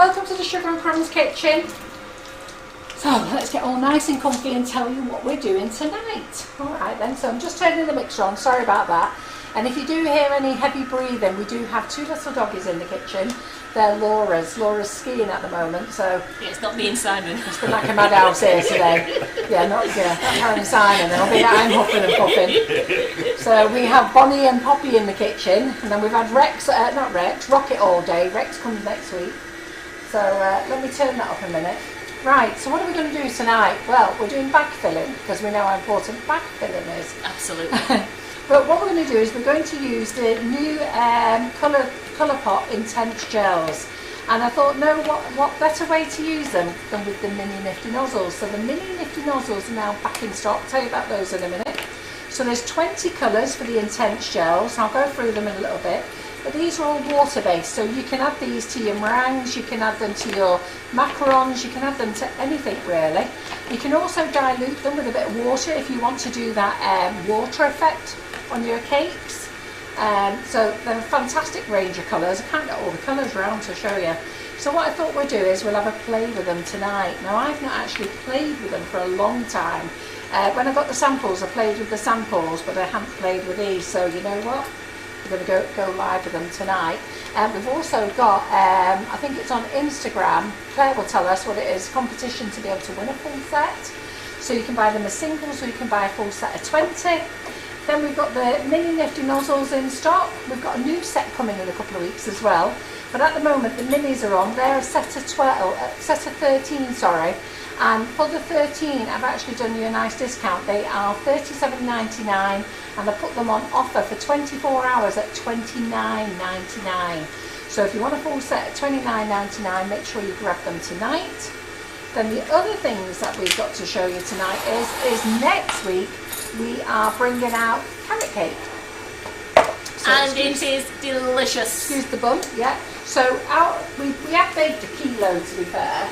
welcome to the Sugar and Crumbs kitchen. So let's get all nice and comfy and tell you what we're doing tonight. Alright then, so I'm just turning the mixer on, sorry about that. And if you do hear any heavy breathing, we do have two little doggies in the kitchen. They're Laura's. Laura's skiing at the moment, so... Yeah, it's not me and Simon. It's been like a madhouse here today. not her and Simon, and I'm huffing and puffing. So we have Bonnie and Poppy in the kitchen, and then we've had Rocket all day. Rex comes next week. So let me turn that up a minute. Right, so what are we going to do tonight? Well, we're doing bag filling, because we know how important bag filling is. Absolutely. But what we're going to do is we're going to use the new Colourpop Intense Gels. And I thought, no, what better way to use them than with the mini Nifty Nozzles. So the mini Nifty Nozzles are now back in stock. I'll tell you about those in a minute. So there's 20 colours for the Intense Gels. I'll go through them in a little bit. But these are all water-based, so you can add these to your meringues, you can add them to your macarons, you can add them to anything really. You can also dilute them with a bit of water if you want to do that water effect on your cakes. So they're a fantastic range of colours. I can't get all the colours around to show you. So what I thought we'd do is we'll have a play with them tonight. Now I've not actually played with them for a long time. When I got the samples, I played with the samples, but I haven't played with these, so you know what? We're going to go live with them tonight. We've also got, I think it's on Instagram, Claire will tell us what it is, competition to be able to win a full set. So you can buy them as singles or you can buy a full set of 20. Then we've got the mini Nifty Nozzles in stock. We've got a new set coming in a couple of weeks as well. But at the moment the minis are on, they're a set of 13, sorry. And for the 13, I've actually done you a nice discount. They are $37.99 and I put them on offer for 24 hours at $29.99. So if you want a full set at $29.99, make sure you grab them tonight. Then the other things that we've got to show you tonight is next week we are bringing out carrot cake. So and it is delicious. Excuse the bump, yeah. So we have baked a kilo, to be fair.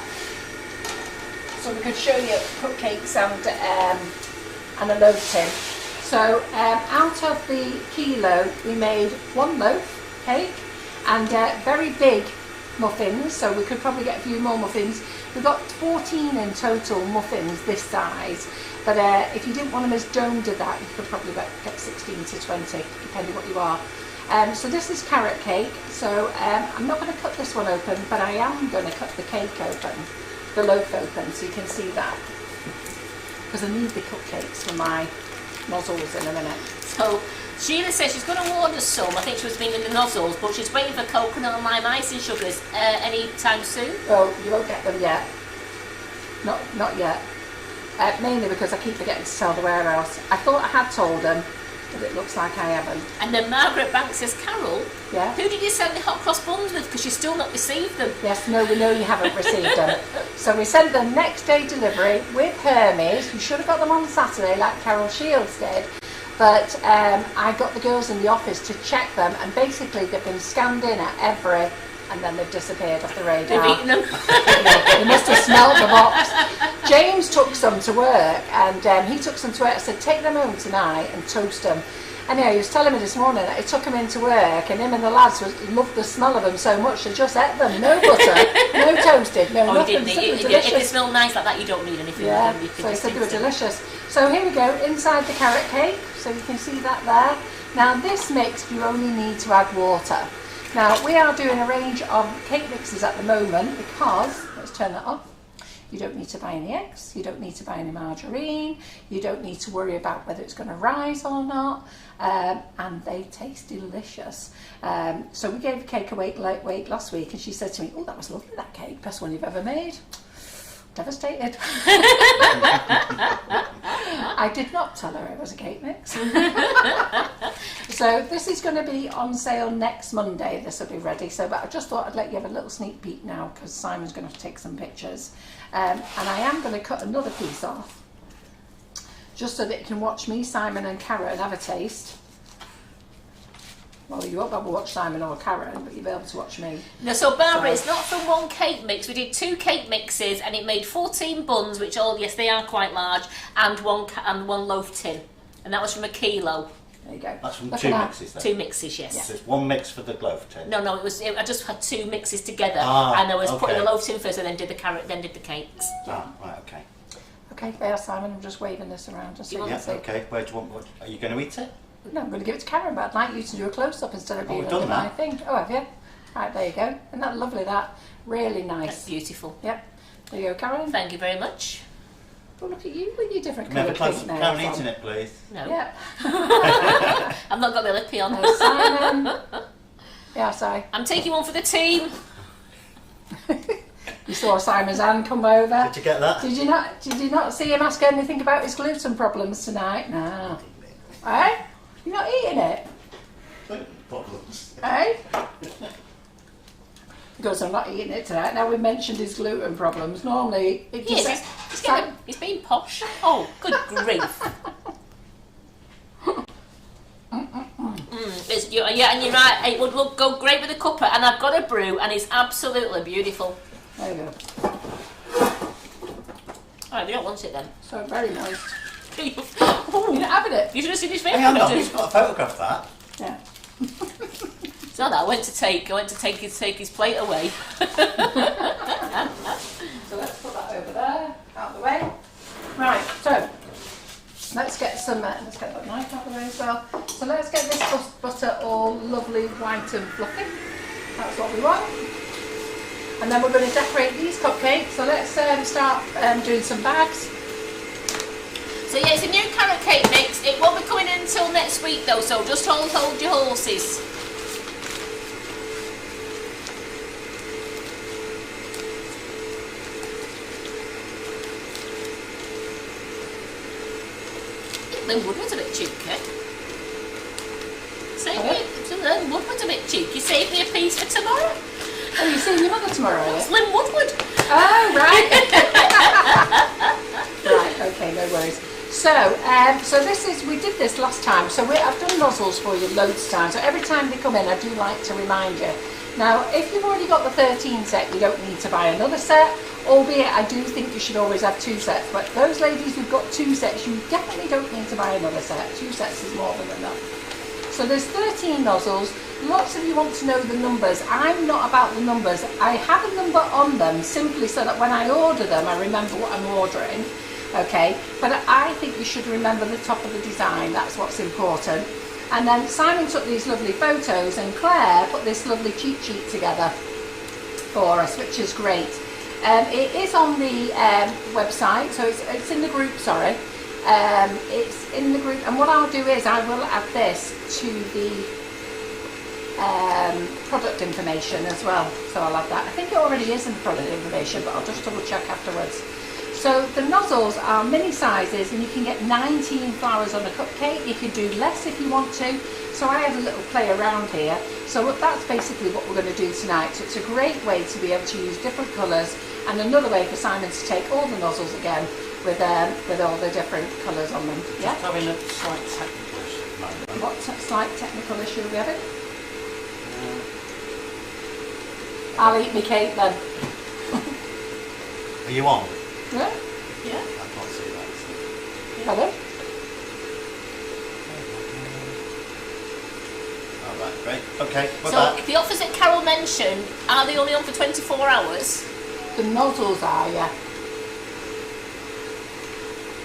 So we could show you cupcakes and a loaf tin. So out of the kilo, we made one loaf cake and very big muffins. So we could probably get a few more muffins. We've got 14 in total muffins this size. But if you didn't want them as domed to that, you could probably get 16 to 20, depending what you are. So this is carrot cake. So I'm not going to cut this one open, but I am going to cut the cake open. The loaf open so you can see that, because I need the cupcakes for my nozzles in a minute. So Sheila says she's going to order some. I think she was meaning the nozzles, but she's waiting for coconut and lime icing sugars any time soon. Oh, you won't get them yet. Not yet. Mainly because I keep forgetting to tell the warehouse. I thought I had told them, but it looks like I haven't. And then Margaret Banks says, Carol, yeah? Who did you send the hot cross buns with? Because you've still not received them. Yes, no, we know you haven't received them. So we sent them next day delivery with Hermes. You should have got them on Saturday like Carol Shields did. But I got the girls in the office to check them, and basically they've been scanned in at every, and then they've disappeared off the radar. They've eaten them. They must have smelled the box. James took some to work, and he took some to work. I said, take them home tonight and toast them. Anyhow, he was telling me this morning that he took them into work, and him and the lads loved the smell of them so much they just ate them. No butter, no toasted, no nothing. If they smell nice like that, you don't need anything. Yeah, with them. so he said they were delicious. So here we go, inside the carrot cake. So you can see that there. Now this mix, you only need to add water. Now we are doing a range of cake mixes at the moment because, let's turn that off. You don't need to buy any eggs, you don't need to buy any margarine, you don't need to worry about whether it's going to rise or not, and they taste delicious. So we gave a cake away lightweight last week, and she said to me, oh, that was lovely, that cake, best one you've ever made. Devastated. I did not tell her it was a cake mix. So this is going to be on sale next Monday. This will be ready. So, but I just thought I'd let you have a little sneak peek now because Simon's going to have to take some pictures. And I am going to cut another piece off just so that you can watch me, Simon and Karen have a taste. Well, you won't be able to watch Simon or Karen, but you'll be able to watch me. No, so Barbara, it's not from one cake mix. We did 2 cake mixes, and it made 14 buns, which all, yes, they are quite large, and one loaf tin, and that was from a kilo. There you go. That's from Looking two at- mixes then? 2 mixes, yes. So it's one mix for the loaf tin? No, I just had 2 mixes together, Ah, and I was putting the okay. loaves in first, and then did the carrot, then did the cakes. Ah, right, okay. Okay, there, Simon. I'm just waving this around just so you Yeah, can see. okay. Where do you want? Are you going to eat it? No, I'm going to give it to Karen, but I'd like you to do a close-up instead of being we've done my that. thing. Oh, have you? Right, there you go. Isn't that lovely, that? Really That's nice. beautiful. Yep. There you go, Karen. Thank you very much. Oh, look at you with your different Can we have a coloured close pink Karen nails eating on. it, please? No, Yeah. I've not got my lippy on. No, Simon. Yeah, sorry. I'm taking one for the team. You saw Simon's hand come over. Did you get that? Did you not see him ask anything about his gluten problems tonight? No. Eh? You're not eating it? Problems. Eh? Because I'm not eating it tonight. Now we've mentioned his gluten problems. Normally it just Yes, he's being posh. Oh, good grief. Yeah, and you're right. It would go great with a cuppa, and I've got a brew, and it's absolutely beautiful. There you go. Alright, we don't want it then. So very moist. You're Ooh, not having it? you should have seen his face. Hey, hang on, he's got a photograph of that. Yeah. So that I went to take his plate away. So let's put that over there, out of the way. Right, so let's get that knife out of the way as well. So let's get this butter all lovely white and fluffy. That's what we want. And then we're going to decorate these cupcakes. So let's start doing some bags. So yeah, it's a new carrot cake mix. It won't be coming in until next week though, so just hold your horses. Lynn Woodward's a bit cheeky. Lynn Woodward's a bit cheeky. Save me a piece for tomorrow. Oh, you're seeing your mother tomorrow, are It's you? Lynn Woodward. Oh, right. Right, okay, no worries. So, we did this last time. So I've done nozzles for you loads of times. So every time they come in, I do like to remind you. Now, if you've already got the 13 set, you don't need to buy another set. Albeit, I do think you should always have 2 sets. But those ladies who've got 2 sets, you definitely don't need to buy another set. 2 sets is more than enough. So there's 13 nozzles. Lots of you want to know the numbers. I'm not about the numbers. I have a number on them simply so that when I order them, I remember what I'm ordering. Okay, but I think you should remember the top of the design. That's what's important. And then Simon took these lovely photos, and Claire put this lovely cheat sheet together for us, which is great. It is on the website, so it's in the group. Sorry, it's in the group. And what I'll do is I will add this to the product information as well. So I'll add that. I think it already is in the product information, but I'll just double check afterwards. So the nozzles are mini sizes, and you can get 19 flowers on a cupcake. You can do less if you want to. So I had a little play around here. So that's basically what we're going to do tonight. So it's a great way to be able to use different colours, and another way for Simon to take all the nozzles again with all the different colours on them. Yeah. Just having a slight technical moment. What slight technical issue are we having? I'll eat my cake then. Are you on? Yeah. Yeah. I can't see that. Hello. All right, great. Okay, we're So back. the offers that Carol mentioned, are they only on for 24 hours? The nozzles are, yeah.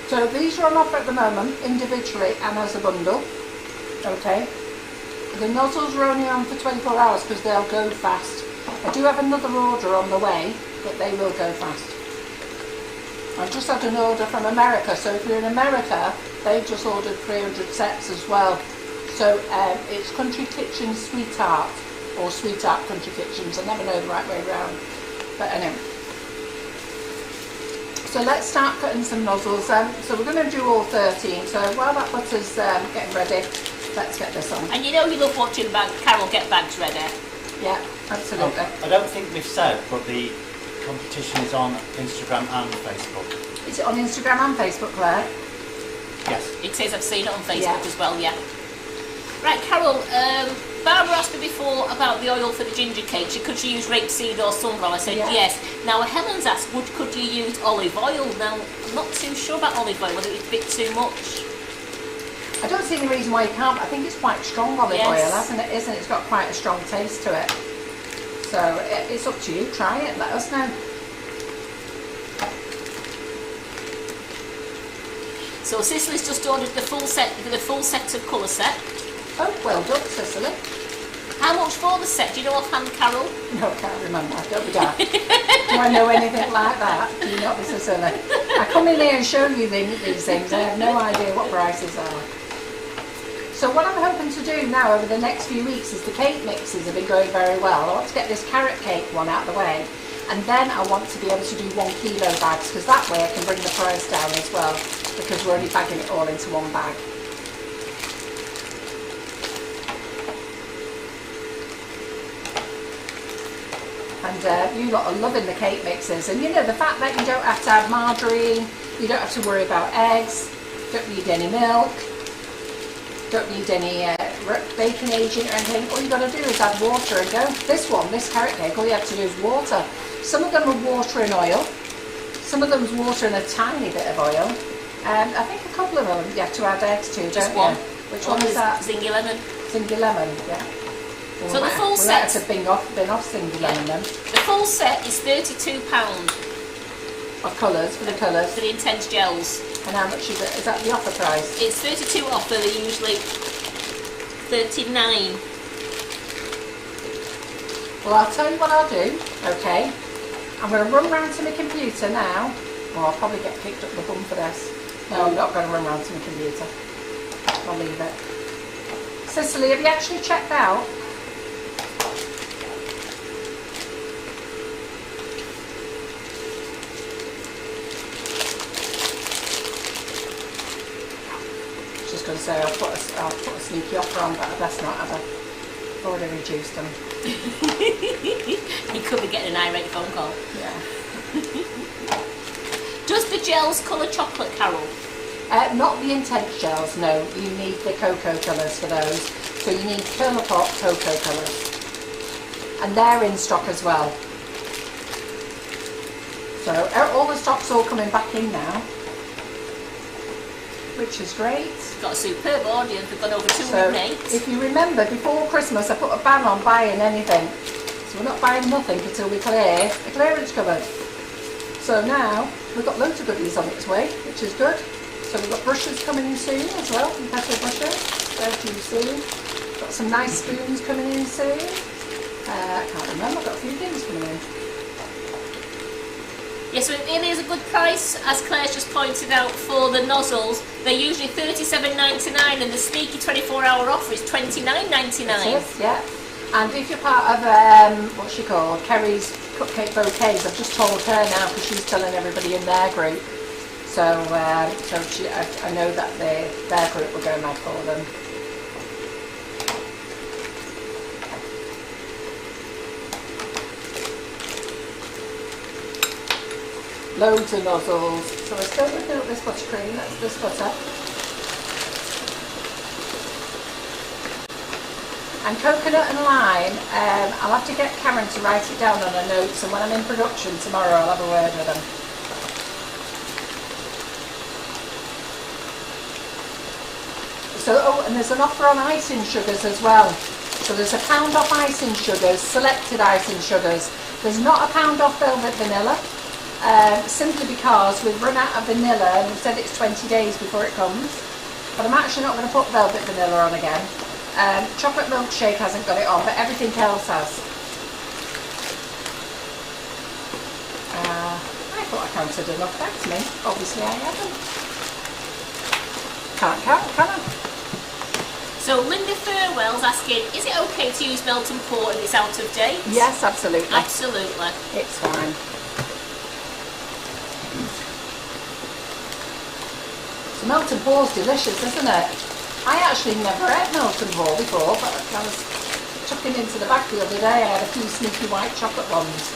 So these are on offer at the moment, individually and as a bundle. Okay. The nozzles are only on for 24 hours because they'll go fast. I do have another order on the way, but they will go fast. I just had an order from America, so if you're in America, they've just ordered 300 sets as well. So it's Country Kitchen Sweetheart, or Sweetheart Country Kitchens. I never know the right way around. But anyway. So let's start cutting some nozzles. So we're going to do all 13. So while that butter's getting ready, let's get this on. And you know you love watching Carol get bags ready. Yeah, absolutely. I don't think we've said, but the competition is on Instagram and Facebook. Is it on Instagram and Facebook, Claire? Yes. It says I've seen it on Facebook Yeah. as well, yeah. Right, Carol, Barbara asked me before about the oil for the ginger cake. Could she use rapeseed or sunflower? I said Yeah. yes. Now Helen's asked, could you use olive oil? Now, I'm not too sure about olive oil, whether it's a bit too much. I don't see any reason why you can't. I think it's quite strong olive Yes. oil, hasn't it? Isn't it? It's got quite a strong taste to it. So it's up to you. Try it. Let us know. So Cicely's just ordered the full set of colour set. Oh, well done, Cicely. How much for the set? Do you know offhand, Carol? No, I can't remember. Don't be daft. Do I know anything like that? Do you not be so silly? I come in here and show you these things. I have no idea what prices are. So what I'm hoping to do now over the next few weeks is the cake mixes have been going very well. I want to get this carrot cake one out of the way, and then I want to be able to do 1 kilo bags, because that way I can bring the price down as well, because we're only bagging it all into one bag. And you lot are loving the cake mixes, and you know the fact that you don't have to have margarine, you don't have to worry about eggs, don't need any milk, don't need any baking agent or anything. All you got to do is add water and go. This carrot cake, all you have to do is water. Some of them are water and oil, some of them's water and a tiny bit of oil, and I think a couple of them you have to add eggs to, Just don't one. you? Which one is that? Zingy lemon. Zingy lemon, yeah. So the full we'll set. have to bin off Zingy lemon then. The full set is £32 Of colours, for the colours. for the intense gels. And how much is it? Is that the offer price? It's 32 offer. They're usually 39. Well, I'll tell you what I'll do, okay? I'm going to run round to my computer now. Well, I'll probably get kicked up the bum for this. No, I'm not going to run round to my computer. I'll leave it. Cicely, have you actually checked out? Just going to say I'll put a sneaky offer on, but I best not have I've already reduced them. You could be getting an irate phone call. Yeah. Does the gels colour chocolate, Carol? Not the intense gels, no. You need the cocoa colours for those. So you need Pop cocoa colours. And they're in stock as well. So all the stock's all coming back in now, which is great. Got a superb audience. We've got over So 208. if you remember, before Christmas I put a ban on buying anything. So we're not buying nothing until we clear the clearance cupboard. So now we've got loads of goodies on its way, which is good. So we've got brushes coming in soon as well, petal brushes. They're due soon. Got some nice spoons coming in soon. I can't remember, I've got a few things coming in. Yes, so it is a good price, as Claire's just pointed out, for the nozzles. They're usually $37.99 and the sneaky 24-hour offer is $29.99. It is, yeah. And if you're part of, what's she called, Kerry's Cupcake Bouquets, I've just told her now because she's telling everybody in their group. So, I know that their group will go mad for them. Loads of nozzles. So we're still looking at this buttercream, that's this butter. And coconut and lime, I'll have to get Karen to write it down on her notes, and when I'm in production tomorrow I'll have a word with them. So, and there's an offer on icing sugars as well. So there's a £1 off icing sugars, selected icing sugars. There's not a £1 off velvet vanilla. Simply because we've run out of vanilla and we've said it's 20 days before it comes. But I'm actually not going to put velvet vanilla on again. Chocolate milkshake hasn't got it on, but everything else has. I thought I counted enough back to me. Obviously I haven't. Can't count, can I? So Linda Furwell's asking, is it okay to use melt and pour if it's out of date? Yes, absolutely. Absolutely. It's fine. So melt and pour is delicious, isn't it? I actually never ate melt and pour before, but I was chucking into the back the other day. I had a few sneaky white chocolate ones.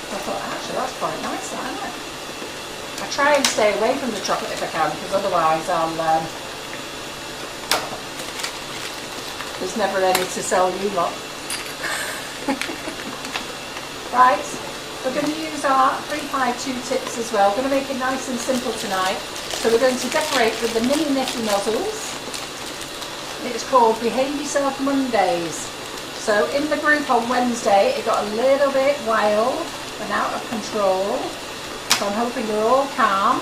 I thought, actually, that's quite nice, isn't it? I try and stay away from the chocolate if I can, because otherwise there's never any to sell you lot. Right, we're going to use our 352 tips as well. We're going to make it nice and simple tonight. So we're going to decorate with the mini Nifty Nozzles. It's called Behave Yourself Mondays. So in the group on Wednesday, it got a little bit wild and out of control. So I'm hoping you're all calm.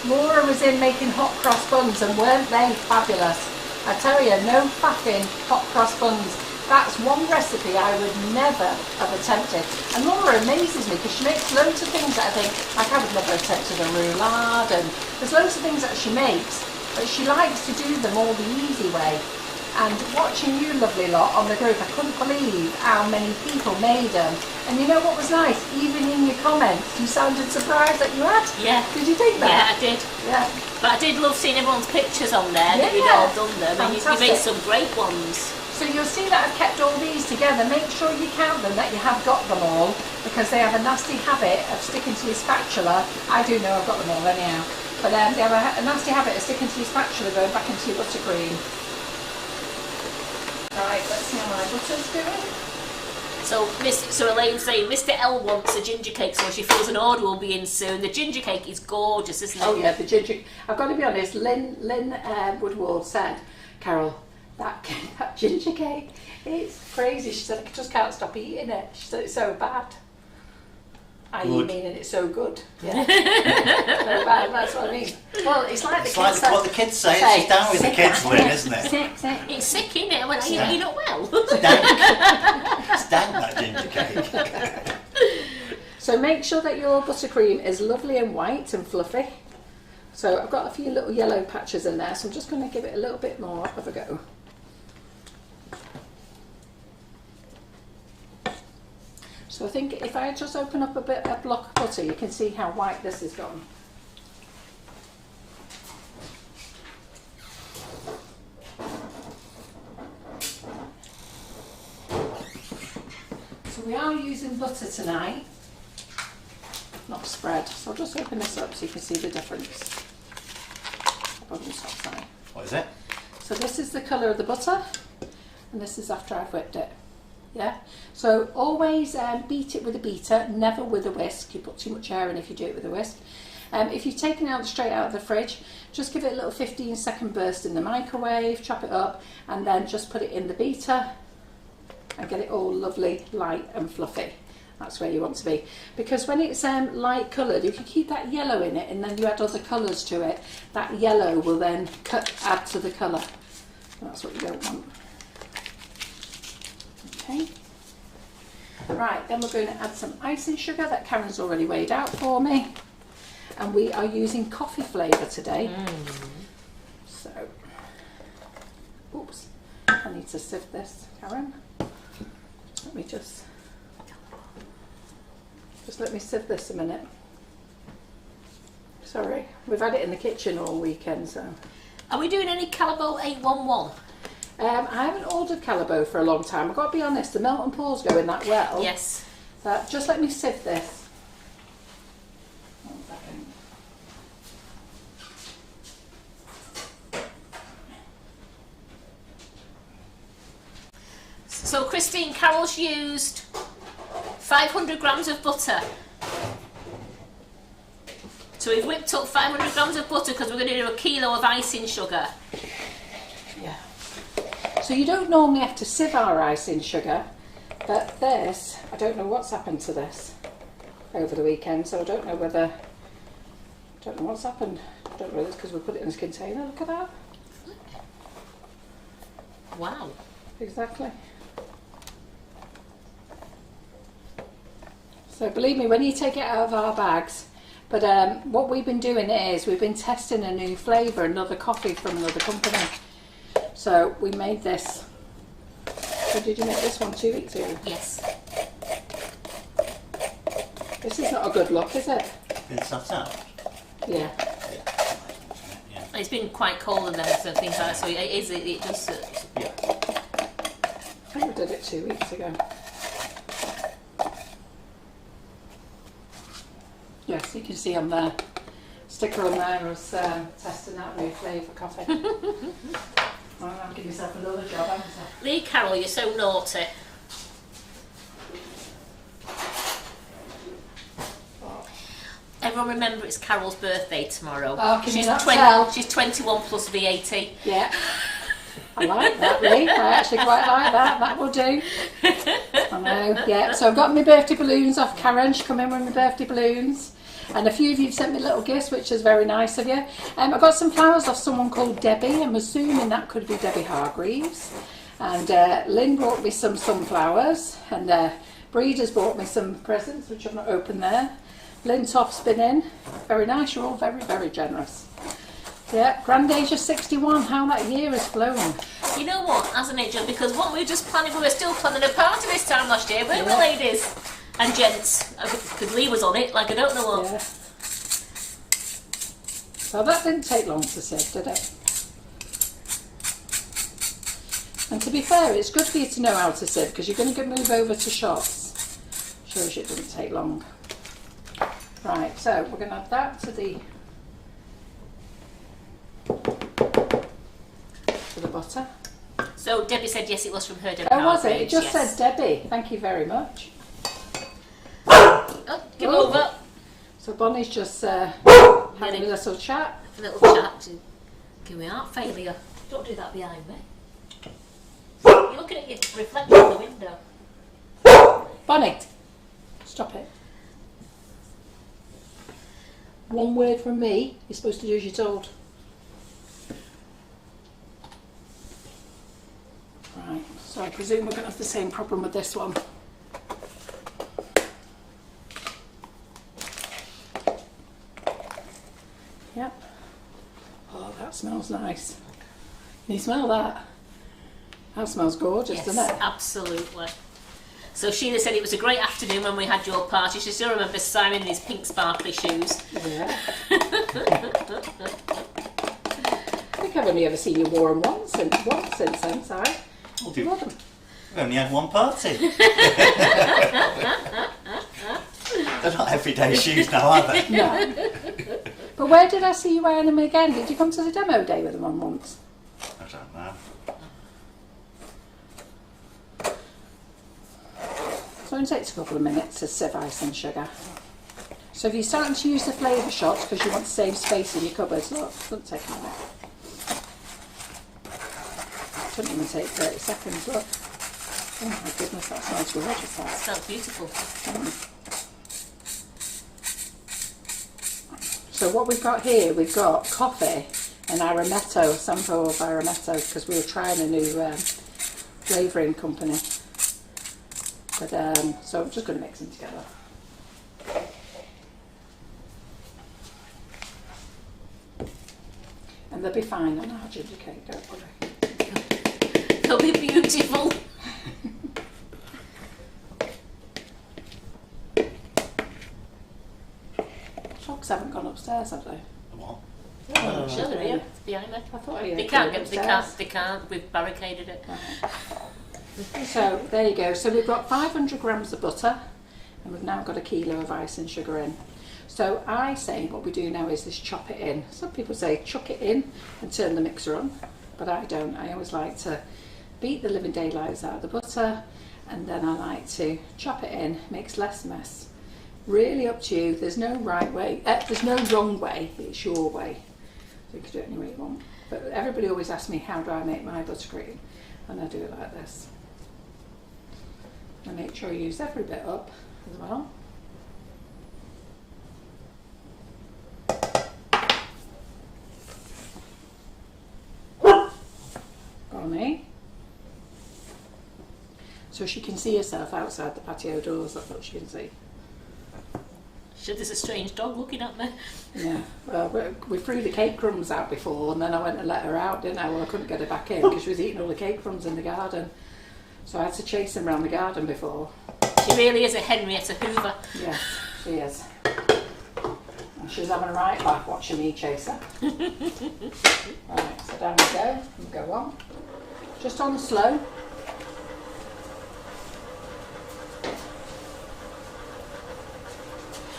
Laura was in making hot cross buns, and weren't they fabulous? I tell you, no faffing hot cross buns. That's one recipe I would never have attempted. And Laura amazes me because she makes loads of things that I think, like I would never attempt a roulade, and there's loads of things that she makes, but she likes to do them all the easy way. And watching you lovely lot on the group, I couldn't believe how many people made them. And you know what was nice? Even in your comments, you sounded surprised that you had. Yeah. Did you think that? Yeah, I did. Yeah. But I did love seeing everyone's pictures on there, that you'd all done them, and you made some great ones. So you'll see that I've kept all these together. Make sure you count them, that you have got them all, because they have a nasty habit of sticking to your spatula. I do know I've got them all anyhow. But they have a nasty habit of sticking to your spatula, going back into your buttercream. Right, let's see how my butter's doing. So Elaine's saying Mr. L wants a ginger cake, so she feels an order will be in soon. The ginger cake is gorgeous, isn't it? Oh yeah, the ginger. I've got to be honest. Lynn Woodward said, Carol, that ginger cake, it's crazy. She said I just can't stop eating it. She said it's so bad. Meaning it's so good. Yeah. So bad, that's what I mean. Well, it's like It's like what the kids say. It's just down with the kids, Lynn, isn't it? It's sick, isn't it? Well, you're not well. It's dank, that ginger cake. So make sure that your buttercream is lovely and white and fluffy. So I've got a few little yellow patches in there, so I'm just going to give it a little bit more of a go. So I think if I just open up a block of butter, you can see how white this has gone. So we are using butter tonight, not spread. So I'll just open this up so you can see the difference. What is it? So this is the colour of the butter, and this is after I've whipped it. Yeah, so always beat it with a beater, never with a whisk. You put too much air in if you do it with a whisk. If you've taken it out straight out of the fridge, just give it a little 15-second burst in the microwave, chop it up, and then just put it in the beater and get it all lovely, light and fluffy. That's where you want to be. Because when it's light coloured, if you keep that yellow in it and then you add other colours to it, that yellow will then add to the colour. That's what you don't want. Okay. Right, then we're going to add some icing sugar that Karen's already weighed out for me. And we are using coffee flavour today. So, oops, I need to sieve this, Karen. Let me just let me sieve this a minute. Sorry, we've had it in the kitchen all weekend, so. Are we doing any Calabo 811? I haven't ordered Calabo for a long time. I've got to be honest, the melt and pour's going that well. Yes. Just let me sieve this. 1 second. So Christine, Carol's used 500 grams of butter. So we've whipped up 500 grams of butter because we're going to do a kilo of icing sugar. Yeah. So you don't normally have to sieve our icing sugar, but this, I don't know what's happened to this over the weekend, so I don't know what's happened. I don't know whether it's because we put it in this container. Look at that. Wow. Exactly. So believe me, when you take it out of our bags, but what we've been doing is we've been testing a new flavour, another coffee from another company. So we made this. So did you make this one 2 weeks ago? Yes. This is not a good look, is it? It's that out. Yeah. It's been quite cold and then so things like that, so it does. Yeah. I think we did it 2 weeks ago. Yes, you can see on the sticker on there was testing out new flavour coffee. I'll give myself another job, haven't I? Lee Carol, you're so naughty. Everyone remember it's Carol's birthday tomorrow. Oh, can you not tell? She's 21 plus VAT. Yeah. I like that, Lee. I actually quite like that. That will do. I know, yeah. So I've got my birthday balloons off Karen. She come in with my birthday balloons. And a few of you have sent me little gifts, which is very nice of you. I got some flowers off someone called Debbie. I'm assuming that could be Debbie Hargreaves. And Lynn brought me some sunflowers. And Breeders brought me some presents, which I've not opened there. Lynn Toff's been in. Very nice. You're all very, very generous. Yeah, grand age of 61. How that year has flown. You know what, hasn't it, John? Because what we were just planning, we were still planning a party this time last year, weren't we, ladies and gents? Because Lee was on it, like I don't know what. Yeah. So that didn't take long to sieve, did it? And to be fair, it's good for you to know how to sieve because you're going to move over to shots. Shows you it doesn't take long. Right, so we're going to add that to the butter. So Debbie said yes, it was from her. Debbie Oh, was it? It Hargreaves, just yes. said Debbie. Thank you very much. Oh, give over. So Bonnie's just having a little chat. A little chat. Give me heart failure. Don't do that behind me. You're looking at your reflection in the window. Bonnie, stop it. One word from me, you're supposed to do as you're told. Right, so I presume we're going to have the same problem with this one. Yep. Oh, that smells nice. Can you smell that? That smells gorgeous, Yes, doesn't it? absolutely. So Sheila said it was a great afternoon when we had your party. She still remembers Simon in his pink sparkly shoes. Yeah. I think I've only ever seen you wear them once since then, Si. We've only had one party. They're not everyday shoes now, are they? No. But where did I see you wearing them again? Did you come to the demo day with them on once? I don't know. So it takes a couple of minutes to sieve ice and sugar. So if you're starting to use the flavour shots because you want to save space in your cupboards, look, it doesn't take a minute. It doesn't even take 30 seconds, look. Oh my goodness, that smells gorgeous. That Sounds beautiful. So what we've got here, we've got coffee and Arametto, sample of Arametto, because we were trying a new flavouring company. But so I'm just going to mix them together. And they'll be fine on our ginger cake, don't worry. They'll be beautiful. Shops haven't gone upstairs, have they? What? Oh, sure they're here. It's behind me. I thought I They can't get. They can't. We've barricaded it. So there you go. So we've got 500 grams of butter and we've now got a kilo of ice and sugar in. So I say what we do now is this chop it in. Some people say chuck it in and turn the mixer on, but I don't. I always like to beat the living daylights out of the butter and then I like to chop it in, makes less mess. Really up to you. There's no right way, there's no wrong way, it's your way. So you can do it any way you want. But everybody always asks me how do I make my buttercream, and I do it like this. And make sure you use every bit up as well. Bonnie. So she can see herself outside the patio doors, that's what she can see. Sure, there's a strange dog looking at me. Yeah, well, we threw the cake crumbs out before and then I went and let her out, didn't I? Well, I couldn't get her back in because she was eating all the cake crumbs in the garden. So I had to chase them around the garden before. She really is a Henrietta Hoover. Yes, she is. And she's having a right laugh watching me chase her. Right, so down we go. And go on. Just on slow.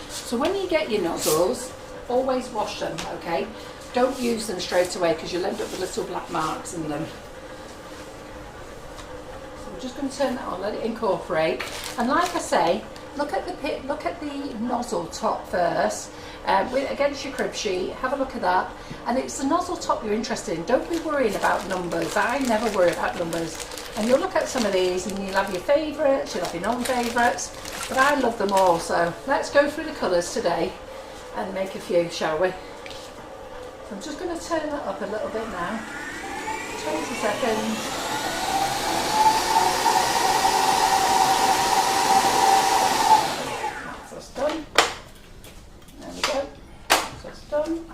So when you get your nozzles, always wash them, okay? Don't use them straight away because you'll end up with little black marks in them. So we're just going to turn that on, let it incorporate. And like I say, look at the nozzle top first. Against your crib sheet, have a look at that, and it's the nozzle top you're interested in. Don't be worrying about numbers. I never worry about numbers. And you'll look at some of these and you'll have your favourites, you'll have your non-favourites, but I love them all. So let's go through the colours today and make a few, shall we? So I'm just going to turn that up a little bit now. 20 seconds. That's us done. There we go. That's us done.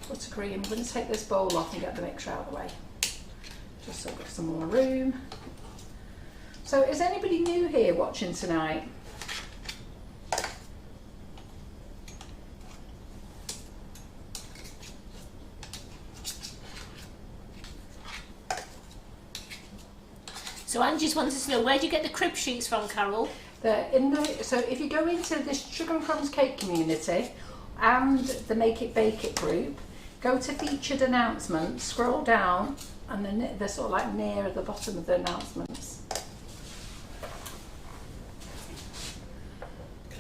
Buttercream. I'm going to take this bowl off and get the mixture out of the way. Just so I've got some more room. So is anybody new here watching tonight? So Angie's wanted to know, where do you get the crib sheets from, Carol? So if you go into this Sugar and Crumbs cake community and the Make It Bake It group, go to featured announcements, scroll down, and then they're sort of like near the bottom of the announcements.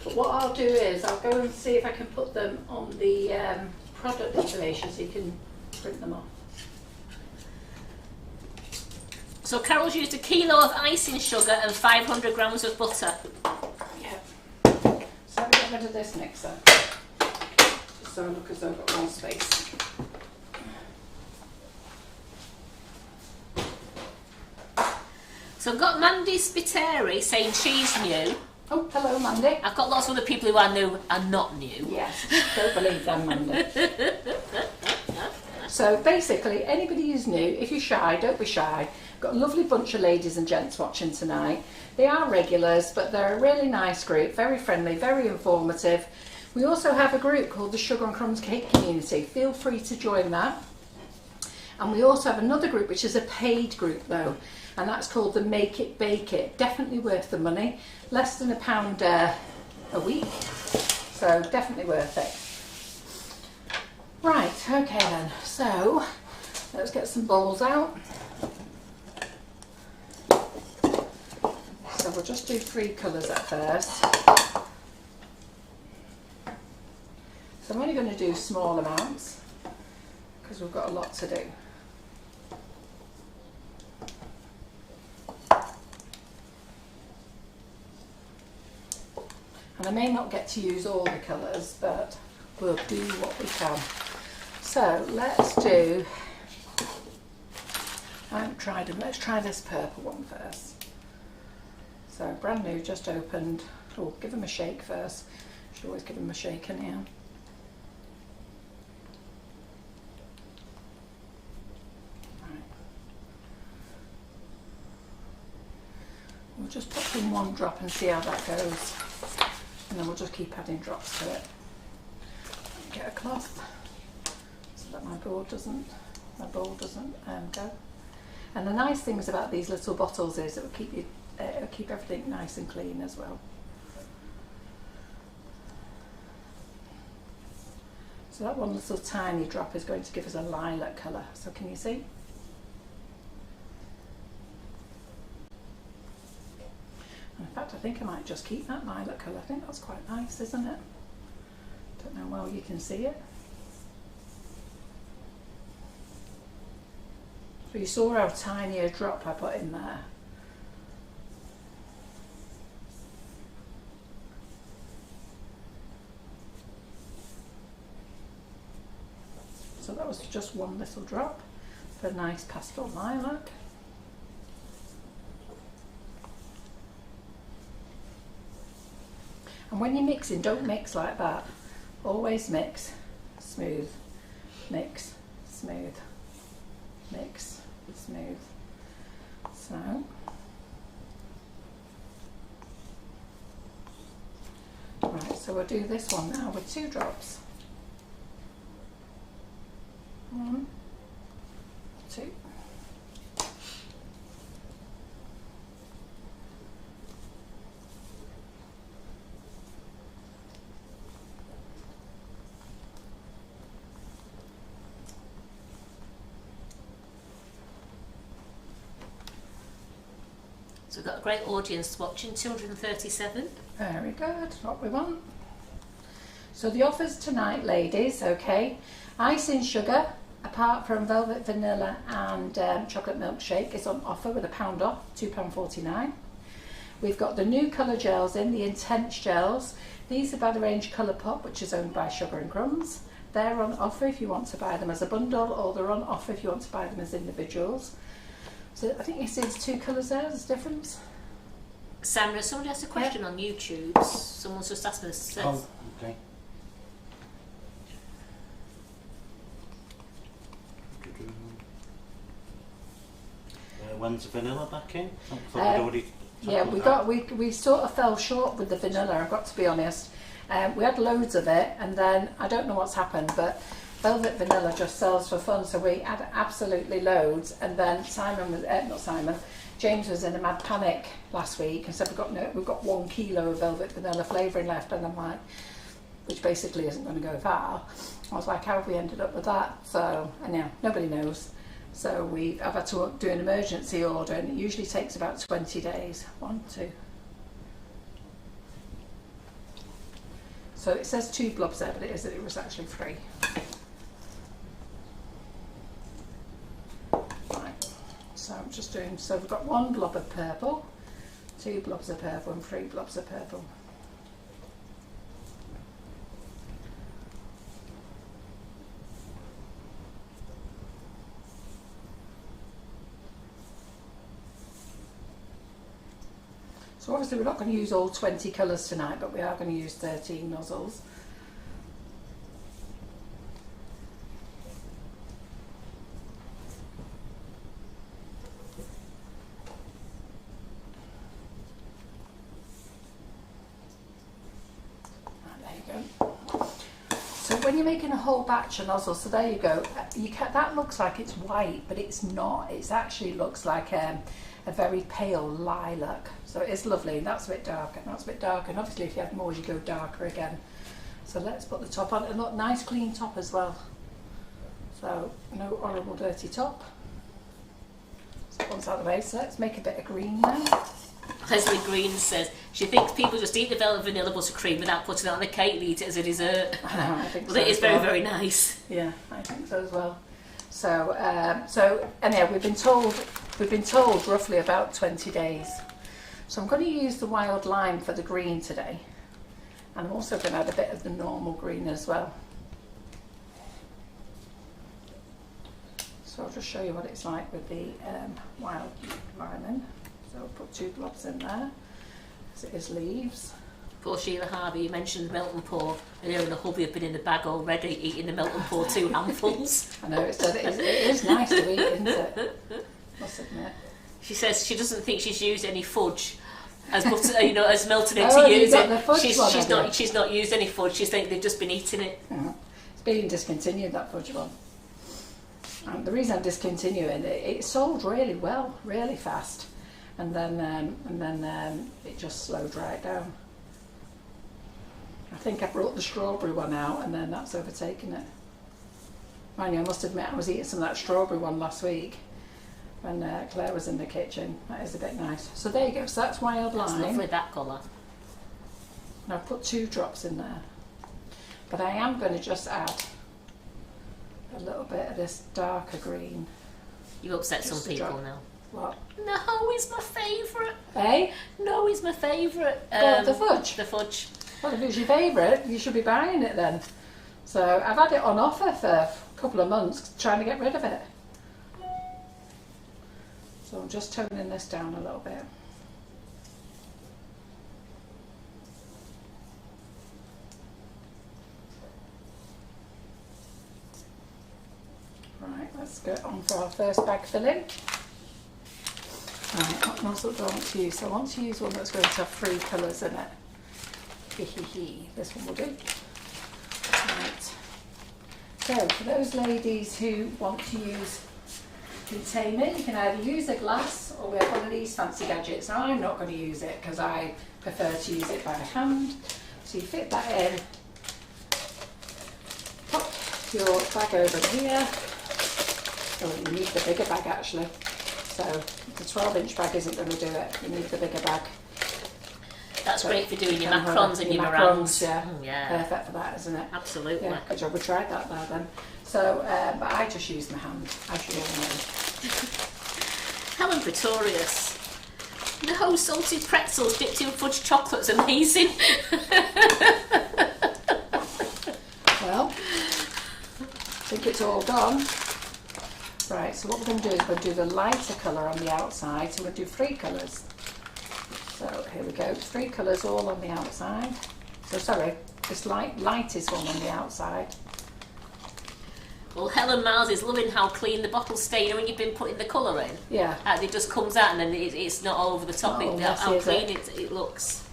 But what I'll do is I'll go and see if I can put them on the product information so you can print them off. So Carol's used 1 kilo of icing sugar and 500 grams of butter. Yep. So let me get rid of this mixer, just so I look as though I've got more space. So I've got Mandy Spiteri saying she's new. Oh, hello, Mandy. I've got lots of other people who I know are not new. Yes, don't believe them, Mandy. So basically, anybody who's new, if you're shy, don't be shy. Got a lovely bunch of ladies and gents watching tonight. They are regulars, but they're a really nice group, very friendly, very informative. We also have a group called the Sugar and Crumbs Cake Community. Feel free to join that. And we also have another group, which is a paid group though, and that's called the Make It Bake It. Definitely worth the money. Less than £1 a week, so definitely worth it. Right, okay then, so let's get some bowls out. So we'll just do 3 colours at first. So I'm only going to do small amounts because we've got a lot to do. And I may not get to use all the colours, but we'll do what we can. So let's do, I haven't tried them, let's try this purple one first. So brand new, just opened. Oh, give them a shake first. Should always give them a shake in here. Right. We'll just put in 1 drop and see how that goes. And then we'll just keep adding drops to it. Get a cloth so that my bowl doesn't go. And the nice things about these little bottles is it will keep everything nice and clean as well. So that one little tiny drop is going to give us a lilac colour. So can you see? In fact, I think I might just keep that lilac colour. I think that's quite nice, isn't it? Don't know how well you can see it. So you saw how tiny a drop I put in there. So that was just 1 little drop for a nice pastel lilac. And when you're mixing, don't mix like that. Always mix smooth, mix smooth, mix smooth. So right, so we'll do this one now with 2 drops. 1, 2. So we've got a great audience watching, 237. Very good, what we want. So the offers tonight, ladies, okay. Icing sugar, apart from velvet vanilla and chocolate milkshake, is on offer with £1 off, £2.49. We've got the new colour gels in, the Intense gels. These are by the range Colour Pop, which is owned by Sugar and Crumbs. They're on offer if you want to buy them as a bundle, or they're on offer if you want to buy them as individuals. So I think you see there's 2 colours there, there's a difference. Sandra, somebody asked a question on YouTube. Someone's just asked me this. Oh, okay. When's the vanilla back in? I thought we'd already we sort of fell short with the vanilla, I've got to be honest. We had loads of it, and then I don't know what's happened, but velvet vanilla just sells for fun, so we had absolutely loads. And then James was in a mad panic last week and said we've got 1 kilo of velvet vanilla flavouring left, and I'm like, which basically isn't going to go far. I was like, how have we ended up with that? So, and yeah, nobody knows. So I've had to do an emergency order, and it usually takes about 20 days. 1, 2. So it says 2 blobs there, but it was actually 3. Right. So I'm just doing. So we've got 1 blob of purple, 2 blobs of purple, and 3 blobs of purple. So obviously we're not going to use all 20 colours tonight, but we are going to use 13 nozzles. Right, there you go. So when you're making a whole batch of nozzles, so there you go. That looks like it's white, but it's not. It actually looks like a very pale lilac. So it is lovely. That's a bit darker, and that's a bit darker. And obviously if you have more, you go darker again. So let's put the top on. And look, nice clean top as well. So no horrible dirty top. So that one's out of the way. So let's make a bit of green now. Leslie Green says she thinks people just eat the velvet vanilla buttercream without putting it on the cake and eat it as a dessert. I know, I think well, so. It is very, very nice. Yeah, I think so as well. So anyhow, we've been told roughly about 20 days. So I'm going to use the wild lime for the green today, and I'm also going to add a bit of the normal green as well. So I'll just show you what it's like with the wild lime in. So I'll put 2 blobs in there, as it is leaves. Poor Sheila Harvey, you mentioned the melt and pour, and her and the hubby have been in the bag already eating the melt and pour 2 handfuls. I know, it is nice to eat, isn't it? Must admit. She says she doesn't think she's used any fudge as butter, as melted into Oh, using. She's not used any fudge. She thinks they've just been eating it. Yeah. It's been discontinued, that fudge one. And the reason I'm discontinuing it sold really well, really fast, and then it just slowed right down. I think I brought the strawberry one out, and then that's overtaken it. Mind you, I must admit I was eating some of that strawberry one last week when Claire was in the kitchen. That is a bit nice. So there you go. So that's wild lime. That's lovely, that colour. And I've put 2 drops in there. But I am going to just add a little bit of this darker green. You upset some people now. What? No, he's my favourite. Eh? No, he's my favourite. The fudge? The fudge. Well, if it's your favourite, you should be buying it then. So I've had it on offer for a couple of months, trying to get rid of it. So I'm just toning this down a little bit. Right, let's go on for our first bag filling. Right, what nozzle do I want to use? So I want to use one that's going to have 3 colours in it. This one will do. Right. So for those ladies who want to use containment, you can either use a glass or we have one of these fancy gadgets. Now I'm not going to use it because I prefer to use it by hand. So you fit that in, pop your bag over here. Oh, you need the bigger bag actually. So the 12-inch bag isn't going to do it. You need the bigger bag. That's So great for doing your can macarons and your macarons, meringues. yeah. Yeah. Perfect for that, isn't it? Absolutely. Yeah, good job we tried that there then. So, but I just use my hand, as you all know. Helen Pretorius. No, salted pretzels dipped in fudge chocolate's amazing. Well, I think it's all gone. Right, so what we're going to do is we're going to do the lighter colour on the outside. So we're going to do 3 colours. So here we go, 3 colours all on the outside. So sorry, this lightest one on the outside. Well, Helen Miles is loving how clean the bottles stay. You know when you've been putting the colour in? Yeah. It just comes out and then it's not all over the top. Oh, How clean it looks.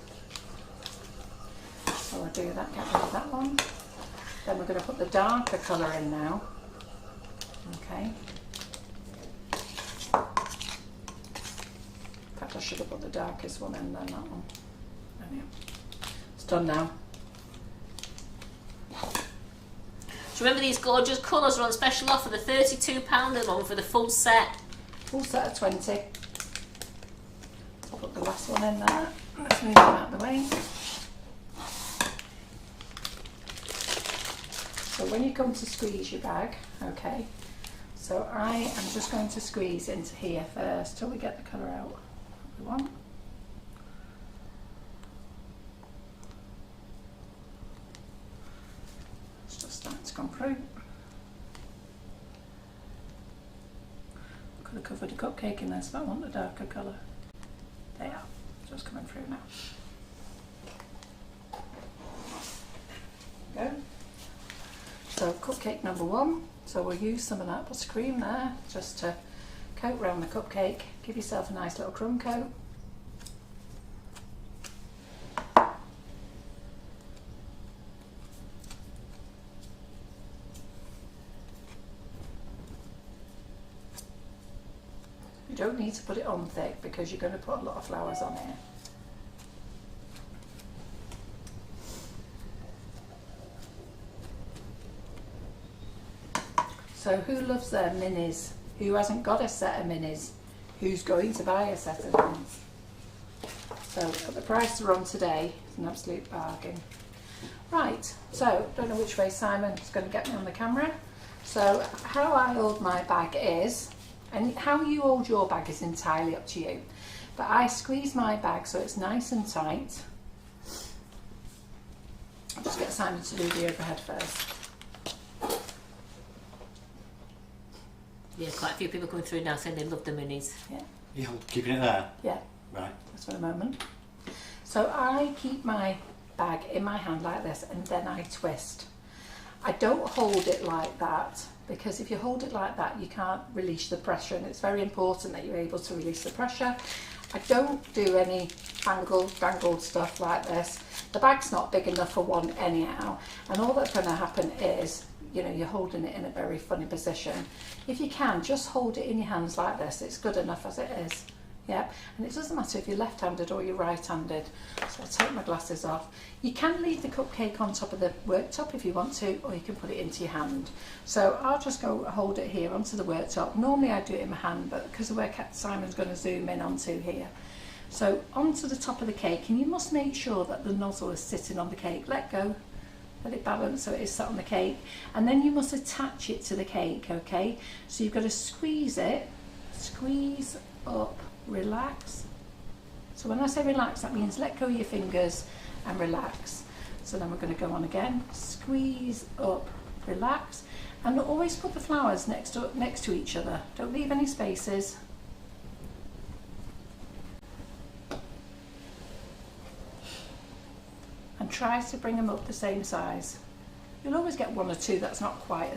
So we'll do that, get rid of that one. Then we're going to put the darker colour in now. Okay. In fact, I should have put the darkest one in then, that one. There we go. It's done now. Do you remember these gorgeous colours are on special offer? The £32 a month for the full set. Full set of 20. I'll put the last one in there. Let's move them out of the way. So when you come to squeeze your bag, okay, so I am just going to squeeze into here first till we get the colour out we want. It's just starting to come through. Could have covered a cupcake in this, but I want the darker colour. They are just coming through now. There we go. So cupcake number 1, so we'll use some of that buttercream there just to coat around the cupcake, give yourself a nice little crumb coat. You don't need to put it on thick because you're going to put a lot of flowers on here. So who loves their minis? Who hasn't got a set of minis? Who's going to buy a set of minis? So at the price they're on today, it's an absolute bargain. Right, so don't know which way Simon's going to get me on the camera. So how I hold my bag is, and how you hold your bag is entirely up to you. But I squeeze my bag so it's nice and tight. I'll just get Simon to do the overhead first. Yeah, quite a few people coming through now saying they love the minis. Yeah. You're keeping it there? Yeah. Right. Just for a moment. So I keep my bag in my hand like this and then I twist. I don't hold it like that because if you hold it like that you can't release the pressure, and it's very important that you're able to release the pressure. I don't do any dangled stuff like this. The bag's not big enough for one anyhow, and all that's going to happen is, you know, you're holding it in a very funny position. If you can, just hold it in your hands like this. It's good enough as it is. Yeah, and it doesn't matter if you're left-handed or you're right-handed. So I'll take my glasses off. You can leave the cupcake on top of the worktop if you want to, or you can put it into your hand. So I'll just go hold it here onto the worktop. Normally I do it in my hand, but because of where Simon's going to zoom in onto here. So onto the top of the cake, and you must make sure that the nozzle is sitting on the cake. Let go. Let it balance so it is sat on the cake, and then you must attach it to the cake, okay? So you've got to squeeze it, squeeze up, relax. So when I say relax, that means let go of your fingers and relax. So then we're going to go on again, squeeze up, relax, and always put the flowers next to each other. Don't leave any spaces. And try to bring them up the same size. You'll always get one or two that's not quite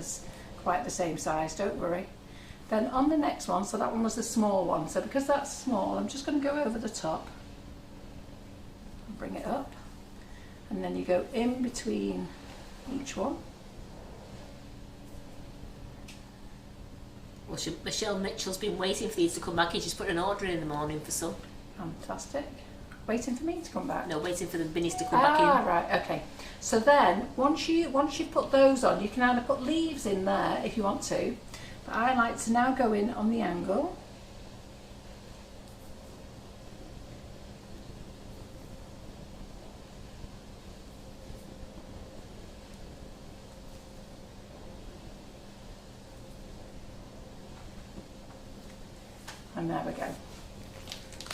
the same size, don't worry. Then on the next one, so that one was the small one, so because that's small, I'm just going to go over the top and bring it up, and then you go in between each one. Well, Michelle Mitchell's been waiting for these to come back. She's put an order in the morning for some. Fantastic. Waiting for me to come back? No, waiting for the minis to come back in. Ah, right, okay. So then, once you've put those on, you can either put leaves in there if you want to, but I like to now go in on the angle And there we go.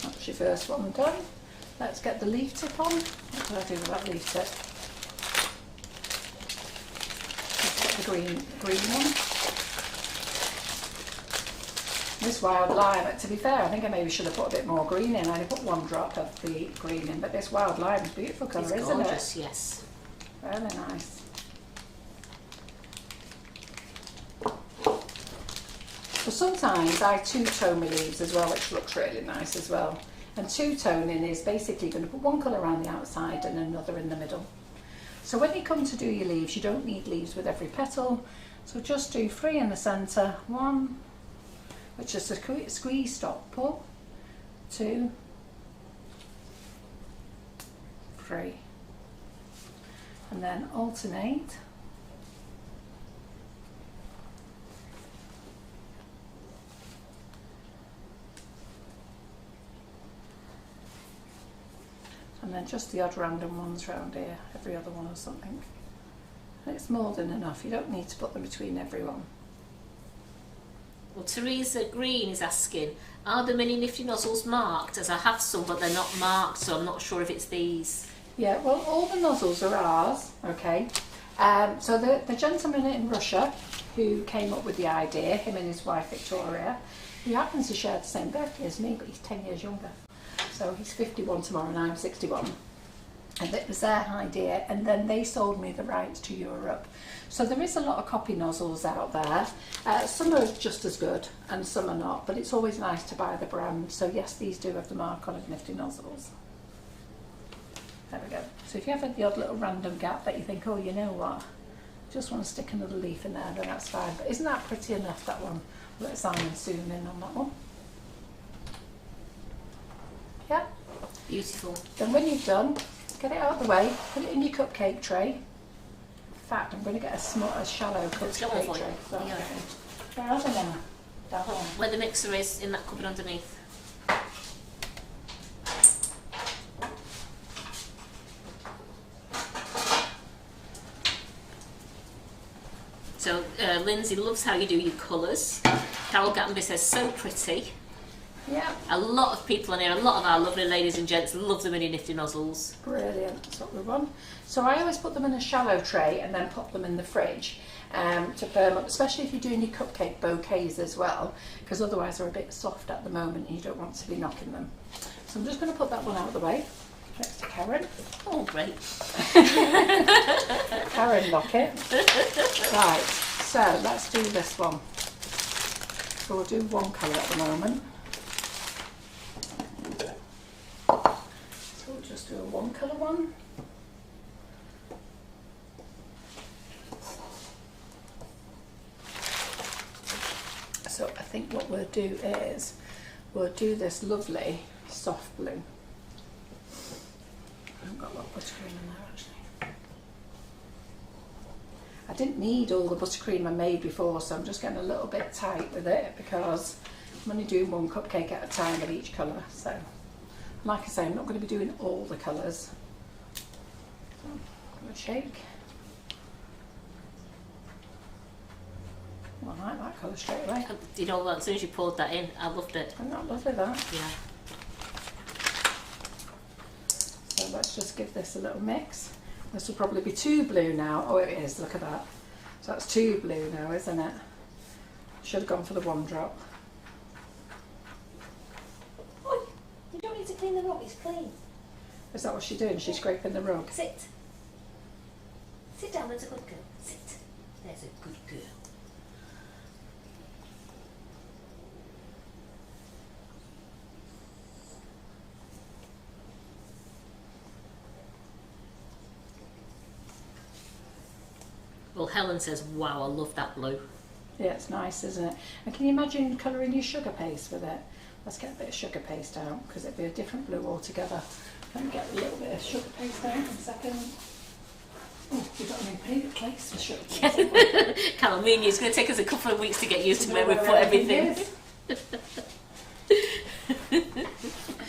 That's your first one done. Let's get the leaf tip on. What do I do with that leaf tip? Let's get the green one. This wild lime, to be fair, I think I maybe should have put a bit more green in. I only put 1 drop of the green in, but this wild lime is a beautiful colour, isn't it? It's gorgeous, yes. Really nice. Well, sometimes I two-tone my leaves as well, which looks really nice as well. And two-toning is basically going to put 1 colour around the outside and another in the middle. So when you come to do your leaves, you don't need leaves with every petal. So just do 3 in the centre, 1, which is a squeeze, stop, pull, 2, 3, and then alternate. And then just the odd random ones around here, every other one or something. And it's more than enough, you don't need to put them between everyone. Well, Teresa Green is asking, are the mini Nifty Nozzles marked? As I have some, but they're not marked, so I'm not sure if it's these. Yeah, well, all the nozzles are ours, okay. So the gentleman in Russia who came up with the idea, him and his wife Victoria, who happens to share the same birthday as me, but he's 10 years younger. So he's 51 tomorrow and I'm 61. And it was their idea, and then they sold me the rights to Europe. So there is a lot of copy nozzles out there. Some are just as good and some are not, but it's always nice to buy the brand. So yes, these do have the mark on of Nifty Nozzles. There we go. So if you have the odd little random gap that you think, oh, you know what, just want to stick another leaf in there, then that's fine. But isn't that pretty enough, that one? Let Simon zoom in on that one. Yeah. Beautiful. Then when you've done, get it out of the way, put it in your cupcake tray. In fact, I'm going to get a shallow cupcake tray. So yeah. Where are they now? Down there. Where the mixer is, in that cupboard underneath. So Lindsay loves how you do your colours. Carol Gattenby says, so pretty. Yeah. A lot of people in here, a lot of our lovely ladies and gents love the mini Nifty Nozzles. Brilliant, that's what we want. So I always put them in a shallow tray and then pop them in the fridge to firm up, especially if you're doing your cupcake bouquets as well, because otherwise they're a bit soft at the moment and you don't want to be knocking them. So I'm just going to put that one out of the way, next to Karen. Oh, great. Karen locket. Right, so let's do this one. So we'll do 1 colour at the moment. So we'll just do a 1 colour one. So I think what we'll do is, we'll do this lovely soft blue. I haven't got a lot of buttercream in there actually. I didn't need all the buttercream I made before, so I'm just getting a little bit tight with it because I'm only doing 1 cupcake at a time of each colour. So, like I say, I'm not going to be doing all the colours. So, I'm going to shake. Well, I like that colour straight away. You know what, as soon as you poured that in, I loved it. Isn't that lovely, that? Yeah. So let's just give this a little mix. This will probably be 2 blue now. Oh, it is, look at that. So that's 2 blue now, isn't it? Should have gone for the 1 drop. Oh, you don't need to clean the rug, it's clean. Is that what she's doing? She's scraping the rug? Sit. Sit down, there's a good girl. Sit. There's a good girl. Well, Helen says, wow, I love that blue. Yeah, it's nice, isn't it? And can you imagine colouring your sugar paste with it? Let's get a bit of sugar paste out because it'd be a different blue altogether. Let me get a little bit of sugar paste out in a second. Oh, we've got a new place for sugar paste. Carol, me and you, it's going to take us a couple of weeks to get used to where we put everything. I'll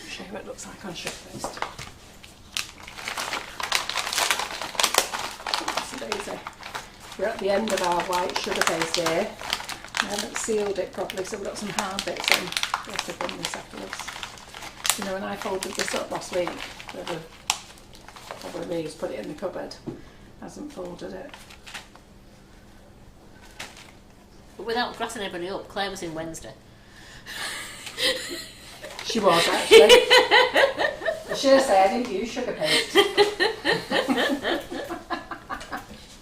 show you what it looks like on sugar paste. Daisy. We're at the end of our white sugar paste here. I haven't sealed it properly, so we've got some hard bits in. We have to bin this afterwards. You know, when I folded this up last week, probably Lee's put it in the cupboard, hasn't folded it. But without grassing everybody up, Claire was in Wednesday. She was actually. I should have said I didn't use sugar paste.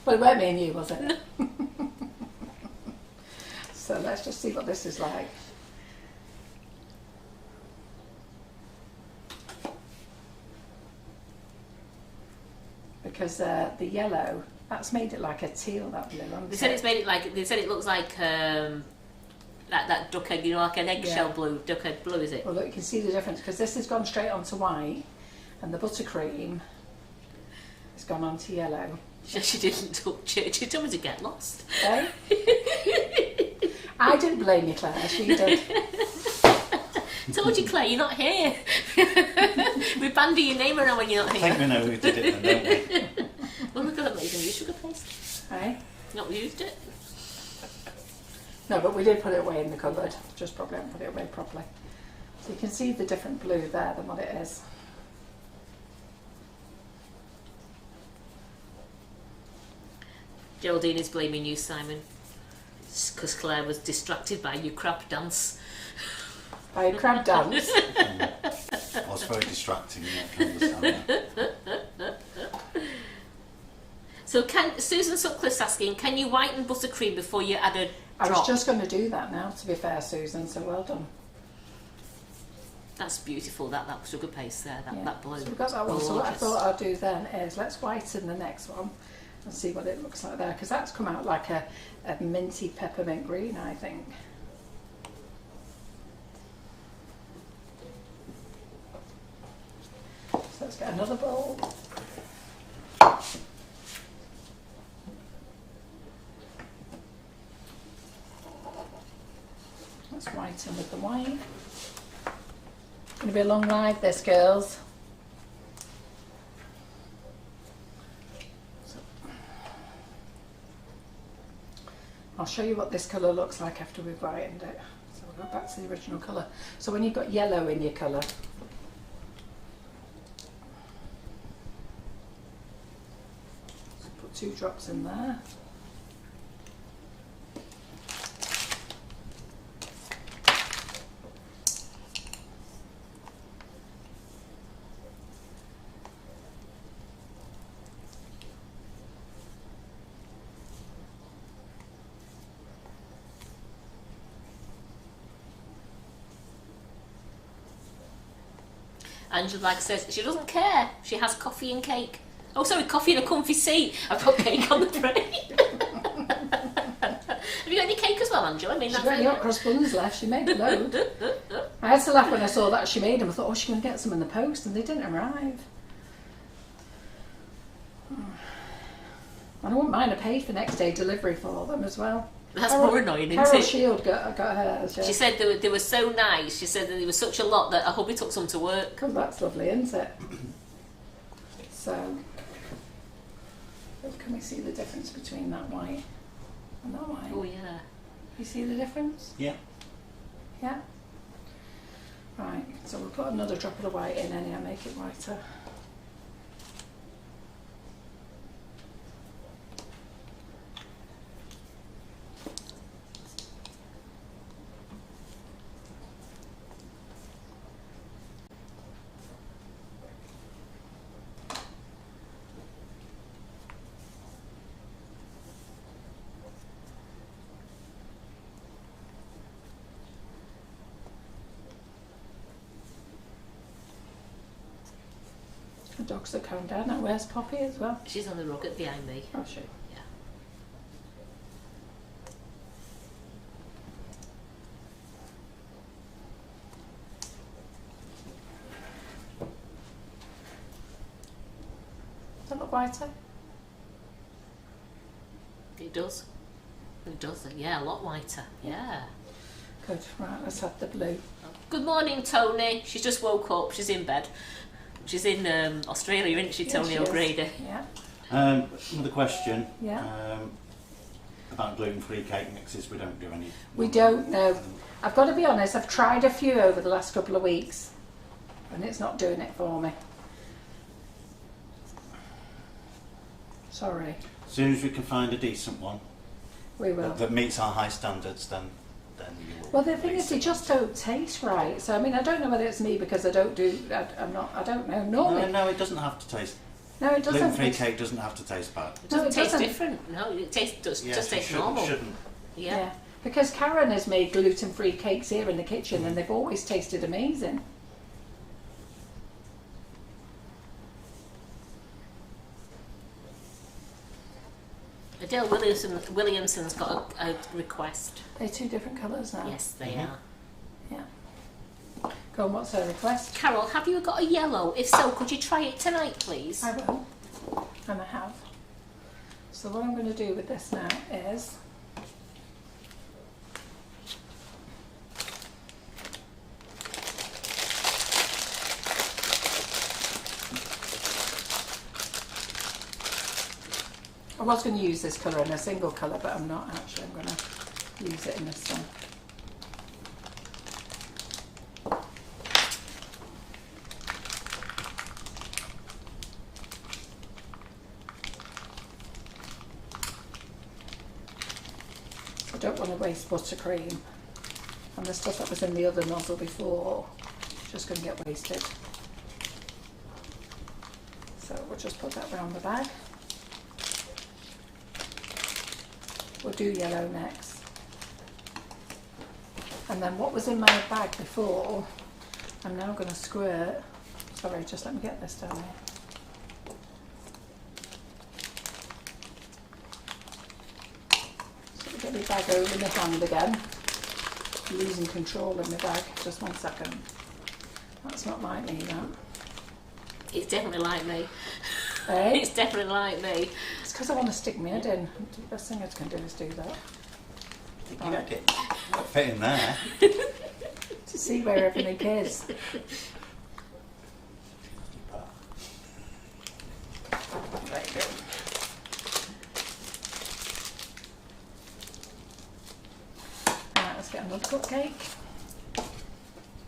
Well, it weren't me and you, was it? So let's just see what this is like. Because the yellow, that's made it like a teal, that blue. They said it's made it like, they said it looks like that duck egg, you know, like an eggshell blue, duck egg blue, is it? Well, look, you can see the difference because this has gone straight onto white, and the buttercream has gone onto yellow. She didn't touch it. She told me to get lost. Eh? I didn't blame you, Claire. She did. Told you, Claire, you're not here. We bandy your name around when you're not here. I think we know who did it then, don't we? Well, look at that, making use sugar paste. Eh? Not used it. No, but we did put it away in the cupboard. Just probably haven't put it away properly. So you can see the different blue there than what it is. Geraldine is blaming you, Simon, because Claire was distracted by your crab dance. By a crab dance. I was very distracting, yeah, I can understand that. So Susan Sutcliffe's asking, can you whiten buttercream before you add a I drop? was just going to do that now, to be fair, Susan, so well done. That's beautiful, that sugar paste there, that blue. So we've got that one. So what I Gorgeous. thought I'll do then is let's whiten the next one and see what it looks like there, because that's come out like a minty peppermint green, I think. So let's get another bowl. Let's whiten with the white. It's going to be a long ride, this, girls. I'll show you what this colour looks like after we've whitened it. So we'll go back to the original colour. So when you've got yellow in your colour, so put 2 drops in there. Angela like says she doesn't care. She has coffee and cake. Oh, sorry, coffee and a comfy seat. I've got cake on the tray. Have you got any cake as well, Angela? I mean, She's got any hot cross buns left. She made a load. I had to laugh when I saw that she made them. I thought, oh, she's going to get some in the post, and they didn't arrive. And I wouldn't mind I paid for next day delivery for them as well. That's more annoying, isn't Carol it? Shield got hers. Yeah. She said they were so nice. She said that there was such a lot that I hope he took some to work. Oh, that's lovely, isn't it? So, can we see the difference between that white and that white? Oh yeah. You see the difference? Yeah. Yeah? Right, so we'll put another drop of the white in anyhow, make it whiter. The dogs are calmed down now. Where's Poppy as well? She's on the rug behind me. Oh, she. Yeah. Does that look whiter? It does. It does. Yeah, a lot whiter. Yeah. Good. Right, let's have the blue. Good morning, Tony. She's just woke up. She's in bed. She's in Australia, isn't she, Yeah, Tony she is. O'Grady? Yeah. Another question. Yeah. about gluten-free cake mixes. We don't do any. We don't know. I've got to be honest, I've tried a few over the last couple of weeks and it's not doing it for me. Sorry. As soon as we can find a decent one We will. that meets our high standards, then you will. Well, the thing release is, they it. just don't taste right. So I mean, I don't know whether it's me because I don't do. I don't know. Normally, No, it doesn't have to taste. no, it doesn't. Gluten-free cake doesn't have to taste bad. It No, doesn't it taste doesn't. different. No, it just Yes, it tastes should- normal. Shouldn't. Yeah. Yeah, because Karen has made gluten-free cakes here in the kitchen, and they've always tasted amazing. Adele Williamson's got a request. They're two different colours now. Yes, they Mhm. are. Yeah. Go on. What's her request? Carol, have you got a yellow? If so, could you try it tonight, please? I will, and I have. So what I'm going to do with this now is. I was going to use this colour in a single colour, but I'm not actually. I'm going to use it in this one. I don't want to waste buttercream, and the stuff that was in the other nozzle before is just going to get wasted. So we'll just put that round the bag. We'll do yellow next. And then what was in my bag before, I'm now going to squirt. Sorry, just let me get this down here. So get my bag over my hand again. I'm losing control of my bag. Just 1 second. That's not like me, that. It's definitely like me. Eh? It's definitely like me. It's because I want to stick my head in. The best thing I can do is do that. You don't get fit in there. To see where everything is. There you go. Right, let's get another cupcake.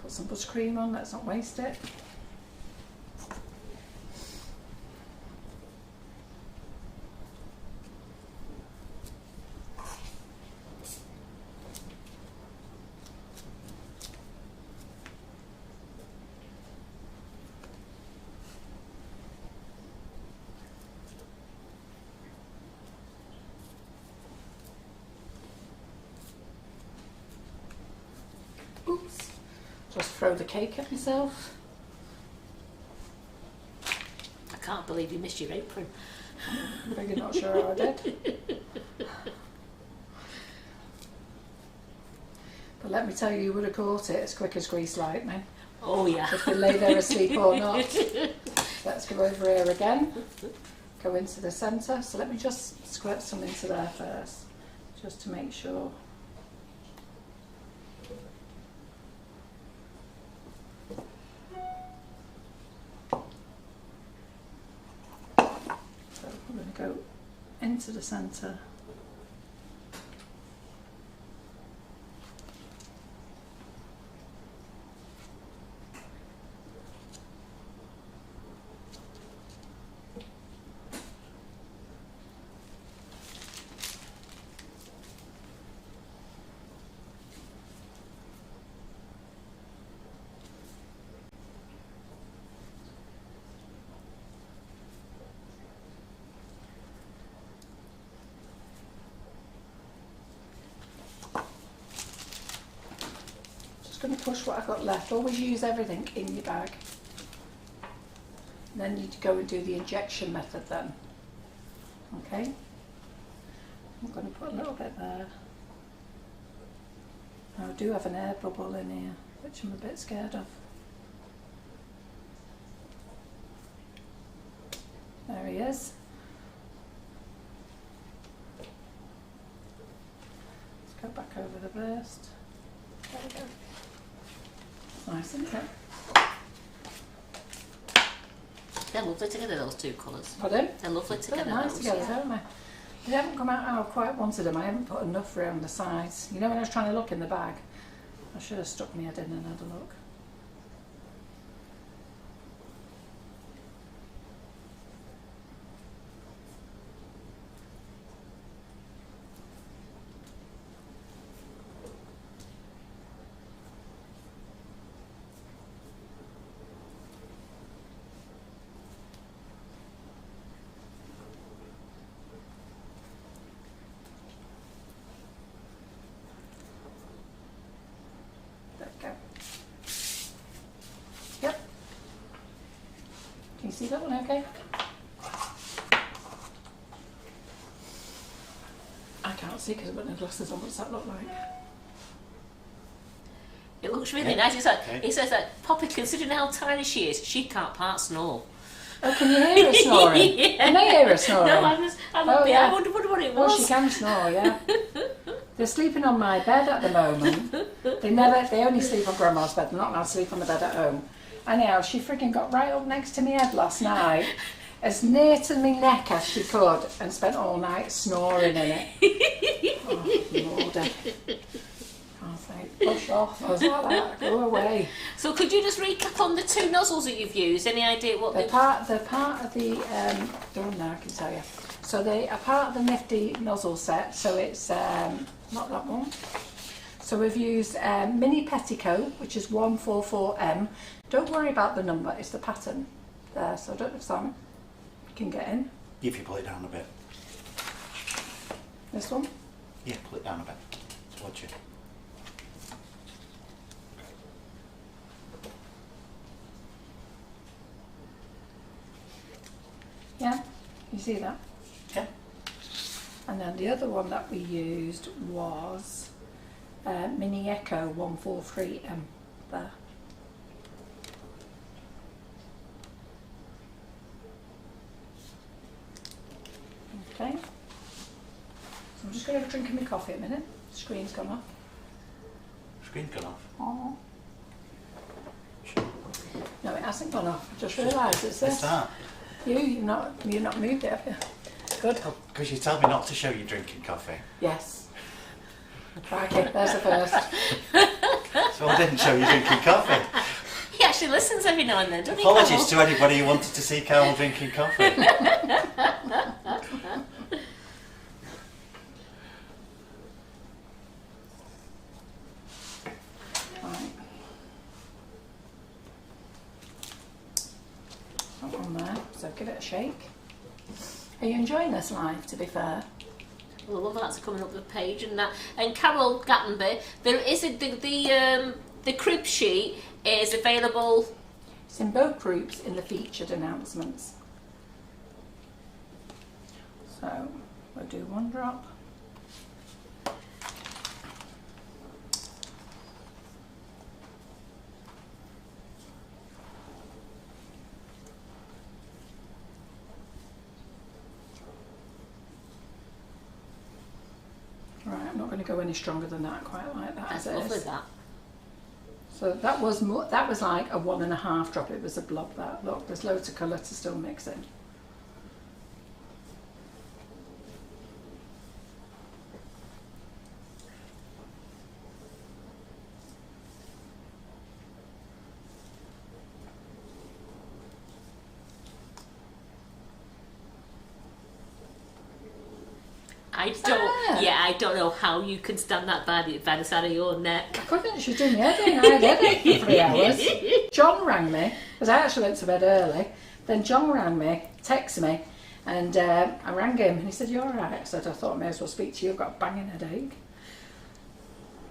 Put some buttercream on, let's not waste it. Oops, just throw the cake at myself. I can't believe you missed your apron. I'm really not sure how I did. But let me tell you, you would have caught it as quick as grease lightning. Oh yeah. If they lay there asleep or not. Let's go over here again. Go into the centre. So let me just squirt some into there first, just to make sure. So we're going to go into the centre. Going to push what I've got left. Always use everything in your bag. And then you go and do the injection method then. Okay? I'm going to put a little bit there. Now I do have an air bubble in here, which I'm a bit scared of. There he is. Let's go back over the burst. There we go. Nice, isn't it? They're lovely together, those two colours. Pardon? They're lovely They're together. nice those, together, yeah. don't they? They haven't come out how I quite wanted them. I haven't put enough around the sides. You know, when I was trying to look in the bag, I should have stuck my head in and had a look. Yep. Can you see that one okay? I can't see because I've got no glasses on. What's that look like? It looks really nice. It's like, it says that Poppy, considering how tiny she is, she can't part snore. Oh, can you hear her snoring? Yeah. Can they hear her snoring? No, I wonder what it was. Oh, she can snore, yeah. They're sleeping on my bed at the moment. They only sleep on Grandma's bed. They're not allowed to sleep on the bed at home. Anyhow, she freaking got right up next to my head last night, as near to my neck as she could, and spent all night snoring in it. Oh, Lordy. I was like, push off. I was like that, go away. So could you just recap on the 2 nozzles that you've used? Any idea what They're part of the, don't know, I can tell you. So they are part of the Nifty Nozzle set, so it's not that one. So we've used Mini Petticoat, which is 144M. Don't worry about the number, it's the pattern there, so I don't know if Sam can get in. If you pull it down a bit. This one? Yeah, pull it down a bit. Towards you. Yeah, you see that? Yeah. And then the other one that we used was Mini Echo 143M there. Okay. So I'm just going to have a drink of my coffee a minute. The screen's gone off. Screen gone off. Oh. No, it hasn't gone off. I just realised it's this. What's that? You've not moved it, have you? Good. Because you tell me not to show you drinking coffee. Yes. Crikey, there's the first. So I didn't show you drinking coffee. He actually listens every now and then, doesn't he? Apologies to anybody who wanted to see Carol drinking coffee. Right. That one there, so give it a shake. Are you enjoying this live, to be fair? Well, I love that's coming up the page and that. And Carol Gattenby, there is the crib sheet is available. It's in both groups in the featured announcements. So we'll do one drop. Right, I'm not going to go any stronger than that, quite like that. That's as it lovely, is. that. So that was like a 1.5 drop. It was a blob. That look, there's loads of colour to still mix in. I don't know how you can stand that by the side of your neck. I couldn't. She was doing my head in. I had a headache for 3 hours. John rang me because I actually went to bed early. Then John rang me, texted me, and I rang him, and he said, "You all right?" I said, "I thought I may as well speak to you. I've got a banging headache."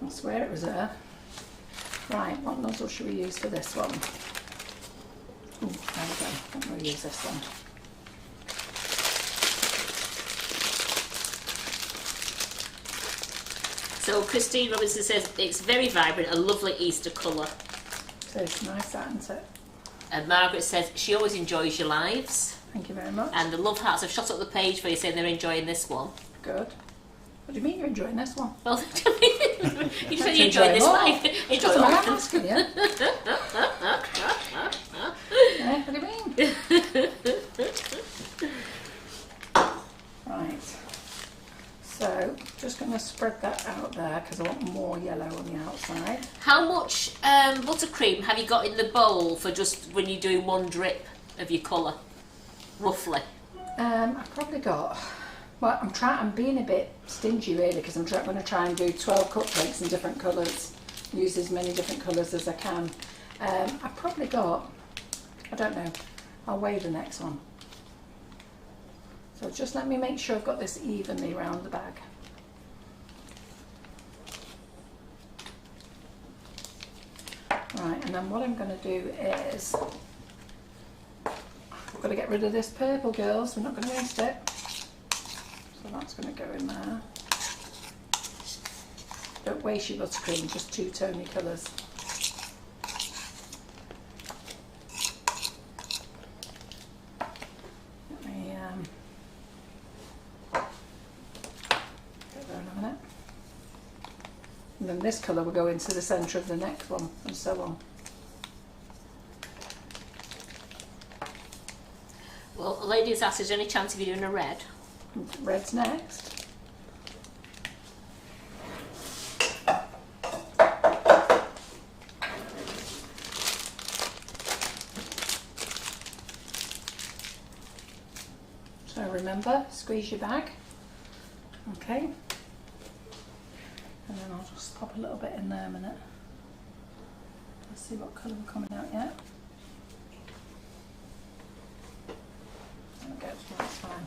I swear it was her. Right, what nozzle should we use for this one? Ooh, there we go. I think we'll use this one. So Christine Robinson says it's very vibrant, a lovely Easter colour. So it's nice, that, isn't it? And Margaret says she always enjoys your lives. Thank you very much. And the love hearts have shot up the page for you saying they're enjoying this one. Good. What do you mean you're enjoying this one? Well, you said you enjoyed this life. Enjoy That's what life. I'm asking you. Yeah, what do you mean? Right. So just going to spread that out there because I want more yellow on the outside. How much buttercream have you got in the bowl for just when you're doing one drip of your colour, roughly? I've probably got, well, I'm being a bit stingy really because I'm going to try and do 12 cupcakes in different colours, use as many different colours as I can. I've probably got, I don't know, I'll weigh the next one. So just let me make sure I've got this evenly around the bag. Right, and then what I'm going to do is, I've got to get rid of this purple, girls, we're not going to waste it. So that's going to go in there. Don't waste your buttercream, just two tony colours. Let me get there in a minute. And then this colour will go into the centre of the next one, and so on. Well, a lady's asked, is there any chance of you doing a red? Red's next. So remember, squeeze your bag. Okay. And then I'll just pop a little bit in there a minute. Let's see what colour we're coming out yet. There we go, that's fine.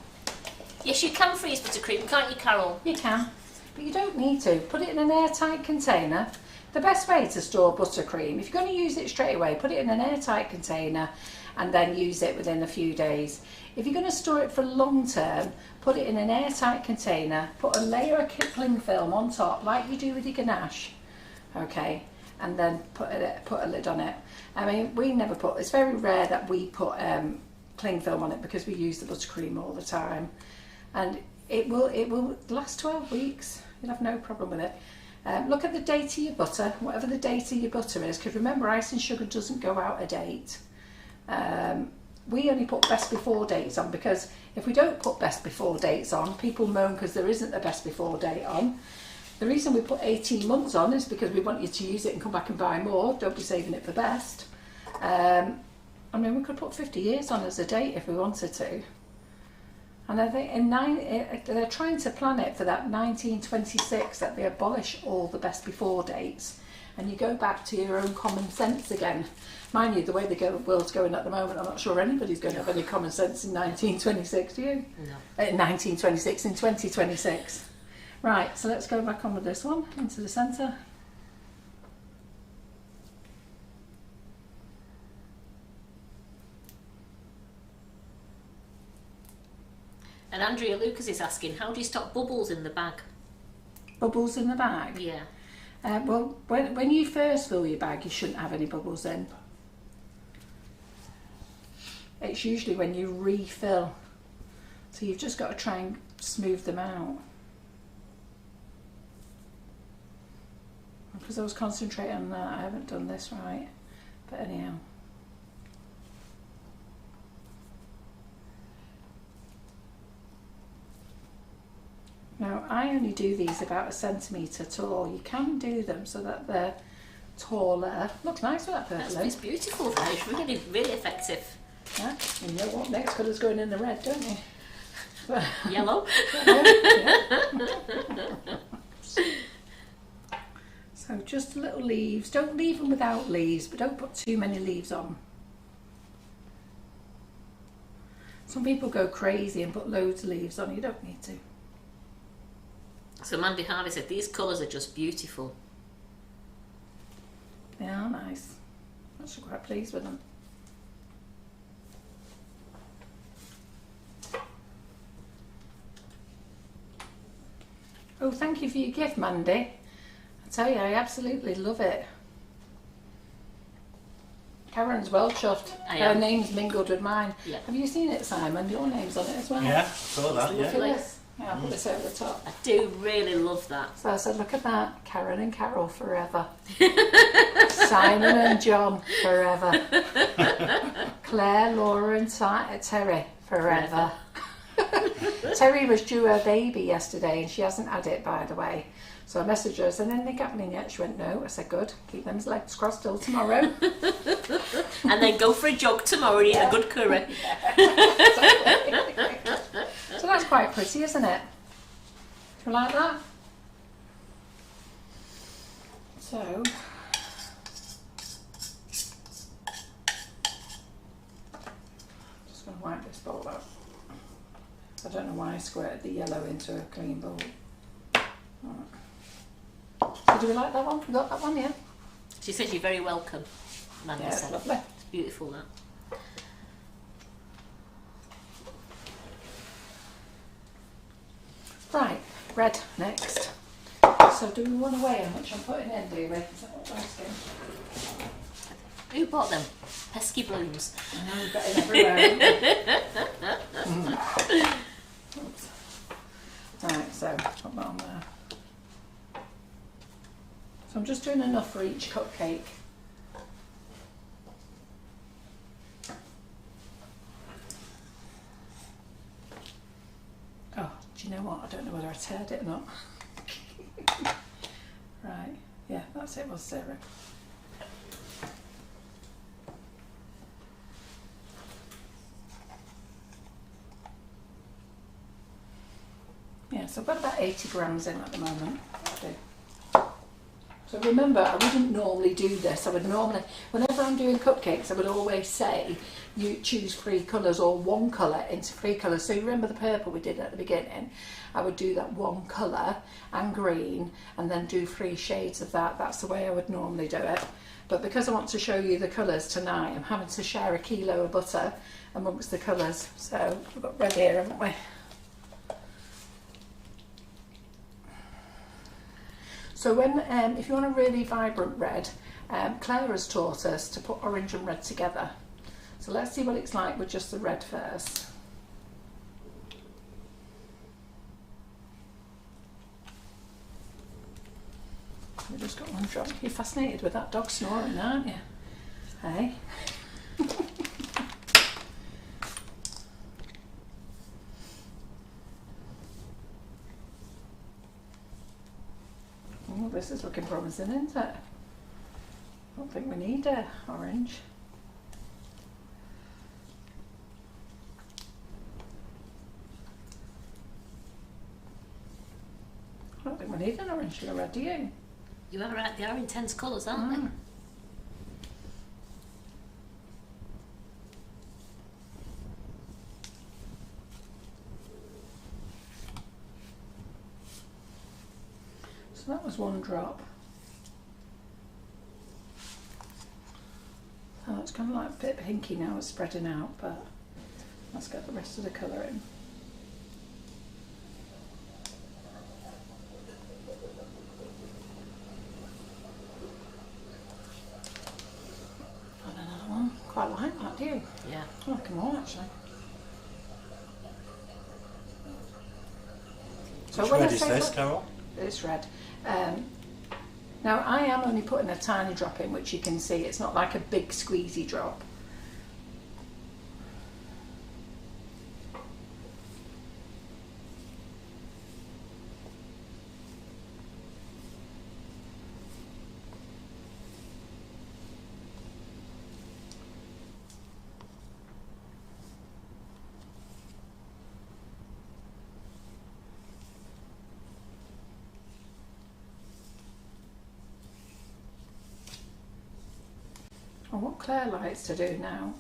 Yes, you can freeze buttercream, can't you, Carol? You can, but you don't need to. Put it in an airtight container. The best way to store buttercream, if you're going to use it straight away, put it in an airtight container and then use it within a few days. If you're going to store it for long term, put it in an airtight container, put a layer of cling film on top, like you do with your ganache, okay, and then put a lid on it. I mean, we never put, it's very rare that we put cling film on it because we use the buttercream all the time. And it will last 12 weeks. You'll have no problem with it. Look at the date of your butter, whatever the date of your butter is, because remember, icing sugar doesn't go out of date. We only put best before dates on because if we don't put best before dates on, people moan because there isn't a best before date on. The reason we put 18 months on is because we want you to use it and come back and buy more. Don't be saving it for best. I mean, we could put 50 years on as a date if we wanted to. And I think they're trying to plan it for that 1926 that they abolish all the best before dates and you go back to your own common sense again. Mind you, the way the world's going at the moment, I'm not sure anybody's going to have any common sense in 1926, do you? No. 1926, in 2026. Right, so let's go back on with this one, into the centre. And Andrea Lucas is asking, how do you stop bubbles in the bag? Bubbles in the bag? Yeah. Well, when you first fill your bag, you shouldn't have any bubbles in. It's usually when you refill. So you've just got to try and smooth them out. Because I was concentrating on that, I haven't done this right. But anyhow. Now, I only do these about 1 centimetre tall. You can do them so that they're taller. Looks nice with that purple. It's beautiful though, it's really, really effective. Yeah, you know what next colour's going in the red, don't you? Yellow. So just little leaves. Don't leave them without leaves, but don't put too many leaves on. Some people go crazy and put loads of leaves on. You don't need to. So Mandy Harvey said, these colours are just beautiful. They are nice. I'm actually quite pleased with them. Oh, thank you for your gift, Mandy. I tell you, I absolutely love it. Karen's well chuffed. Her name's mingled with mine. Yeah. Have you seen it, Simon? Your name's on it as well. Yeah, saw that, Look yeah. at this. Yeah, I'll put this over the top. I do really love that. So I said, look at that. Karen and Carol forever. Simon and John forever. Claire, Laura and Terry forever. Terry was due her baby yesterday and she hasn't had it, by the way. So I messaged her, and then Nick happening yet? She went, no. I said, good, keep them legs crossed till tomorrow. And then go for a jog tomorrow and eat a good curry. So that's quite pretty, isn't it? Do you like that? So, just going to wipe this bowl up. I don't know why I squirted the yellow into a clean bowl. Right. So do we like that one? We got that one, yeah? She says you're very welcome, Amanda Yeah, it's said. lovely. It's beautiful, that. Right, red next. So do we want to weigh how much I'm putting in, do we? Is that what we're asking? Who bought them? Pesky blooms. I know, we've got it everywhere, haven't we? Oops. Right, so put that on there. So I'm just doing enough for each cupcake. Oh, do you know what? I don't know whether I teared it or not. Right, yeah, that's it, was 0. Yeah, so I've got about 80 grams in at the moment. That'll do. So remember, I wouldn't normally do this. I would normally, whenever I'm doing cupcakes, I would always say you choose 3 colours or 1 colour into 3 colours. So you remember the purple we did at the beginning? I would do that 1 colour and green and then do 3 shades of that. That's the way I would normally do it. But because I want to show you the colours tonight, I'm having to share a kilo of butter amongst the colours. So we've got red here, haven't we? So when, if you want a really vibrant red, Claire has taught us to put orange and red together. So let's see what it's like with just the red first. We've just got one drop. You're fascinated with that dog snoring, aren't you? Hey? Oh, this is looking promising, isn't it? I don't think we need orange. I don't think we need an orange and a red, do you? You are right, they are intense colours, aren't they? So that was 1 drop. Oh, it's kind of like a bit pinky now, it's spreading out, but let's get the rest of the colour in. And another one. Quite like that, do you? Yeah. I like them all, actually. So Which when red I is say this, look- Carol? It's red. Now I am only putting a tiny drop in, which you can see. It's not like a big squeezy drop. And what Claire likes to do now,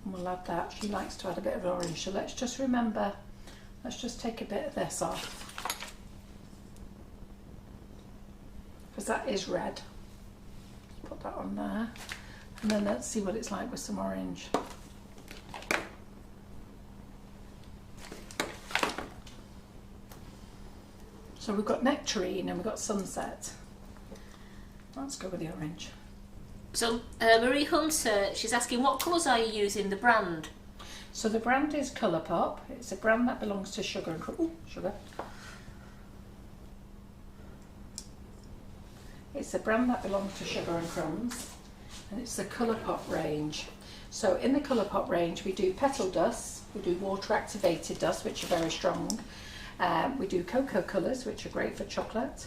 and we'll add that, she likes to add a bit of orange, so let's just remember, let's just take a bit of this off, because that is red. Put that on there, and then let's see what it's like with some orange. So we've got nectarine and we've got sunset. Let's go with the orange. So Marie Hunter, she's asking what colours are you using, the brand? So the brand is Colourpop. It's a brand that belongs to Sugar and Crumbs. Sugar. It's a brand that belongs to Sugar and Crumbs, and it's the Colourpop range. So in the Colourpop range we do petal dust, we do water activated dust which are very strong, we do cocoa colours which are great for chocolate,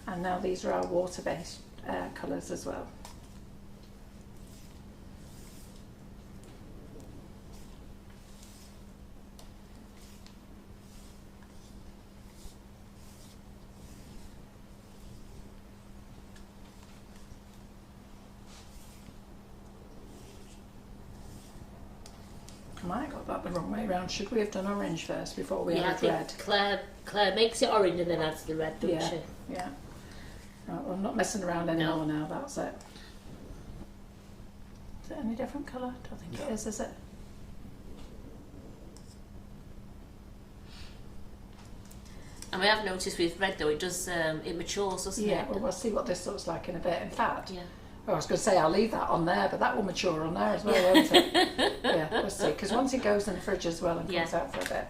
and now these are our water based colours as well. I might have got that the wrong way round. Should we have done orange first before we added red? Claire makes it orange and then adds the red, doesn't she? Yeah. Right, well, I'm not messing around anymore now, that's it. Is it any different colour? I don't think it is it? And we have noticed with red though, it does, it matures, doesn't it? Yeah, well, we'll see what this looks like in a bit. In fact, Yeah. I was going to say I'll leave that on there, but that will mature on there as well, won't it? Yeah, we'll see. Because once it goes in the fridge as well and comes out for a bit,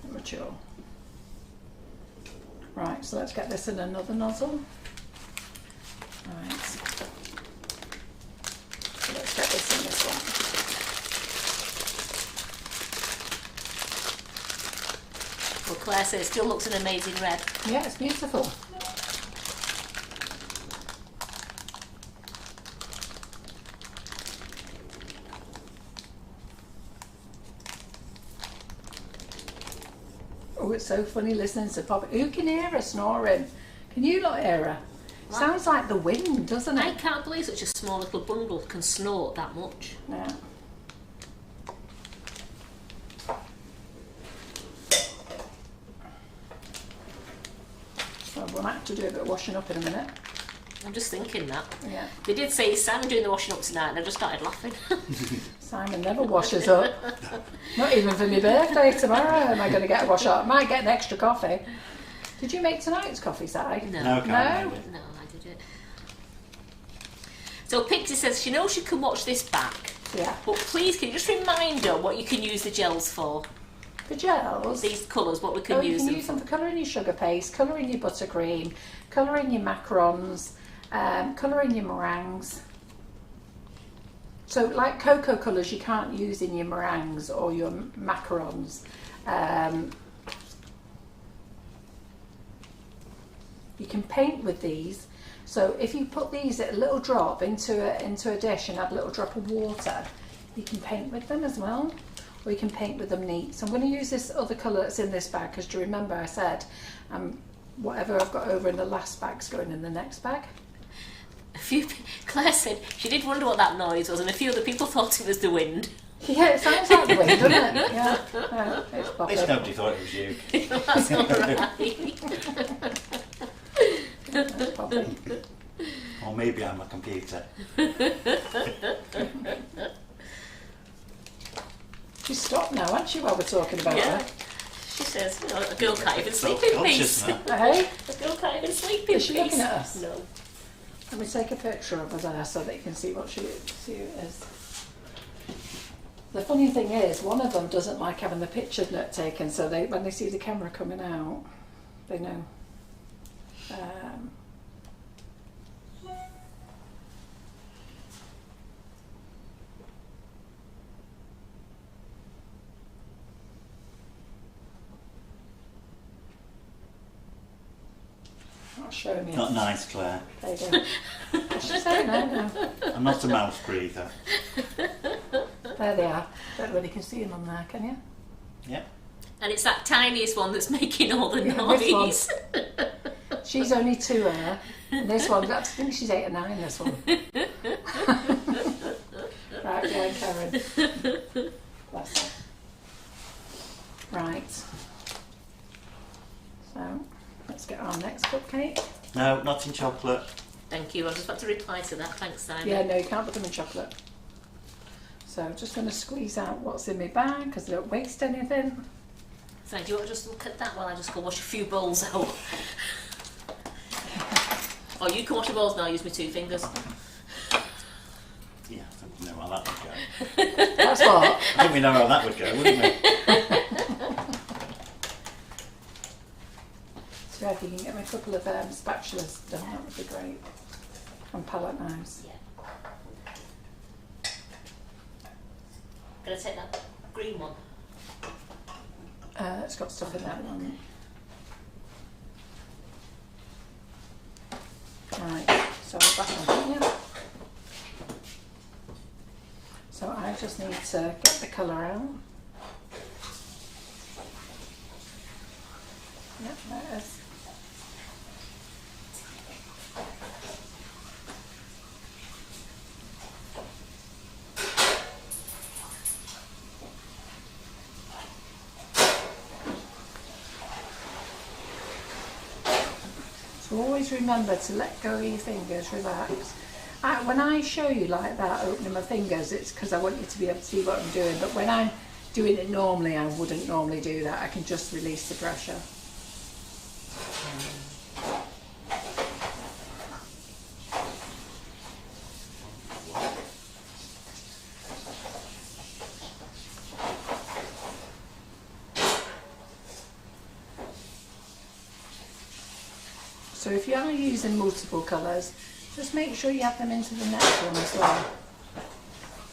it'll mature. Right, so let's get this in another nozzle. Right. So let's get this in this one. Well, Claire says it still looks an amazing red. Yeah, it's beautiful. Oh, it's so funny listening to Pop. Who can hear her snoring? Can you lot hear her? What? Sounds like the wind, doesn't I it? can't believe such a small little bundle can snort that much. Yeah. So we'll have to do a bit of washing up in a minute. I'm just thinking that. Yeah. They did say Simon doing the washing up tonight and I just started laughing. Simon never washes up. Not even for my birthday tomorrow am I going to get a wash up. I might get an extra coffee. Did you make tonight's coffee, Si? No, I can't No? remember. No, I did it. So Pixie says she knows she can watch this back, Yeah. but please can you just remind her what you can use the gels for? The gels. These colours, what we can Oh, use you can them use for. them for colouring your sugar paste, colouring your buttercream, colouring your macarons, colouring your meringues. So like cocoa colours you can't use in your meringues or your macarons. You can paint with these. So if you put these a little drop into a dish and add a little drop of water, you can paint with them as well. Or you can paint with them neat. So I'm going to use this other colour that's in this bag because do you remember I said whatever I've got over in the last bag's going in the next bag. Claire said she did wonder what that noise was and a few other people thought it was the wind. Yeah, it sounds like the wind, doesn't it? Yeah, it's At popping. least nobody thought it was you. That's alright. It's popping. Or maybe I'm a computer. She's stopped now, hasn't she, while we're talking about Yeah. her? She says, you know, a girl can't even sleep in Self-conscious peace. now. Hey, A girl can't even sleep in Is she peace. looking at us? No. let me take a picture of her there so that you can see what she is. The funny thing is, one of them doesn't like having the picture taken, so when they see the camera coming out, they know. Not showing me. Not nice, Claire. There you go. What's she saying? No. I'm not a mouth breather. There they are. Don't really can see them on there, can you? Yeah. And it's that tiniest one that's making all the Yeah, noise. this She's only 2 her. And this one, I think she's 8 or 9, this one. Right, go on, Karen. Bless her. Right. So, let's get our next cupcake. No, not in chocolate. Thank you. I was just about to reply to that. Thanks, Simon. Yeah, no, you can't put them in chocolate. So, I'm just going to squeeze out what's in my bag because I don't waste anything. So do you want to just look at that while I just go wash a few bowls out? Oh, you can wash your bowls now. Use my 2 fingers. Yeah, I think we know how that would go. That's what? I think we know how that would go, wouldn't we? So if you can get me a couple of spatulas done, that would be great. And palette knives. Yeah. Gonna take that green one. It's got stuff in there at the moment. Right, so we're back on here. So I just need to get the colour out. Yep, there it is. So always remember to let go of your fingers, relax. When I show you like that, opening my fingers, it's because I want you to be able to see what I'm doing. But when I'm doing it normally, I wouldn't normally do that. I can just release the pressure. So if you are using multiple colours, just make sure you have them into the next one as well.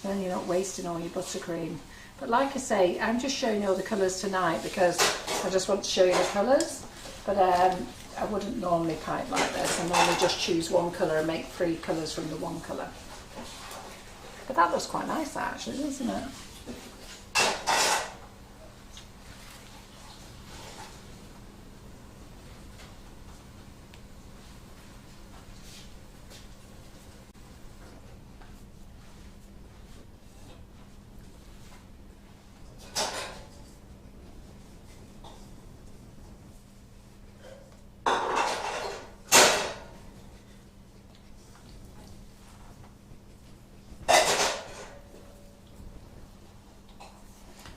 Then you're not wasting all your buttercream. But like I say, I'm just showing you all the colours tonight because I just want to show you the colours. But I wouldn't normally pipe like this. I normally just choose one colour and make 3 colours from the one colour. But that looks quite nice actually, doesn't it?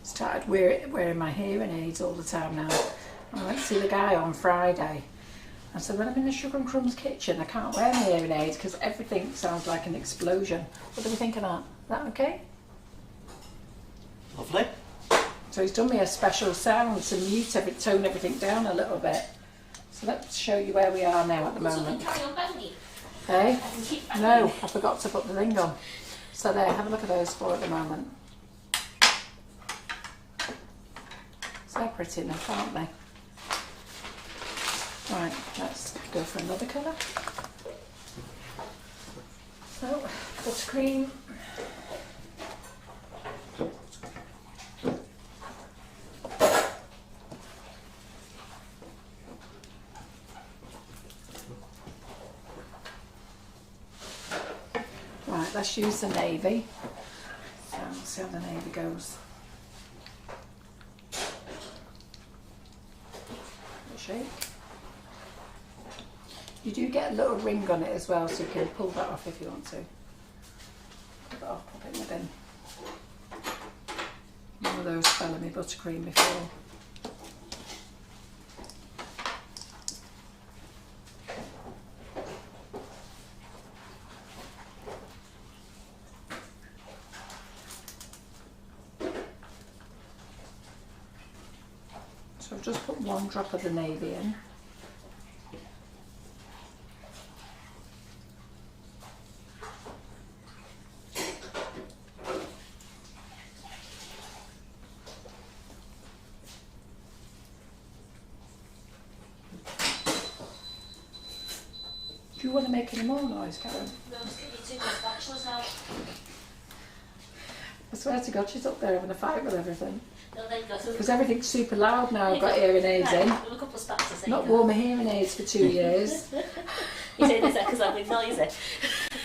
Started wearing my hearing aids all the time now. I went to see the guy on Friday. I said, when I'm in the Sugar and Crumbs kitchen, I can't wear my hearing aids because everything sounds like an explosion. What do we think of that? Is that okay? Lovely. So he's done me a special sound to tone everything down a little bit. So let's show you where we are now at the moment. Hey? No, I forgot to put the ring on. So there, have a look at those 4 at the moment. So they're pretty enough, aren't they? Right, let's go for another colour. So, buttercream. Right, let's use the navy. So, we'll see how the navy goes. Shake. You do get a little ring on it as well, so you can pull that off if you want to. Pull that off, pop it in the bin. One of those fell in my buttercream before. So I've just put 1 drop of the navy in. Do you want to make any more noise, Karen? No, stick your 2 spatulas out. I swear to God, she's up there having a fight with everything. No, there you go. Because everything's super loud now. I've got hearing aids in. Right, a couple of spatulas. Not worn my hearing aids for 2 years. You say this because I'm being noisy.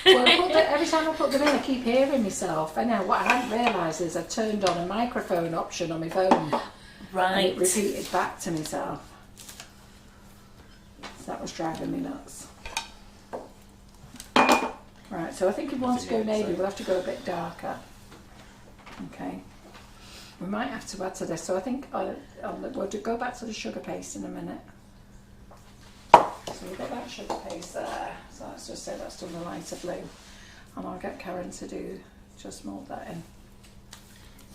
Well, every time I put them in, I keep hearing myself. I know what I hadn't realised is I turned on a microphone option on my phone. Right. And it repeated back to myself. So that was driving me nuts. Right, so I think if we want to go navy, we'll have to go a bit darker. Okay. We might have to add to this, so I think we'll go back to the sugar paste in a minute. So we've got that sugar paste there, so let's just say that's done the lighter blue. And I'll get Karen to just mould that in.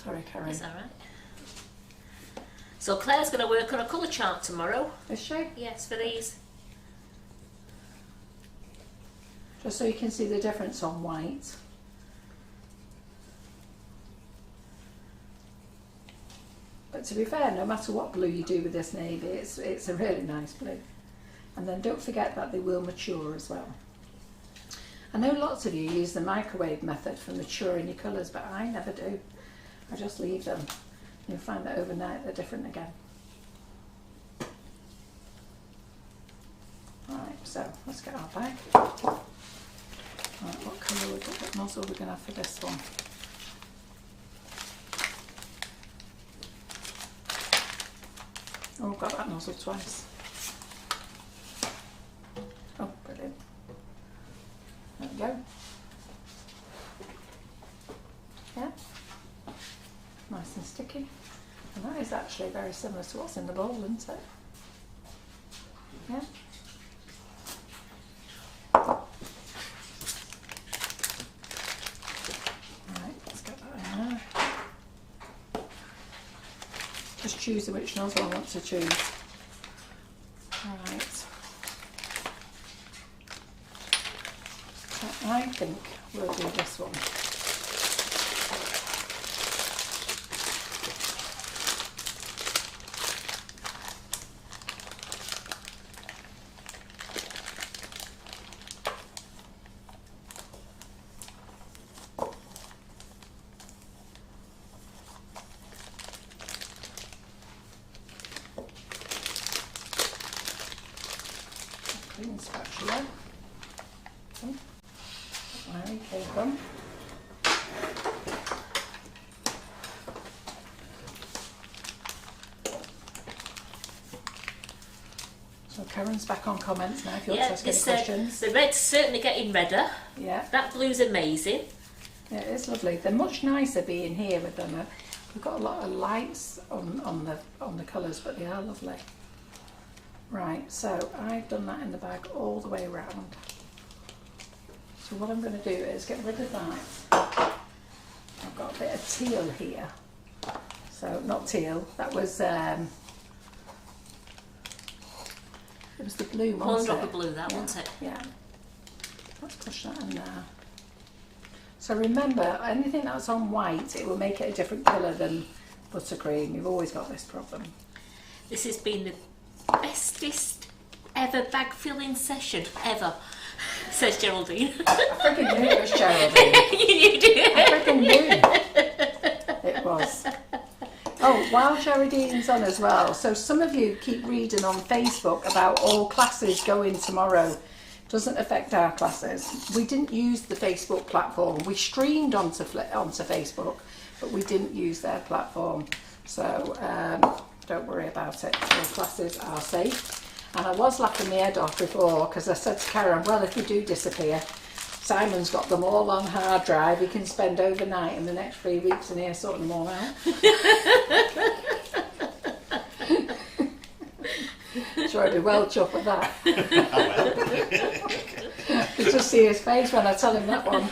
Sorry, Karen. It's alright. So Claire's going to work on a colour chart tomorrow. Is she? Yes, for these. Just so you can see the difference on white. But to be fair, no matter what blue you do with this navy, it's a really nice blue. And then don't forget that they will mature as well. I know lots of you use the microwave method for maturing your colours, but I never do. I just leave them. You'll find that overnight they're different again. Right, so let's get our bag. Right, what colour, what nozzle we're going to have for this one? Oh, I've got that nozzle twice. Oh, brilliant. There we go. Yeah. Nice and sticky. And that is actually very similar to what's in the bowl, isn't it? Yeah. Right, let's get that in there. Just choosing which nozzle I want to choose. Right. I think we'll do this one. Clean spatula. Okay. Where we came from. So Karen's back on comments now if you want to ask any questions. The red's certainly getting redder. Yeah. That blue's amazing. Yeah, it's lovely. They're much nicer being here with them. We've got a lot of lights on the colours, but they are lovely. Right, so I've done that in the bag all the way around. So what I'm going to do is get rid of that. I've got a bit of teal here. So not teal, that was it was the blue one. One drop of blue, that wasn't it? Yeah. Let's push that in there. So remember, anything that's on white, it will make it a different colour than buttercream. You've always got this problem. This has been the bestest ever bag filling session ever, says Geraldine. I freaking knew it was Geraldine. You do. I freaking knew it was. Oh, while Geraldine's on as well, so some of you keep reading on Facebook about all classes going tomorrow. Doesn't affect our classes. We didn't use the Facebook platform. We streamed onto Facebook, but we didn't use their platform. So don't worry about it. All classes are safe. And I was laughing my head off before because I said to Karen, well, if we do disappear, Simon's got them all on hard drive. He can spend overnight in the next 3 weeks in here sorting them all out. Sure, I'd be well chuffed with that. You just see his face when I tell him that one.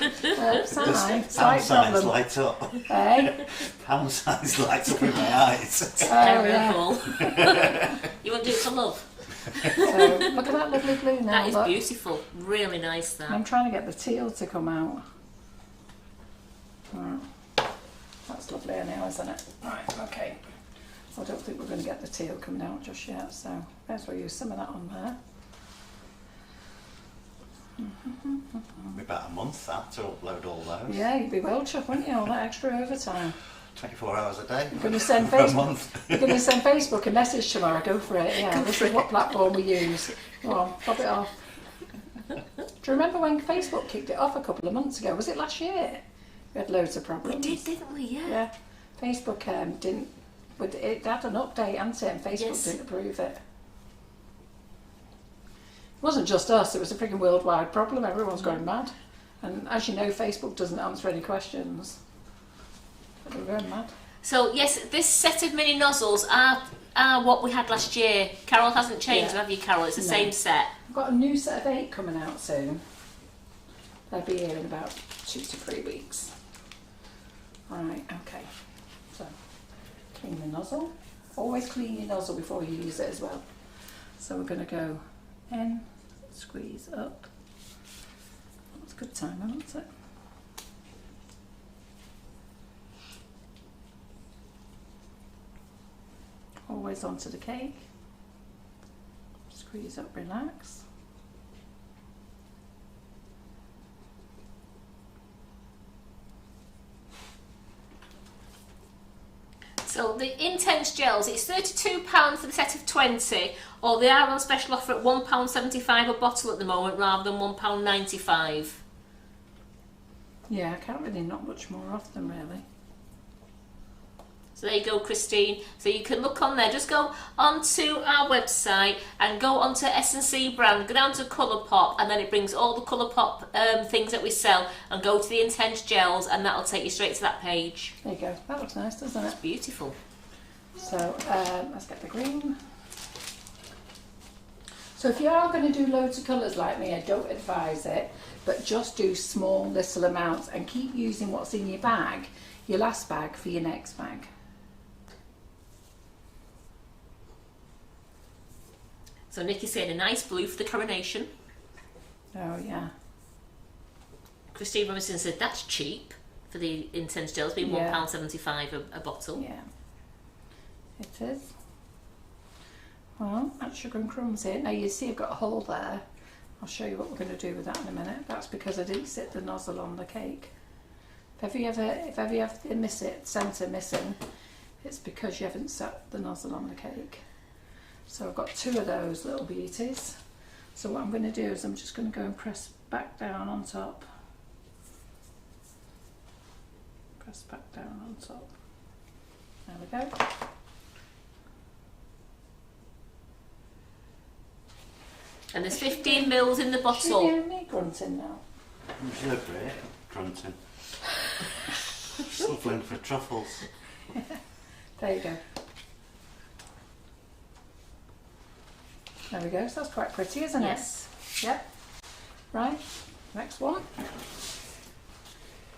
Slight signs light up. Eh? Pound signs light up in my eyes. Terrible. You won't do it for love. So, look at that lovely blue now. That is look. beautiful. Really nice, that. I'm trying to get the teal to come out. Right. That's lovely anyhow, isn't it? Right, okay. I don't think we're going to get the teal coming out just yet, so there's we'll use some of that on there. It'll be about a month that to upload all those. Yeah, you'd be well chuffed, wouldn't you? All that extra overtime. 24 hours a day. You're going to send for a month. You're going to send Facebook a message tomorrow. Go for it. Yeah, this is what platform we use. Go on, pop it off. Do you remember when Facebook kicked it off a couple of months ago? Was it last year? We had loads of problems. We did, didn't we? Yeah. Yeah. Facebook didn't. It had an update, hadn't it? And Facebook didn't approve it. It wasn't just us. It was a freaking worldwide problem. Everyone's going mad. And as you know, Facebook doesn't answer any questions. But they're going mad. So yes, this set of mini nozzles are what we had last year. Carol hasn't changed, have you, Carol? It's the same set. I've got a new set of 8 coming out soon. They'll be here in about 2 to 3 weeks. Right, okay. So, clean the nozzle. Always clean your nozzle before you use it as well. So we're going to go in, squeeze up. That's a good timer, isn't it? always onto the cake. Squeeze up, relax. So the Intense Gels, it's £32 for the set of 20, or they are on special offer at £1.75 a bottle at the moment rather than £1.95. Yeah, I can't really knock much more off them really. So there you go, Christine. So you can look on there. Just go onto our website and go onto S&C brand, go down to Colourpop, and then it brings all the Colourpop things that we sell, and go to the Intense Gels, and that'll take you straight to that page. There you go. That looks nice, doesn't it? Beautiful. So let's get the green. So if you are going to do loads of colours like me, I don't advise it, but just do small little amounts and keep using what's in your bag, your last bag, for your next bag. So Nikki's saying a nice blue for the coronation. Oh yeah. Christine Robinson said that's cheap for the Intense Gels, being Yeah. £1.75 a bottle. Yeah, it is. Well, that's sugar and crumbs here. Now you see I've got a hole there. I'll show you what we're going to do with that in a minute. That's because I didn't sit the nozzle on the cake. If you ever miss it, centre missing, it's because you haven't set the nozzle on the cake. So I've got two of those little beauties. So what I'm going to do is I'm just going to go and press back down on top. Press back down on top. There we go. And there's 15 mils in the Should bottle. you hear me grunting now? You look great, grunting. Suffering for truffles. There you go. There we go. So that's quite pretty, isn't it? Yes. Yep. Right. Next one.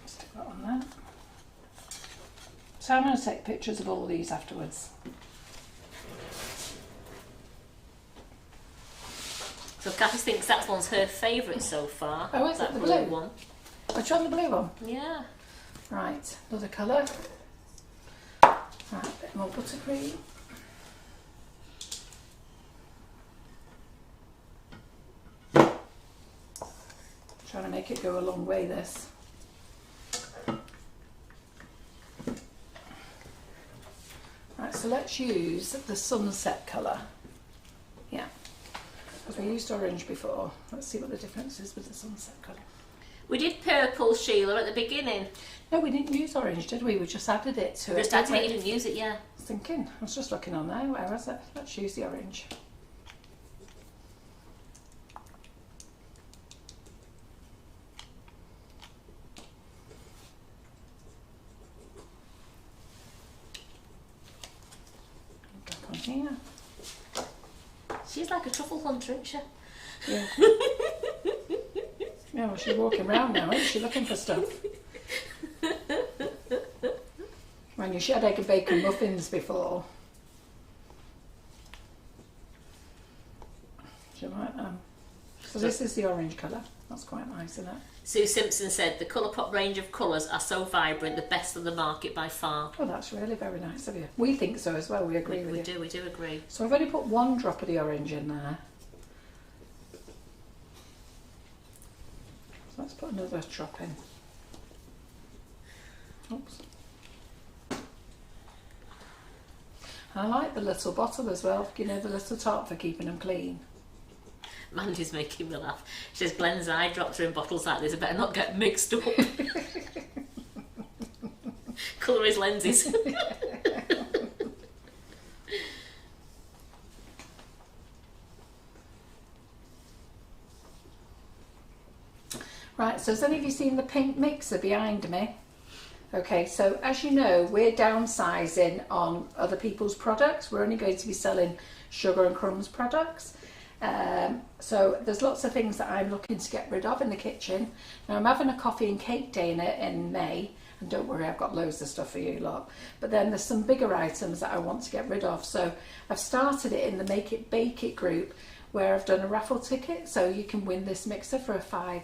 Stick that on there. So I'm going to take pictures of all these afterwards. So Kathy thinks that one's her favourite so far. Oh, is it that the blue one? Which one, the blue one? Yeah. Right. Another colour. Right. A bit more buttercream. Trying to make it go a long way, this. Right, so let's use the sunset colour. Yeah, because we used orange before. Let's see what the difference is with the sunset colour. We did purple, Sheila, at the beginning. No, we didn't use orange, did we? We just added it to it. Just added it, you didn't we? didn't use it, yeah. I was thinking, I was just looking on there. Where is it? Let's use the orange. Back on here. She's like a truffle hunter, isn't she? Yeah. Yeah, well, she's walking around now, isn't she, looking for stuff. When you had egg and bacon muffins before. She might. So this is the orange colour. That's quite nice, isn't it? Sue Simpson said the Colourpop range of colours are so vibrant, the best on the market by far. Oh, that's really very nice of you. We think so as well. We agree with you. We do agree. So I've only put one drop of the orange in there. So let's put another drop in. Oops. I like the little bottle as well, you know, the little top for keeping them clean. Mandy's making me laugh. She says Glenn's eye drops are in bottles like this, I better not get mixed up. Colour his lenses. Right, so has any of you seen the pink mixer behind me? Okay, so as you know, we're downsizing on other people's products. We're only going to be selling Sugar and Crumbs products. So there's lots of things that I'm looking to get rid of in the kitchen. Now I'm having a coffee and cake day in May, and don't worry, I've got loads of stuff for you lot. But then there's some bigger items that I want to get rid of. So I've started it in the Make It Bake It group, where I've done a raffle ticket, so you can win this mixer for £5.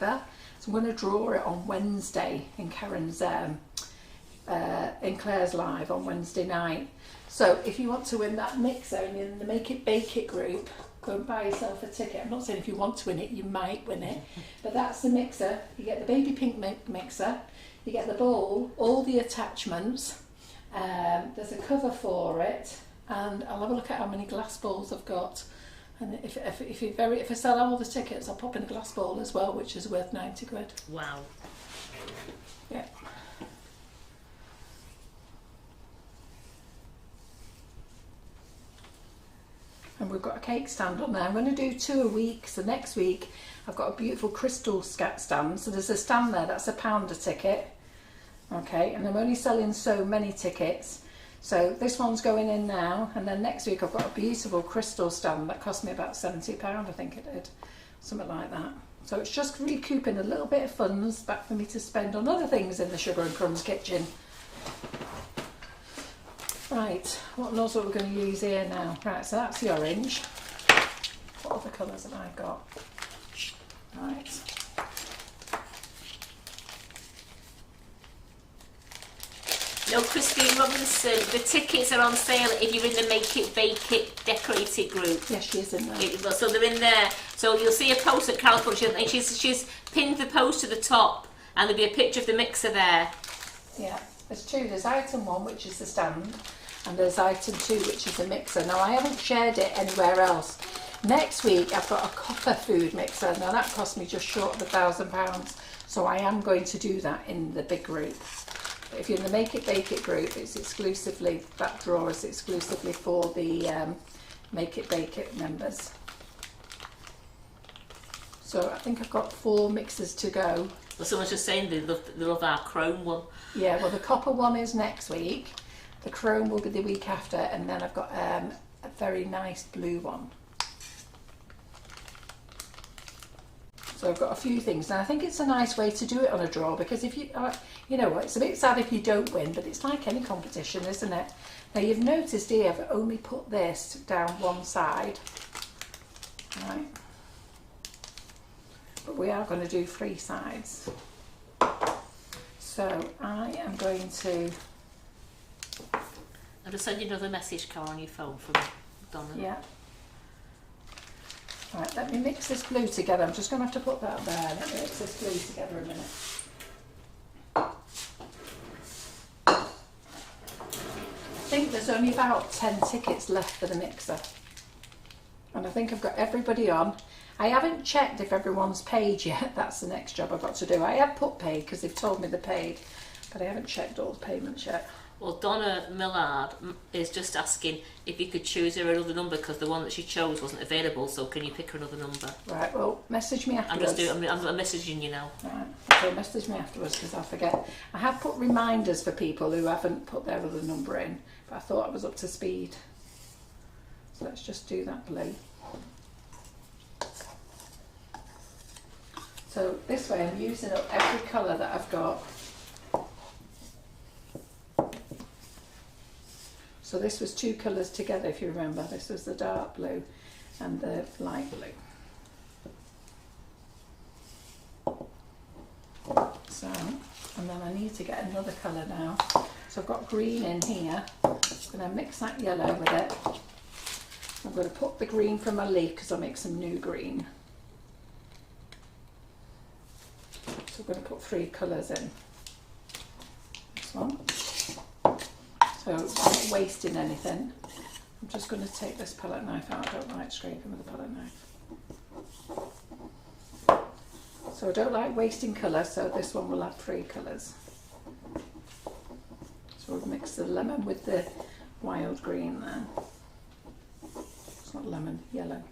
So I'm going to draw it on Wednesday in Karen's, in Claire's live on Wednesday night. So if you want to win that mixer and you're in the Make It Bake It group, go and buy yourself a ticket. I'm not saying if you want to win it, you might win it, but that's the mixer. You get the baby pink mixer, you get the bowl, all the attachments, there's a cover for it, and I'll have a look at how many glass bowls I've got. And if I sell all the tickets, I'll pop in a glass bowl as well, which is worth 90 quid. Wow. Yeah. And we've got a cake stand on there. I'm going to do 2 a week. So next week I've got a beautiful crystal stand. So there's a stand there, that's £1 a ticket. Okay, and I'm only selling so many tickets. So this one's going in now, and then next week I've got a beautiful crystal stand that cost me about £70, I think it did. Something like that. So it's just recouping a little bit of funds back for me to spend on other things in the Sugar and Crumbs kitchen. Right, what nozzle we're going to use here now? Right, so that's the orange. What other colours have I got? Right. No, Christine Robinson, the tickets are on sale if you're in the Make It Bake It Decorate group. Yes, she is in there. So they're in there. So you'll see a post at Carol Punch, and she's pinned the post to the top, and there'll be a picture of the mixer there. Yeah, there's 2. There's item 1, which is the stand, and there's item 2, which is the mixer. Now I haven't shared it anywhere else. Next week I've got a copper food mixer. Now that cost me just short of £1,000, so I am going to do that in the big group. But if you're in the Make It Bake It group, it's exclusively, that drawer is exclusively for the Make It Bake It members. So I think I've got 4 mixers to go. Well, someone's just saying they love our chrome one. Yeah, well the copper one is next week, the chrome will be the week after, and then I've got a very nice blue one. So I've got a few things, and I think it's a nice way to do it on a draw, because if you, you know what, it's a bit sad if you don't win, but it's like any competition, isn't it? Now you've noticed here I've only put this down one side, right? But we are going to do 3 sides. So I am going to... I'll just send you another message, Carol, on your phone from Donna. Yeah. Right, let me mix this blue together. I'm just going to have to put that there. Let me mix this blue together a minute. I think there's only about 10 tickets left for the mixer. And I think I've got everybody on. I haven't checked if everyone's paid yet. That's the next job I've got to do. I have put paid because they've told me they're paid, but I haven't checked all the payments yet. Well, Donna Millard is just asking if you could choose her another number because the one that she chose wasn't available, so can you pick her another number? Right, well, message me afterwards. I'm messaging you now. Right, okay, message me afterwards because I'll forget. I have put reminders for people who haven't put their other number in, but I thought I was up to speed. So let's just do that blue. So this way I'm using up every colour that I've got. So this was 2 colours together, if you remember. This was the dark blue and the light blue. So, and then I need to get another colour now. So I've got green in here. I'm going to mix that yellow with it. I'm going to put the green from my leaf because I'll make some new green. So I'm going to put 3 colours in. This one. So I'm not wasting anything. I'm just going to take this palette knife out. I don't like scraping with a palette knife. So I don't like wasting colour, so this one will have 3 colours. So we'll mix the lemon with the wild green there. It's not lemon, yellow.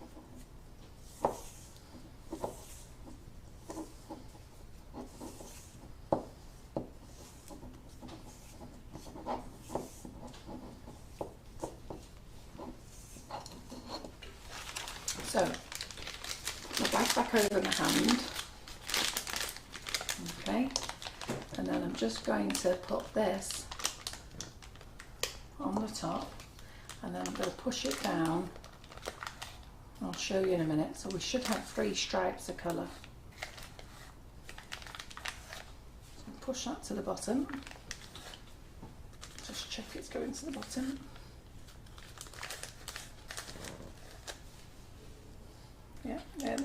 So, my bag's back over my hand, okay, and then I'm just going to put this on the top, and then I'm going to push it down. I'll show you in a minute. So we should have 3 stripes of colour. So push that to the bottom, just check it's going to the bottom.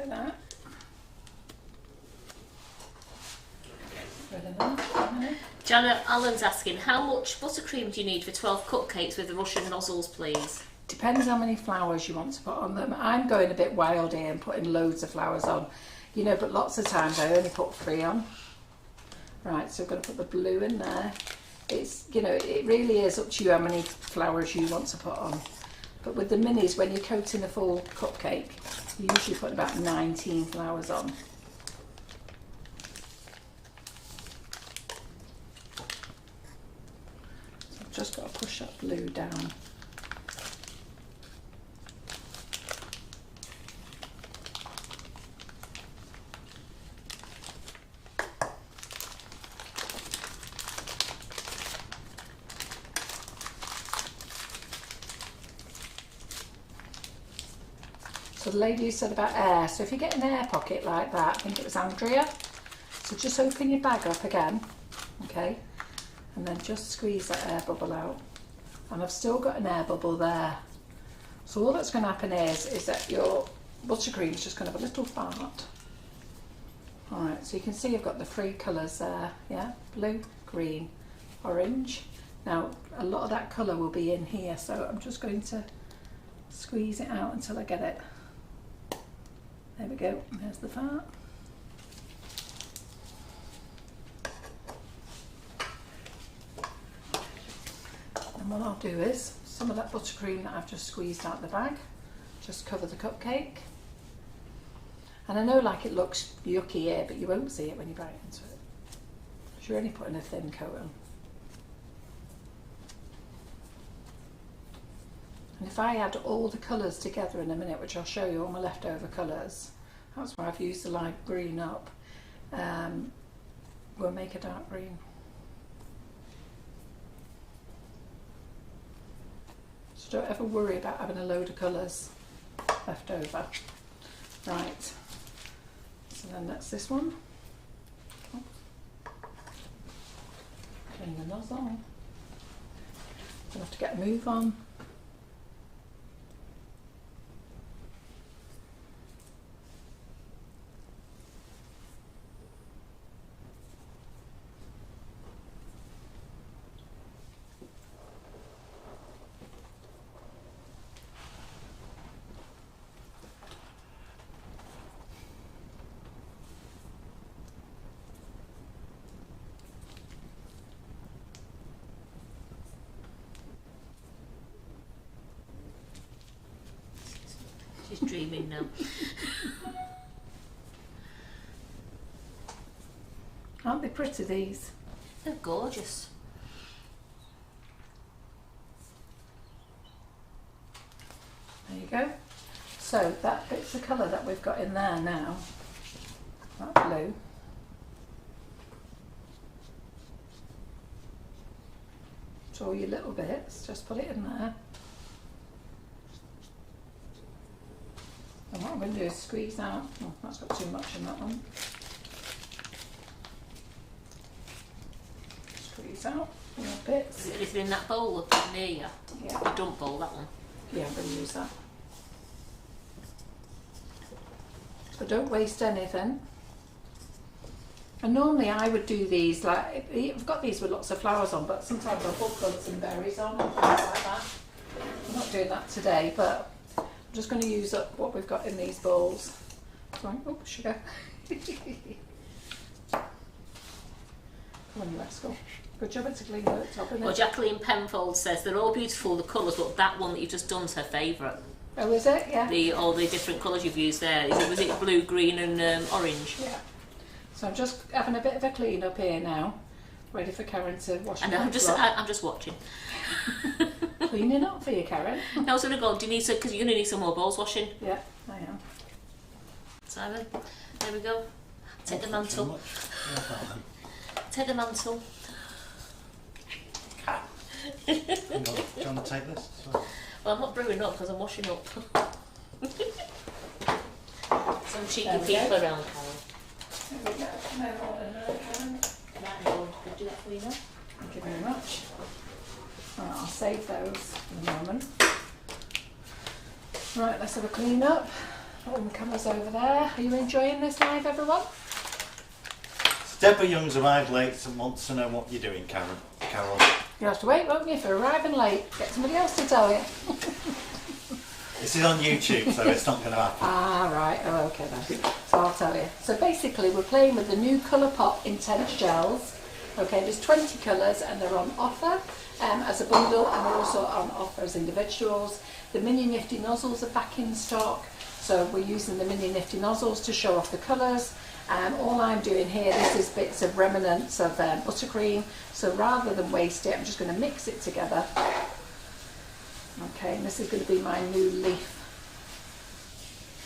like that. Rid of them. Janet Allen's asking, how much buttercream do you need for 12 cupcakes with the Russian nozzles, please? Depends how many flowers you want to put on them. I'm going a bit wild here and putting loads of flowers on, you know, but lots of times I only put 3 on. Right, so I'm going to put the blue in there. It's, you know, it really is up to you how many flowers you want to put on. But with the minis, when you're coating a full cupcake, you usually put about 19 flowers on. So I've just got to push that blue down. So the lady who said about air, so if you get an air pocket like that, I think it was Andrea, so just open your bag up again, okay, and then just squeeze that air bubble out. And I've still got an air bubble there. So all that's going to happen is that your buttercream is just going to have a little fart. Alright, so you can see I've got the 3 colours there, yeah, blue, green, orange. Now a lot of that colour will be in here, so I'm just going to squeeze it out until I get it. There we go, there's the fart. And what I'll do is, some of that buttercream that I've just squeezed out the bag, just cover the cupcake. And I know like it looks yucky here, but you won't see it when you bite into it. Because you're only putting a thin coat on. And if I add all the colours together in a minute, which I'll show you, all my leftover colours, that's where I've used the light green up, we'll make a dark green. So don't ever worry about having a load of colours left over. Right, so then that's this one. Clean the nozzle. Gonna have to get a move on. She's dreaming now. Aren't they pretty, these? They're gorgeous. There you go. So that bit's the colour that we've got in there now. That blue. So all your little bits, just put it in there. And what I'm going to do is squeeze out. Oh, that's got too much in that one. Squeeze out your bits. Is it anything in that bowl up near you? Yeah. The dump bowl, that one. Yeah, I'm going to use that. So don't waste anything. And normally I would do these like, I've got these with lots of flowers on, but sometimes I'll put buds and berries on and things like that. I'm not doing that today, but I'm just going to use up what we've got in these bowls. Sorry, oh, sugar. Come on, let's go. Good job, it's a clean at the top, isn't it? Well, Jacqueline Penfold says they're all beautiful, the colours, but that one that you've just done is her favourite. Oh, is it? Yeah. All the different colours you've used there. Was it blue, green and orange? Yeah. So I'm just having a bit of a clean up here now, ready for Karen to wash. And I'm just watching. Cleaning up for you, Karen. I was going to go, do you need some, because you're going to need some more bowls washing. Yeah, I am. Simon, there we go. Take the mantle. Take the mantle. Do you want to take this? Well, I'm not brewing up because I'm washing up. Some cheeky There we people go. around, Karen. There we go. No order now, Karen. Right, Lord, could do that for you now. Thank you very much. Right, I'll save those for the moment. Right, let's have a clean up. All the colours over there. Are you enjoying this live, everyone? Deborah Young's arrived late and wants to know what you're doing, Carol. You'll have to wait, won't you, for arriving late. Get somebody else to tell you. This is on YouTube, so it's not going to happen. Ah, right. Oh, okay then. So I'll tell you. So basically, we're playing with the new Colourpop Intense Gels. Okay, there's 20 colours and they're on offer as a bundle and they're also on offer as individuals. The mini Nifty Nozzles are back in stock. So we're using the mini Nifty Nozzles to show off the colours. All I'm doing here, this is bits of remnants of buttercream. So rather than waste it, I'm just going to mix it together. Okay, and this is going to be my new leaf.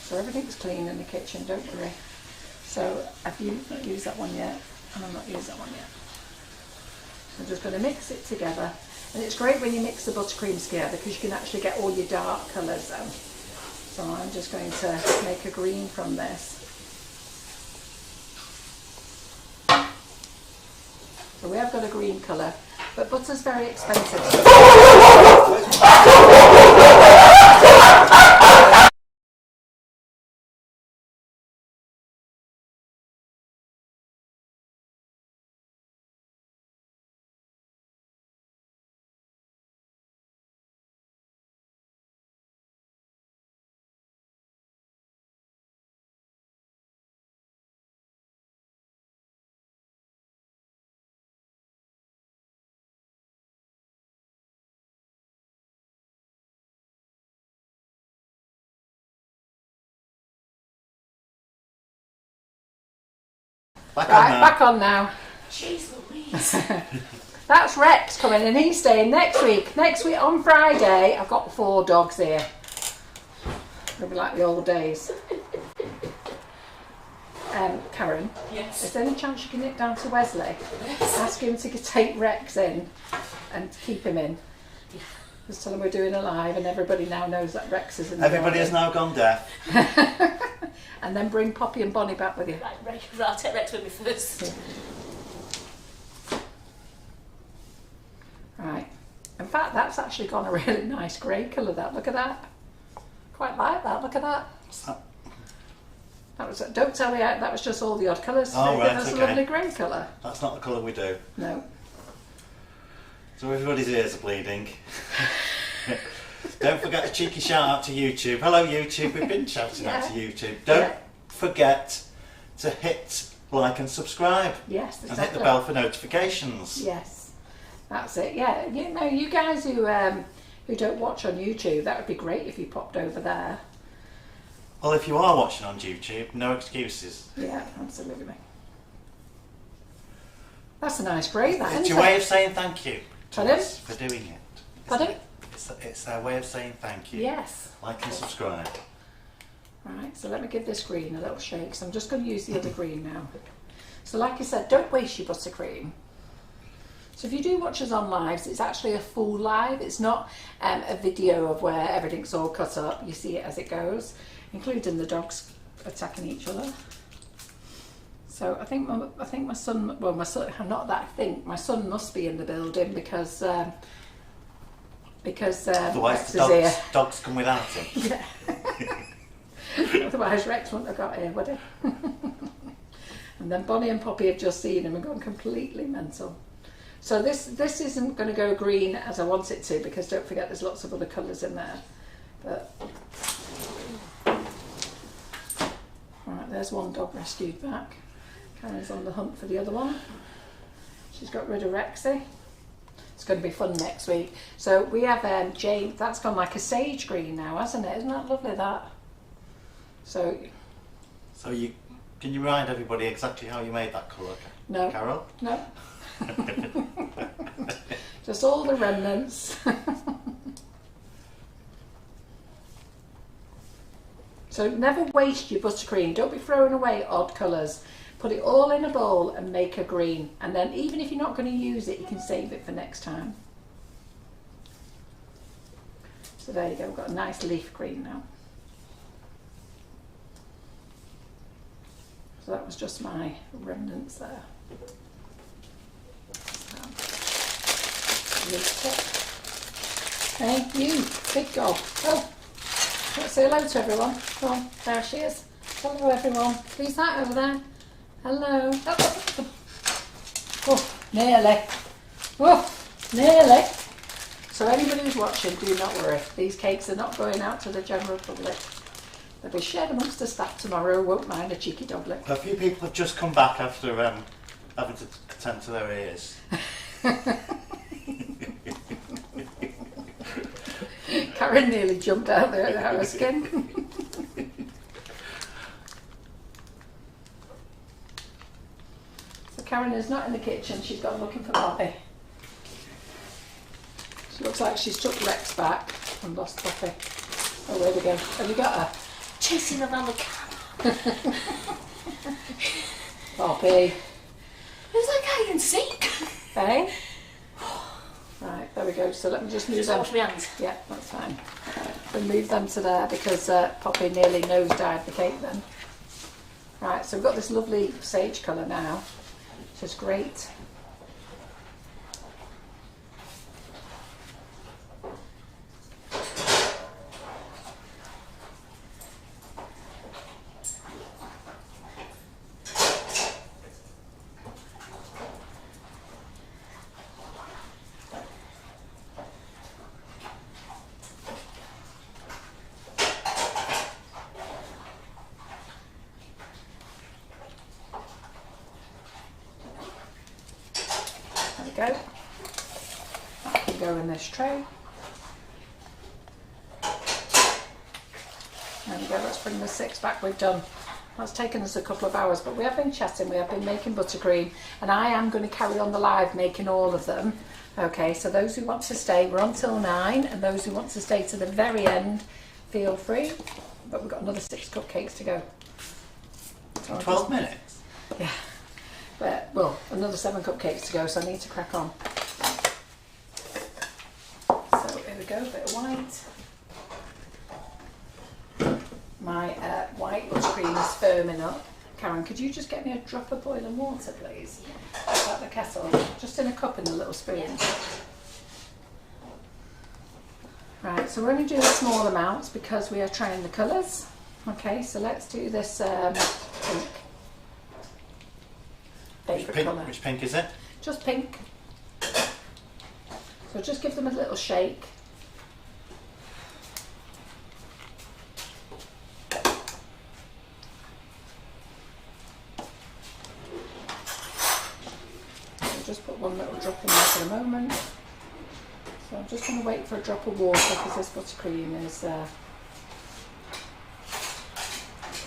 So everything's clean in the kitchen, don't worry. So have you not used that one yet? And I've not used that one yet. So I'm just going to mix it together. And it's great when you mix the buttercreams together because you can actually get all your dark colours out. So I'm just going to make a green from this. So we have got a green colour, but butter's very expensive. Back on now. Jeez Louise. That's Rex coming and he's staying next week. Next week on Friday, I've got 4 dogs here. It'll be like the old days. Karen, Yes. is there any chance you can nip down to Wesley? Yes. Ask him to take Rex in and keep him in. Yeah. Just tell him we're doing a live and everybody now knows that Rex is in the Everybody has now gone deaf. And then bring Poppy and Bonnie back with you. Right, I'll take Rex with me first. Right. In fact, that's actually gone a really nice grey colour, that. Look at that. Quite like that. Look at that. That was, don't tell me that was just all the odd colours. Oh, right, That's okay. a lovely grey colour. That's not the colour we do. No. So everybody's ears are bleeding. Don't forget a cheeky shout out to YouTube. Hello YouTube, we've been shouting out to YouTube. Don't forget to hit like and subscribe. Yes, exactly. And hit the bell for notifications. Yes, that's it. Yeah, you know, you guys who don't watch on YouTube, that would be great if you popped over there. Well, if you are watching on YouTube, no excuses. Yeah, absolutely. That's a nice grey, that, It's isn't your it? way of saying thank you to Pardon? us for doing it. Pardon? It's our way of saying thank you. Yes. Like and subscribe. Right, so let me give this green a little shake. So I'm just going to use the other green now. So like I said, don't waste your buttercream. So if you do watch us on lives, it's actually a full live. It's not a video of where everything's all cut up. You see it as it goes, including the dogs attacking each other. So I think my son, well, my son, not that I think, my son must be in the building because Otherwise Rex the is here. dogs come without him. Yeah. Otherwise Rex wouldn't have got here, would he? And then Bonnie and Poppy have just seen him and gone completely mental. So this isn't going to go green as I want it to, because don't forget there's lots of other colours in there. But right, there's one dog rescued back. Karen's on the hunt for the other one. She's got rid of Rexy. It's going to be fun next week. So we have Jane. That's gone like a sage green now, hasn't it? Isn't that lovely, that? So Can you remind everybody exactly how you made that colour, no, Carol? no. Just all the remnants. So never waste your buttercream. Don't be throwing away odd colours. Put it all in a bowl and make a green. And then even if you're not going to use it, you can save it for next time. So there you go, we've got a nice leaf green now. So that was just my remnants there. Thank you, big dog. Oh, Let's say hello to everyone. Come on, there she is. Hello everyone. Who's that over there? Hello. Oh, nearly. Oh, nearly. So anybody who's watching, do not worry. These cakes are not going out to the general public. They'll be shared amongst the staff tomorrow. Won't mind a cheeky dog lick. A few people have just come back after having to attend to their ears. Karen nearly jumped out there out of her skin. So Karen is not in the kitchen. She's gone looking for Poppy. She looks like she's took Rex back and lost Poppy. Oh, where'd we go? Have you got her? Chasing around the car. Poppy. It was like hide and seek. Hey? Right, there we go. So let me just move Just them. wash my hands. Yeah, that's fine. We'll move them to there because Poppy nearly nosedived the cake then. Right, so we've got this lovely sage colour now, which is great. Go. That can go in this tray. There we go, let's bring the 6 back. We've done. That's taken us a couple of hours, but we have been chatting, we have been making buttercream, and I am going to carry on the live making all of them. Okay, so those who want to stay, we're on till 9, and those who want to stay to the very end, feel free. But we've got another 6 cupcakes to go. So 12 minutes? Yeah. But, well, another 7 cupcakes to go, so I need to crack on. So here we go, a bit of white. My white buttercream is firming up. Karen, could you just get me a drop of boiling water, please? Out the kettle, just in a cup in a little spoon. Right, so we're only doing small amounts because we are trying the colours. Okay, so let's do this pink. Which pink is it? Just pink. So just give them a little shake. I'll just put one little drop in there for a moment. So I'm just going to wait for a drop of water because this buttercream is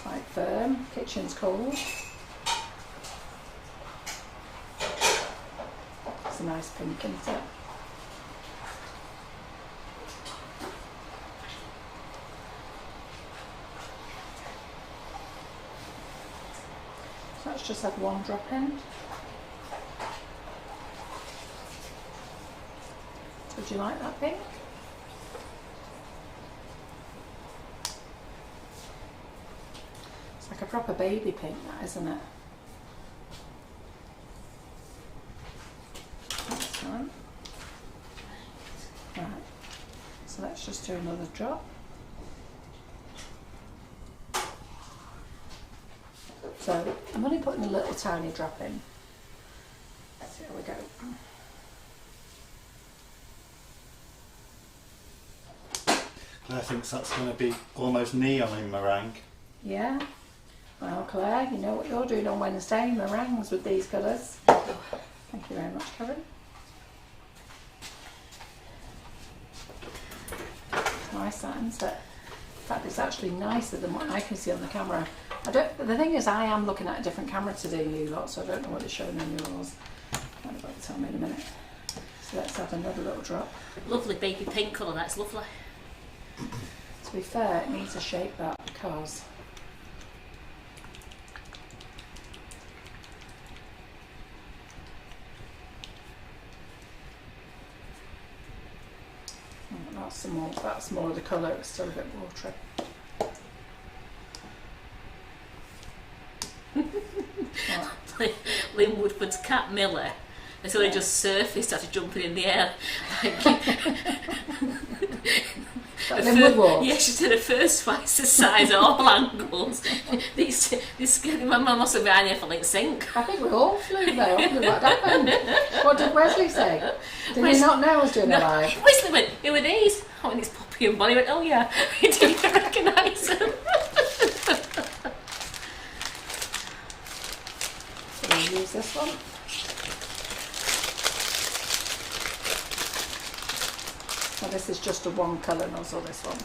quite firm. Kitchen's cold. A nice pink, isn't it? So let's just have one drop in. Would you like that pink? It's like a proper baby pink, that, isn't it? Right, so let's just do another drop. So I'm only putting a little tiny drop in. So here we go. Claire thinks that's going to be almost neon in meringue. Yeah. Well, Claire, you know what you're doing on Wednesday, meringues with these colours. Thank you very much, Karen. Nice, that, isn't it? In fact, it's actually nicer than what I can see on the camera. The thing is, I am looking at a different camera today, you lot, so I don't know what it's showing on yours. I'll about to tell me in a minute. So let's have another little drop. Lovely baby pink colour, that's lovely. To be fair, it needs a shake that because that's more of the colour, it's still a bit watery. Right. Lynn Woodford's cat Miller has only just surfaced after jumping in the air. Like, Then woodwork. Yeah, she did her first twice the size at all angles. This my mum must have been behind the effing sink. I think we all flew there. I wonder what happened. What did Wesley say? Did he not know I was doing a live? Wesley went, who are these? Oh, and it's Poppy and Bonnie. Went, oh yeah, he didn't recognise them. So we'll use this one. So this is just a one colour nozzle, this one.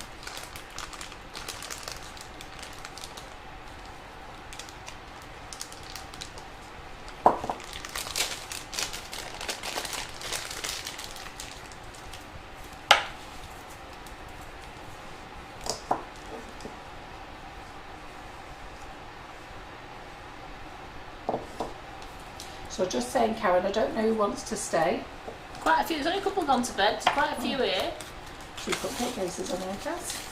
So just saying, Karen, I don't know who wants to stay. Quite a few. There's only a couple gone to bed. There's quite a few here. Two cupcake cases on here, Cass.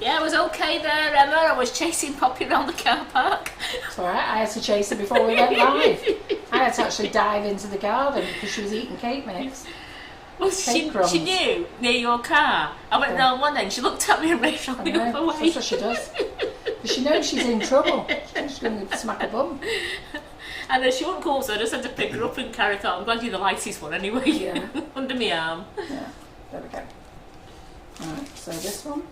Yeah, I was okay there, Emma. I was chasing Poppy around the car park. It's alright, I had to chase her before we went live. I had to actually dive into the garden because she was eating cake mix. Well, she knew near your car. I went round one end, she looked at me and raced on the other way. That's what she does. But she knows she's in trouble. She's going to smack her bum. And then she wouldn't come up, so I just had to pick her up and carry her. I'm glad you're the lightest one anyway. Yeah. Under my arm. Yeah, there we go. Alright, so this one.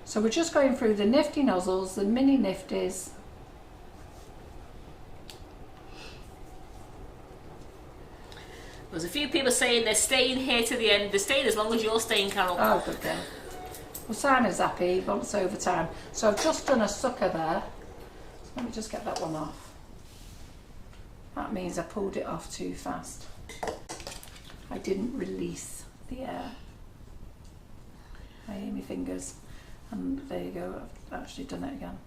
So we're just going through the Nifty Nozzles, the mini Nifties. There's a few people saying they're staying here to the end. They're staying as long as you're staying, Carol. Oh, good girl. Well, Simon's happy, he wants overtime. So I've just done a sucker there. Let me just get that one off. That means I pulled it off too fast. I didn't release the air. I hear my fingers. And there you go, I've actually done it again.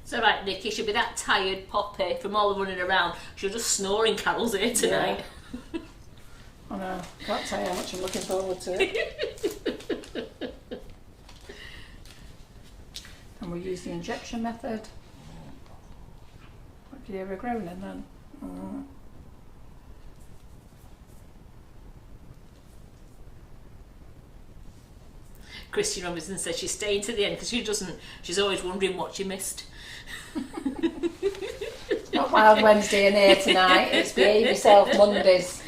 It's alright, Nikki, she'll be that tired, Poppy, from all the running around. She'll just snore in Carol's ear tonight. Yeah. I know, can't tell you how much I'm looking forward to it. And we'll use the injection method. What did you hear her groaning then? Christian Robinson says she's staying to the end because she's always wondering what she missed. Not Wild Wednesday and here tonight, it's Behave Yourself Mondays.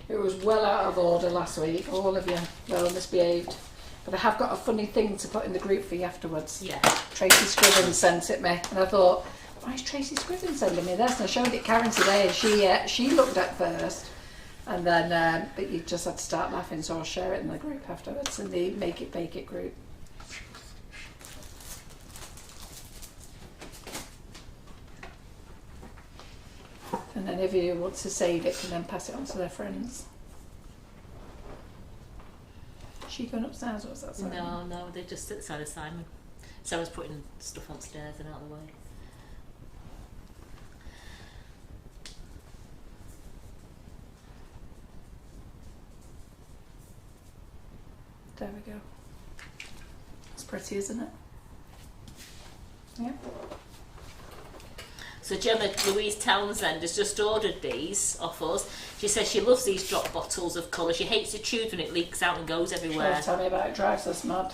It was well out of order last week, all of you well misbehaved. But I have got a funny thing to put in the group for you afterwards. Yeah. Tracy Scriven sent it me, and I thought, why is Tracy Scriven sending me this? And I showed it Karen today, and she looked at first, and then but you just had to start laughing, so I'll share it in the group afterwards, in the Make It Bake It group. And then if you want to save it, can then pass it on to their friends. Is she going upstairs, or was that Simon? No, they just sit beside of Simon. Simon's putting stuff on stairs and out of the way. There we go. It's pretty, isn't it? Yeah. So Gemma Louise Townsend has just ordered these off us. She says she loves these drop bottles of colour. She hates the tube when it leaks out and goes everywhere. Tell me about it, drives us mad.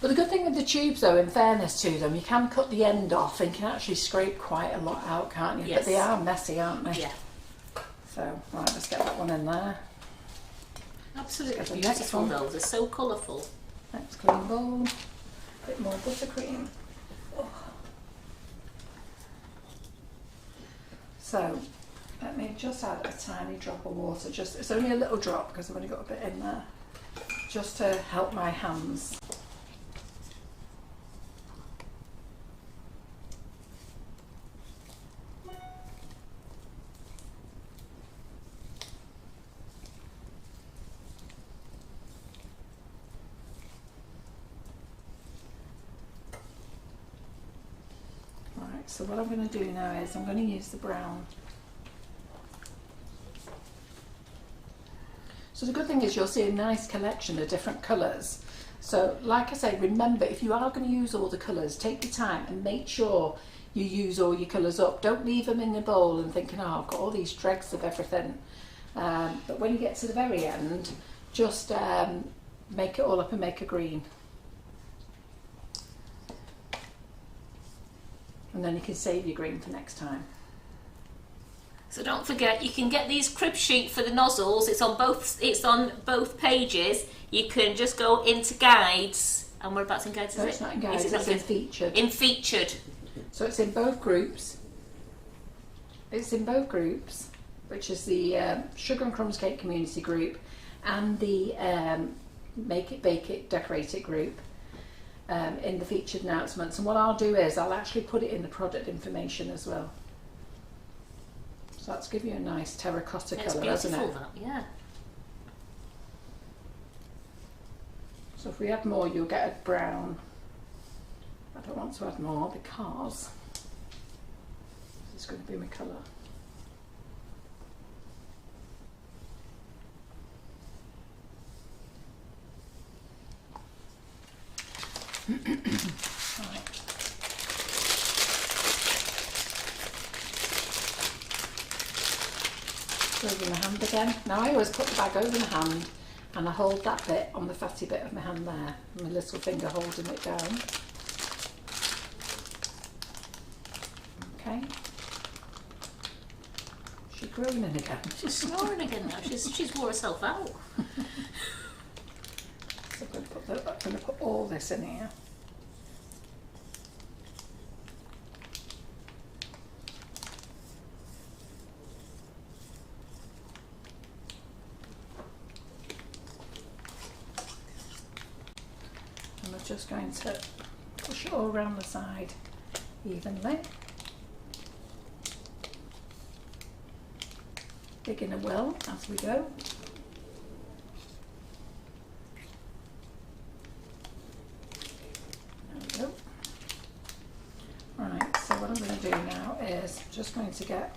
But the good thing with the tubes though, in fairness to them, you can cut the end off and you can actually scrape quite a lot out, can't you? Yes. But they are messy, aren't they? Yeah. So, right, let's get that one in there. Absolutely Let's get the next beautiful one. though. They're so colourful. Next clean bowl. A bit more buttercream. Oh. So, let me just add a tiny drop of water. It's only a little drop because I've only got a bit in there. Just to help my hands. So what I'm going to do now is I'm going to use the brown. So So the good thing is you'll see a nice collection of different colours. So like I say, remember, if you are going to use all the colours, take your time and make sure you use all your colours up. Don't leave them in the bowl and thinking, oh, I've got all these dregs of everything. But when you get to the very end, just make it all up and make a green. And then you can save your green for next time. So don't forget, you can get these crib sheet for the nozzles. It's on both pages. You can just go into guides, and whereabouts in guides is No, it? it's not in guides, Is it it's in featured. In featured. So it's in both groups. It's in both groups, which is the Sugar and Crumbs Cake Community group and the Make It, Bake It, Decorate It group. In the featured announcements, and what I'll do is I'll actually put it in the product information as well. So that's give you a nice terracotta colour, doesn't it? That, yeah. So if we add more, you'll get a brown. I don't want to add more because this is going to be my colour. Right. Over my hand again. Now I always put the bag over my hand and I hold that bit on the fatty bit of my hand there, my little finger holding it down. Okay. She's groaning again. She's snoring again now. She's wore herself out. So I'm going to put all this in here. And we're just going to push it all around the side evenly. Digging a well as we go. Right, so what I'm going to do now is just going to get,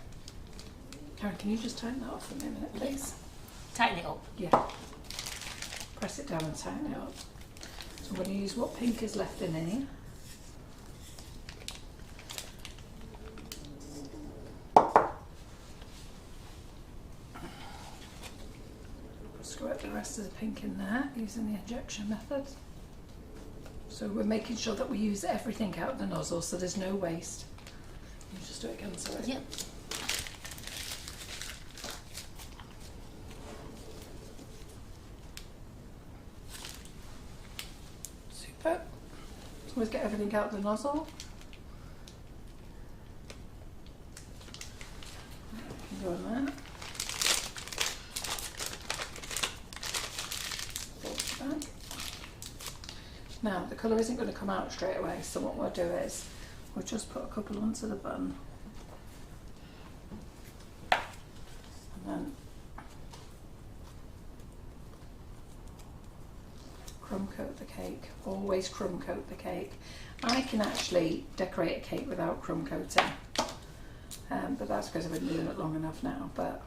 Karen, can you just tighten that off for me a minute, please? Tighten it up. Yeah. Press it down and tighten it up. So I'm going to use what pink is left in here. Squirt the rest of the pink in there using the injection method. So we're making sure that we use everything out of the nozzle so there's no waste. You just do it again, sorry. Yep. Super. So always get everything out of the nozzle. Can go in there. Fold it back. Now the colour isn't going to come out straight away, so what we'll do is we'll just put a couple onto the bun and then crumb coat the cake. Always crumb coat the cake. I can actually decorate a cake without crumb coating, but that's because I've been doing it long enough now, but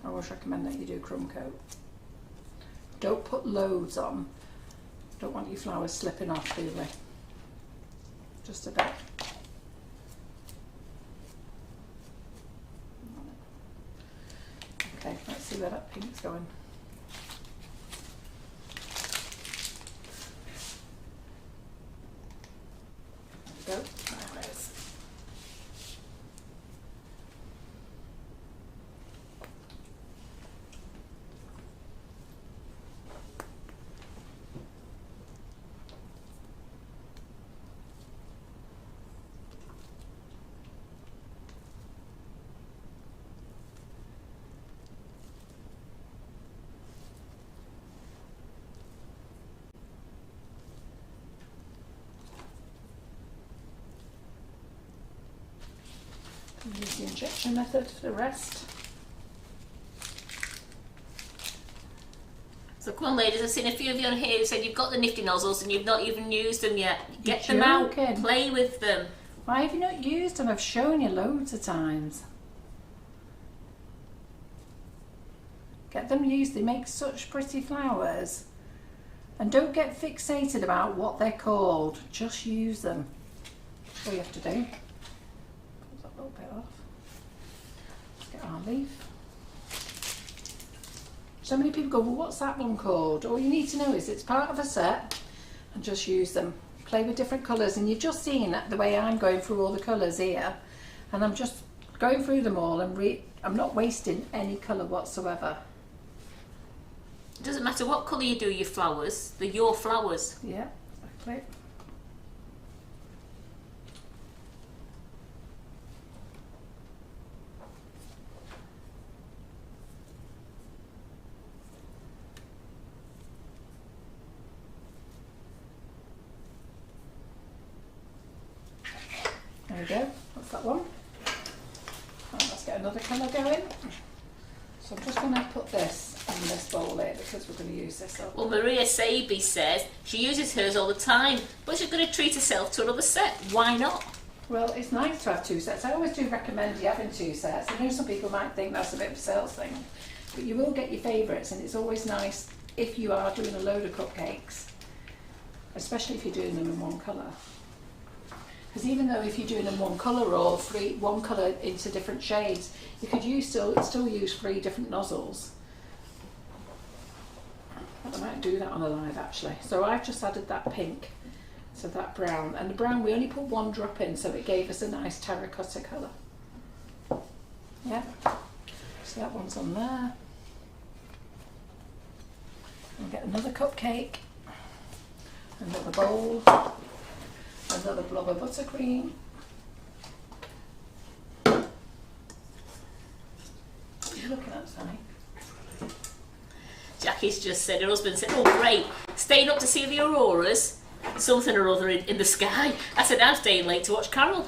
I always recommend that you do crumb coat. Don't put loads on. Don't want your flowers slipping off, do we? Just a bit. Okay, let's see where that pink's going. There we go. There it is. Use the injection method for the rest. So come on ladies, I've seen a few of you on here who said you've got the Nifty Nozzles and you've not even used them yet. Get them out, play with them. Why have you not used them? I've shown you loads of times. Get them used, they make such pretty flowers. And don't get fixated about what they're called, just use them. That's all you have to do. Pull that little bit off. Let's get our leaf. So many people go, well, what's that one called? All you need to know is it's part of a set and just use them. Play with different colours, and you've just seen the way I'm going through all the colours here, and I'm just going through them all and I'm not wasting any colour whatsoever. It doesn't matter what colour you do your flowers, they're your flowers. Yeah, exactly. There we go, that's that one. Right, let's get another colour going. So I'm just going to put this in this bowl here because we're going to use this up. Well, Maria Saby says she uses hers all the time, but she's going to treat herself to another set. Why not? Well, it's nice to have two sets. I always do recommend you having two sets. I know some people might think that's a bit of a sales thing, but you will get your favourites, and it's always nice if you are doing a load of cupcakes, especially if you're doing them in one colour. Because even though if you're doing them one colour or one colour into different shades, you could still use 3 different nozzles. I might do that on a live actually. So I've just added that pink to that brown, and the brown we only put 1 drop in, so it gave us a nice terracotta colour. Yeah, so that one's on there. We'll get another cupcake, another bowl, another blob of buttercream. What are you looking at, Sally? Jackie's just said, her husband said, oh great, staying up to see the auroras, something or other in the sky. I said, I'm staying late to watch Carol.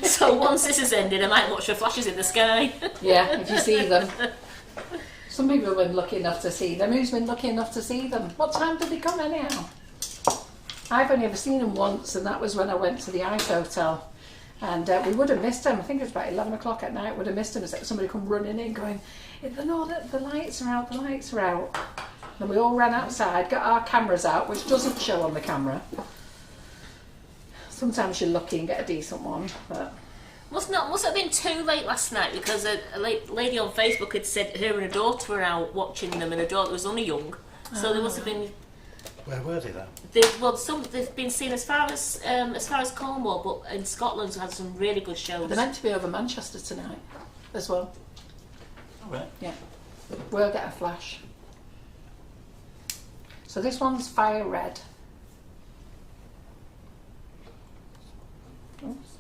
So once this is ended, I might watch the flashes in the sky. Yeah, if you see them. Some people have been lucky enough to see them. Who's been lucky enough to see them? What time did they come anyhow? I've only ever seen them once, and that was when I went to the Ice Hotel. And we would have missed them. I think it was about 11 o'clock at night. Would have missed them. It's like somebody come running in going, no, the lights are out, the lights are out. And we all ran outside, got our cameras out, which doesn't show on the camera. Sometimes you're lucky and get a decent one, but... Must have been too late last night, because a lady on Facebook had said her and her daughter were out watching them, and her daughter was only young. So they must have been... Where were they then? They've been seen as far as Cornwall, but in Scotland we had some really good shows. They're meant to be over Manchester tonight as well. Oh, right. Yeah, we'll get a flash. So this one's fire red. Oops.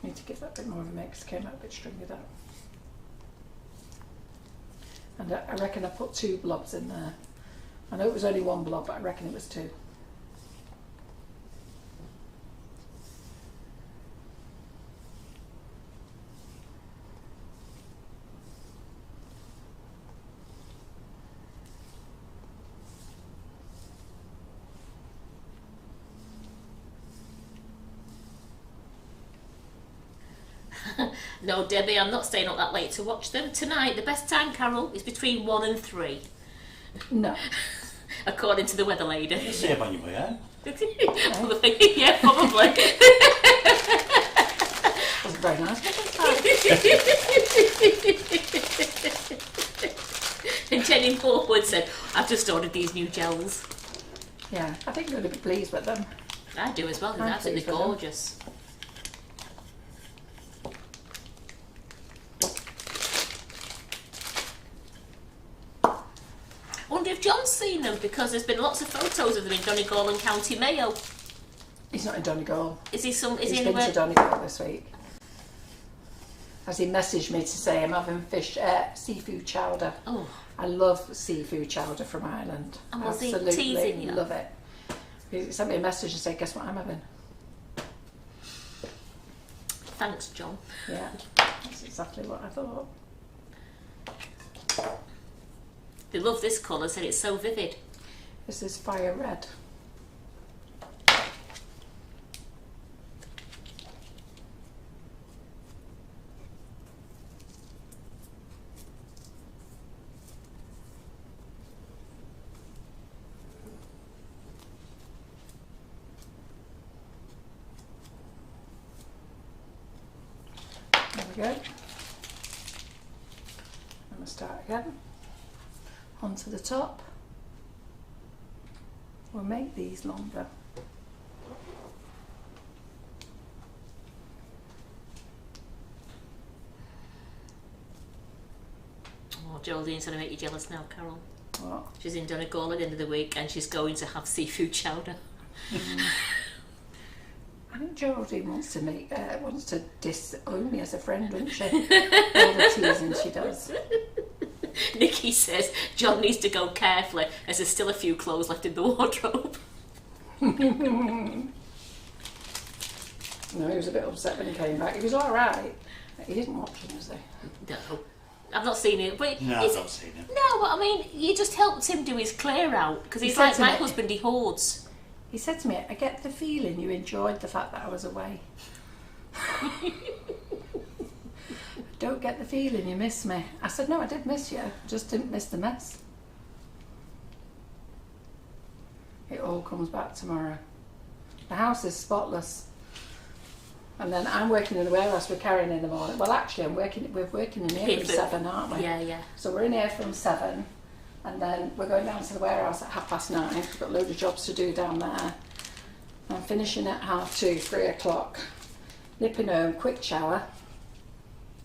Need to give that a bit more of a mix. Came out a bit stringy that. And I reckon I put 2 blobs in there. I know it was only 1 blob, but I reckon it was 2. No, Debbie, I'm not staying up that late to watch them. Tonight, the best time, Carol, is between 1 and 3. No. According to the weather lady. You see them on your way out. Yeah, probably. Wasn't very nice. And Jenny Forward said, I've just ordered these new gels. Yeah, I think you're going to be pleased with them. I do as well, they're I'm absolutely pleased with them. gorgeous. I wonder if John's seen them, because there's been lots of photos of them in Donegal and County Mayo. He's not in Donegal. Is he He's anywhere? been to Donegal this week. As he messaged me to say I'm having seafood chowder. Oh. I love seafood chowder from Ireland. And was he Absolutely teasing you? love it. He sent me a message and said, guess what I'm having? Thanks, John. Yeah, that's exactly what I thought. They love this colour, said it's so vivid. This is fire red. we go. And we'll start again. Onto the top. We'll make these longer. Oh, Geraldine's going to make you jealous now, Carol. What? She's in Donegal at the end of the week and she's going to have seafood chowder. I think Geraldine wants to disown me as a friend, doesn't she? All the teasing she does. Nikki says John needs to go carefully as there's still a few clothes left in the wardrobe. No, he was a bit upset when he came back. He was all right. He didn't watch it, was he? No, I've not seen it. But No, I've not seen it. No, but I mean, you just helped him do his clear out because he's like my husband. He hoards. He said to me, "I get the feeling you enjoyed the fact that I was away." I don't get the feeling you miss me. I said, "No, I did miss you. I just didn't miss the mess." It all comes back tomorrow. The house is spotless. And then I'm working in the warehouse with Karen in the morning. Well, actually, we're working in here from 7, aren't we? Yeah, yeah. So we're in here from 7, and then we're going down to the warehouse at 9:30. We've got a load of jobs to do down there. I'm finishing at 2:30, 3 o'clock. Nipping home, quick shower.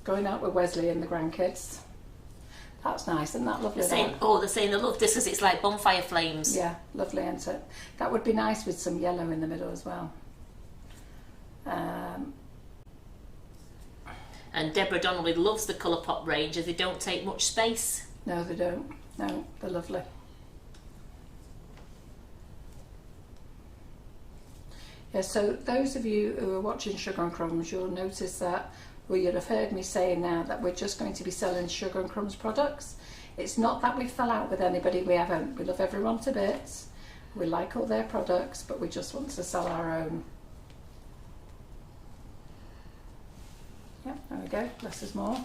Going out with Wesley and the grandkids. That's nice, isn't that lovely? They're saying they love this because it's like bonfire flames. Yeah, lovely, isn't it? That would be nice with some yellow in the middle as well. And Deborah Donnelly loves the Colourpop range as they don't take much space. No, they don't. No, they're lovely. Yeah, so those of you who are watching Sugar and Crumbs, you'll notice that, well, you'll have heard me saying now that we're just going to be selling Sugar and Crumbs products. It's not that we fell out with anybody, we haven't. We love everyone to bits. We like all their products, but we just want to sell our own. Yep, there we go, less is more.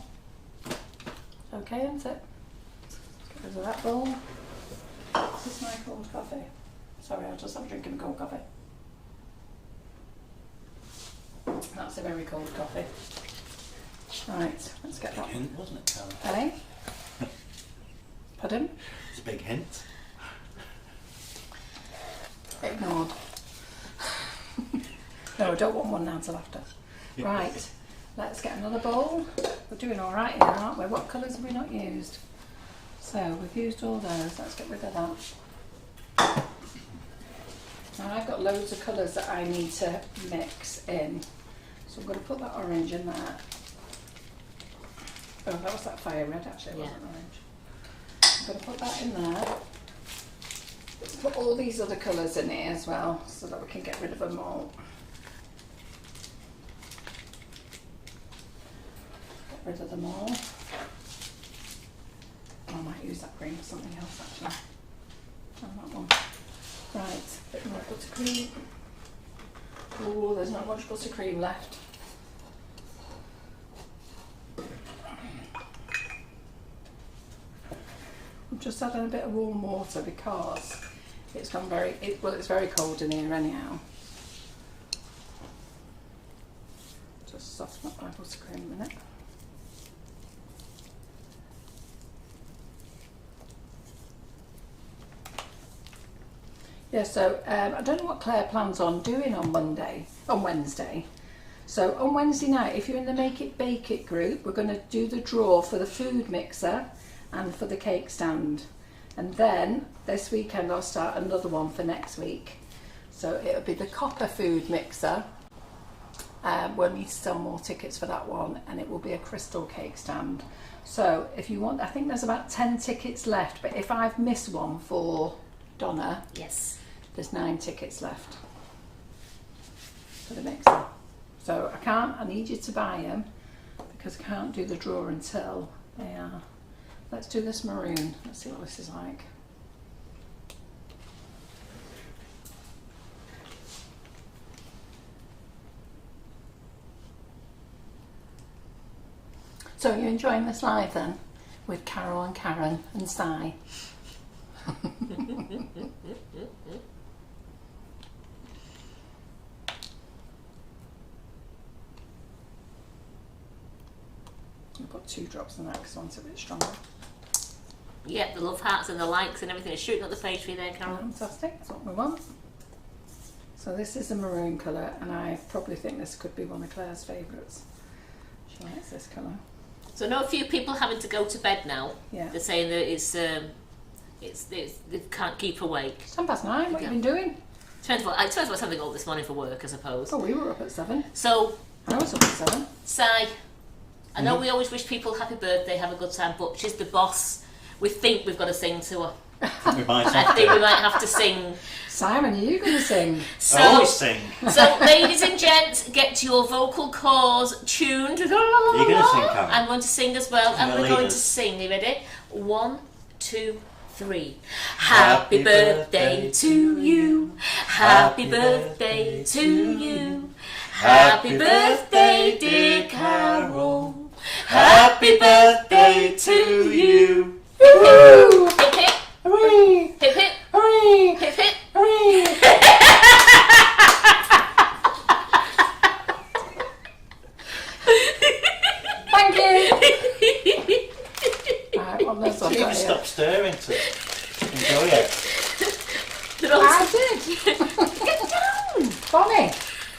Okay, isn't it? Let's get rid of that bowl. This is my cold coffee. Sorry, I'll just have a drink of cold coffee. That's a very cold coffee. Right, let's get that. Big hint, wasn't it, Karen? Hey? Pardon? It's a big hint. Ignored. No, I don't want one now till after. Right, let's get another bowl. We're doing all right here, aren't we? What colours have we not used? So we've used all those. Let's get rid of that. Now I've got loads of colours that I need to mix in. So I'm going to put that orange in there. Oh, that was that fire red actually, it wasn't orange. I'm going to put that in there. Let's put all these other colours in here as well so that we can get rid of them all. Get rid of them all. I might use that green for something else actually. And that one. Right, a bit more buttercream. Oh, there's not much buttercream left. I'm just adding a bit of warm water because it's gone it's very cold in here anyhow. Just soften up my buttercream a minute. Yeah, so I don't know what Claire plans on doing on Wednesday. So on Wednesday night, if you're in the Make It Bake It group, we're going to do the draw for the food mixer and for the cake stand. And then this weekend I'll start another one for next week. So it'll be the copper food mixer. We'll need to sell more tickets for that one, and it will be a crystal cake stand. So if you want, I think there's about 10 tickets left, but if I've missed one for Donna, yes, there's 9 tickets left for the mixer. So I need you to buy them because I can't do the draw until they are. Let's do this maroon. Let's see what this is like. So you're enjoying this live then with Carol and Karen and Si? put 2 drops in that because I want it a bit stronger. Yeah, the love hearts and the likes and everything is shooting up the page for you there, Carol. Fantastic, that's what we want. So this is a maroon colour, and I probably think this could be one of Claire's favourites. She likes this colour. So I know a few people having to go to bed now. Yeah. They're saying that they can't keep awake. It's 9:10, what have you been doing? Depends what time they got up this morning for work, I suppose. Oh, we were up at 7. So, I was up at 7. Si, I know we always wish people happy birthday, have a good time, but she's the boss. We think we've got to sing to her. We might I have think to. we might have to sing. Simon, are you going to sing? So, I always sing. so, ladies and gents, get your vocal cords tuned. Are you going to sing, Karen? I'm going to sing as well, and Well, we're going leaders. to sing. Are you ready? 1, 2, 3. Happy birthday to you. Happy birthday to you. Happy birthday, dear Carol. Happy birthday to you. Woo! Hip hip, Hooray! hip hip, Hooray! hip hip. Hooray! Thank you! Right, well, that's all You got can here. stop stirring to enjoy it. They're all- I did! Get down! Bonnie,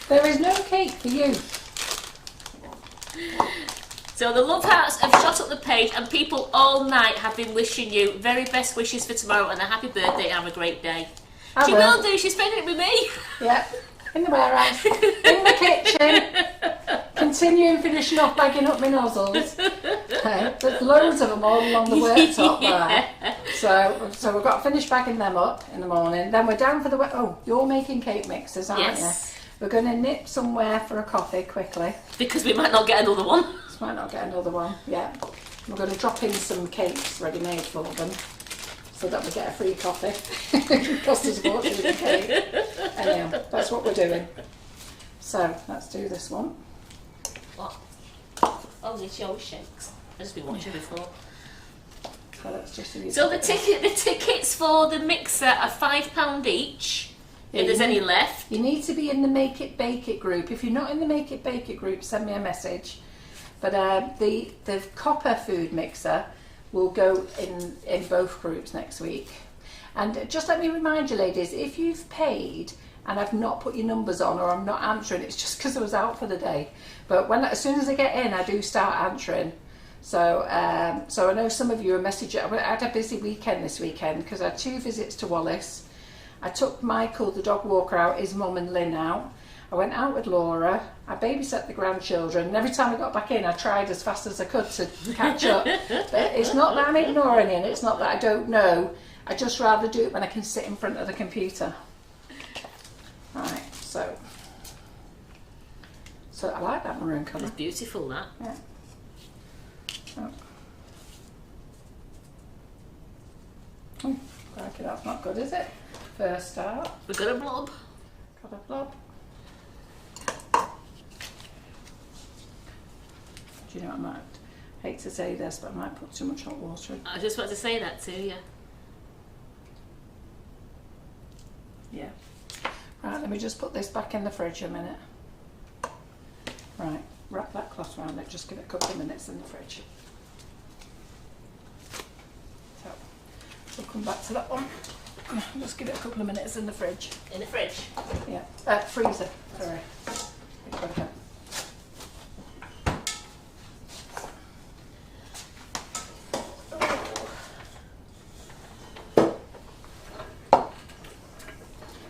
there is no cake for you. So the love hearts have shot up the page, and people all night have been wishing you very best wishes for tomorrow and a happy birthday and have a great day. I She will do, she's spending it with me. Yep. In the warehouse, in the kitchen, continuing finishing off bagging up my nozzles. Okay, there's loads of them all along the worktop there. So we've got to finish bagging them up in the morning. Then we're down for the oh, you're making cake mixes, aren't Yes. you? We're going to nip somewhere for a coffee quickly. Because we might not get another one. Just might not get another one. Yeah. We're going to drop in some cakes ready made for them, so that we get a free coffee. It costs us a fortune for cake. Anyhow, that's what we're doing. So let's do this one. What? Oh, it's your shakes. I've just been watching before. So let's just do So the tickets for the mixer are £5 each. If there's any left. You need to be in the Make It Bake It group. If you're not in the Make It Bake It group, send me a message. But the copper food mixer will go in both groups next week. And just let me remind you, ladies, if you've paid and I've not put your numbers on or I'm not answering, it's just because I was out for the day. But as soon as I get in, I do start answering. So I know some of you are messaging. I had a busy weekend this weekend because I had 2 visits to Wallace. I took Michael, the dog walker, out, his mum and Lynn out. I went out with Laura. I babysat the grandchildren. And every time I got back in, I tried as fast as I could to catch up. But it's not that I'm ignoring you, and it's not that I don't know. I just rather do it when I can sit in front of the computer. Right, so I like that maroon colour. It's beautiful, that. Yeah. Oh. Crikey, that's not good, is it? First start. We've got a blob. Got a blob. Do you know, I might hate to say this, but I might put too much hot water in. I just wanted to say that to you. Yeah. Right, let me just put this back in the fridge a minute. Right, wrap that cloth around it, just give it a couple of minutes in the fridge. So, we'll come back to that one. Just give it a couple of minutes in the fridge. In the fridge. Yeah, freezer, sorry. Okay.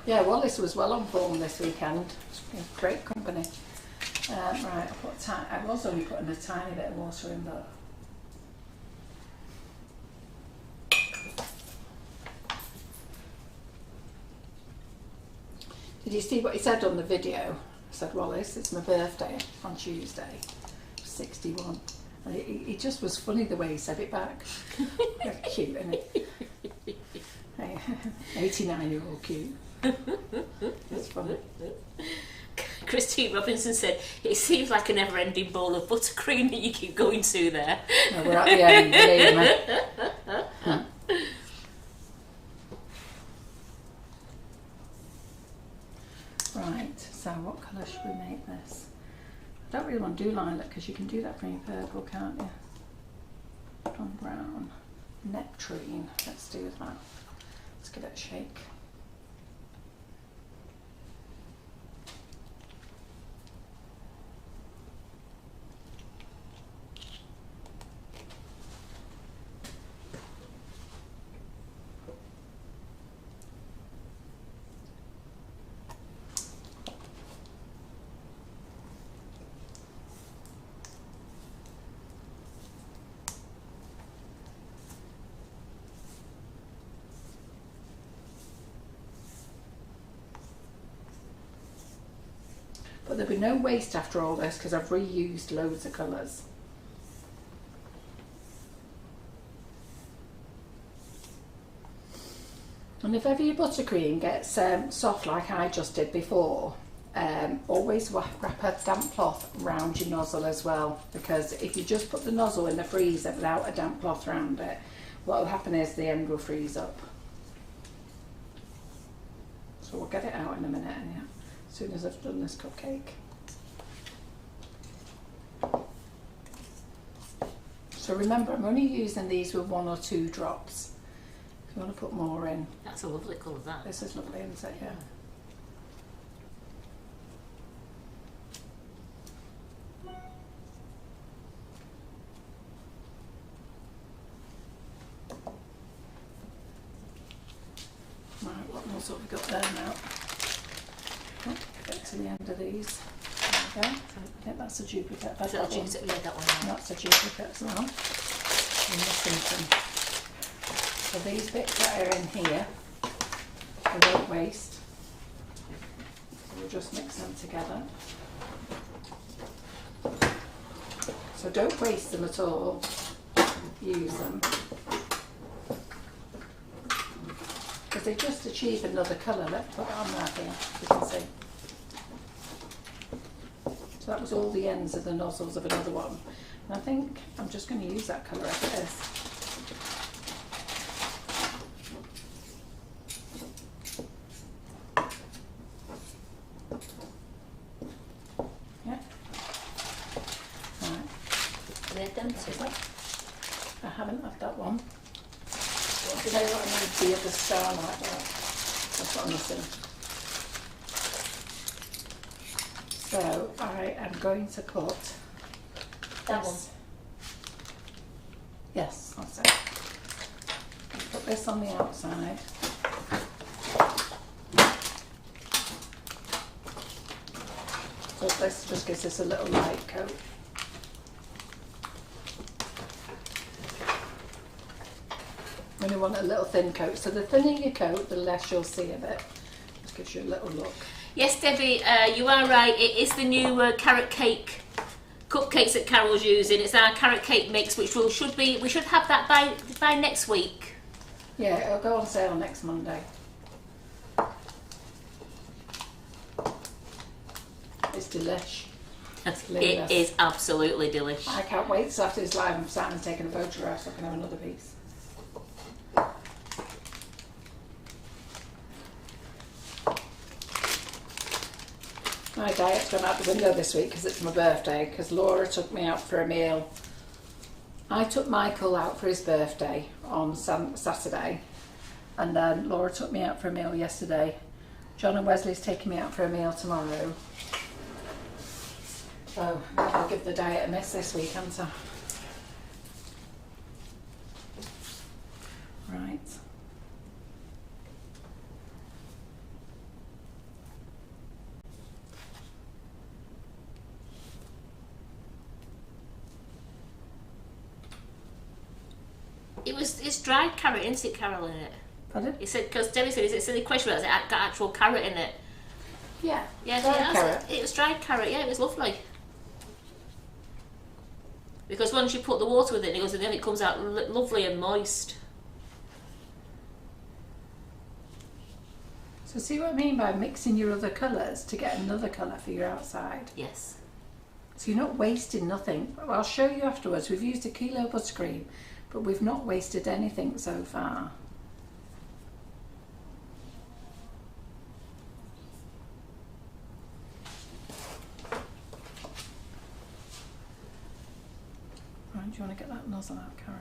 Yeah, Wallace was well on form this weekend. Great company. Right, I was only putting a tiny bit of water in, but did you see what he said on the video? I said, Wallace, it's my birthday on Tuesday, 61. And he just was funny the way he said it back. Very cute, isn't it? 89-year-old cute. That's funny. Christine Robinson said, it seems like a never-ending bowl of buttercream that you keep going to there. No, we're at the end, believe me. Huh. Right, so what colour should we make this? I don't really want to do lilac because you can do that green purple, can't you? brown, nectarine. Let's do that. Let's give it a shake. But there'll be no waste after all this because I've reused loads of colours. And if ever your buttercream gets soft like I just did before, always wrap a damp cloth around your nozzle as well, because if you just put the nozzle in the freezer without a damp cloth around it, what will happen is the end will freeze up. So we'll get it out in a minute, and yeah, as soon as I've done this cupcake. So remember, I'm only using these with 1 or 2 drops. If you want to put more in. That's a lovely colour, that. This is lovely, isn't it? Yeah. Right, what else have we got there now? Oh, get to the end of these. There we go. I think that's a duplicate. Is that a duplicate? Yeah, that one. That's a duplicate as well. We're missing some. So these bits that are in here, we won't waste. So we'll just mix them together. So don't waste them at all. Use them. Because they just achieve another colour. Let's put it on there here, you can see. So that was all the ends of the nozzles of another one. And I think I'm just going to use that colour as it is. Yeah. Right. Are they done too? I haven't had that one. Did I want to need the other star like that? That's what I'm missing. So I am going to put That one. this. Yes, that's it. I'll put this on the outside. So this just gives us a little light coat. When you want a little thin coat. So the thinner your coat, the less you'll see of it. Just gives you a little look. Yes, Debbie, you are right. It is the new carrot cake cupcakes that Carol's using. It's our carrot cake mix, which we should have that by next week. Yeah, it'll go on sale next Monday. It's delish. It is absolutely delicious. I can't wait till after this live I'm sat and taking a photograph so I can have another piece. My diet's gone out the window this week because it's my birthday, because Laura took me out for a meal. I took Michael out for his birthday on Saturday, and then Laura took me out for a meal yesterday. John and Wesley's taking me out for a meal tomorrow. So I'll give the diet a miss this week, haven't I? Right. It's dried carrot, isn't it, Carol, in it? Pardon? He said, because Debbie said, it's a silly question, but it's got actual carrot in it. Yeah. Yeah, dried carrot. It was dried carrot, yeah, it was lovely. Because once you put the water with it, it goes, and then it comes out lovely and moist. So see what I mean by mixing your other colours to get another colour for your outside? Yes. So you're not wasting nothing. Well, I'll show you afterwards. We've used 1 kilo of buttercream, but we've not wasted anything so far. you want to get that nozzle out, Karen?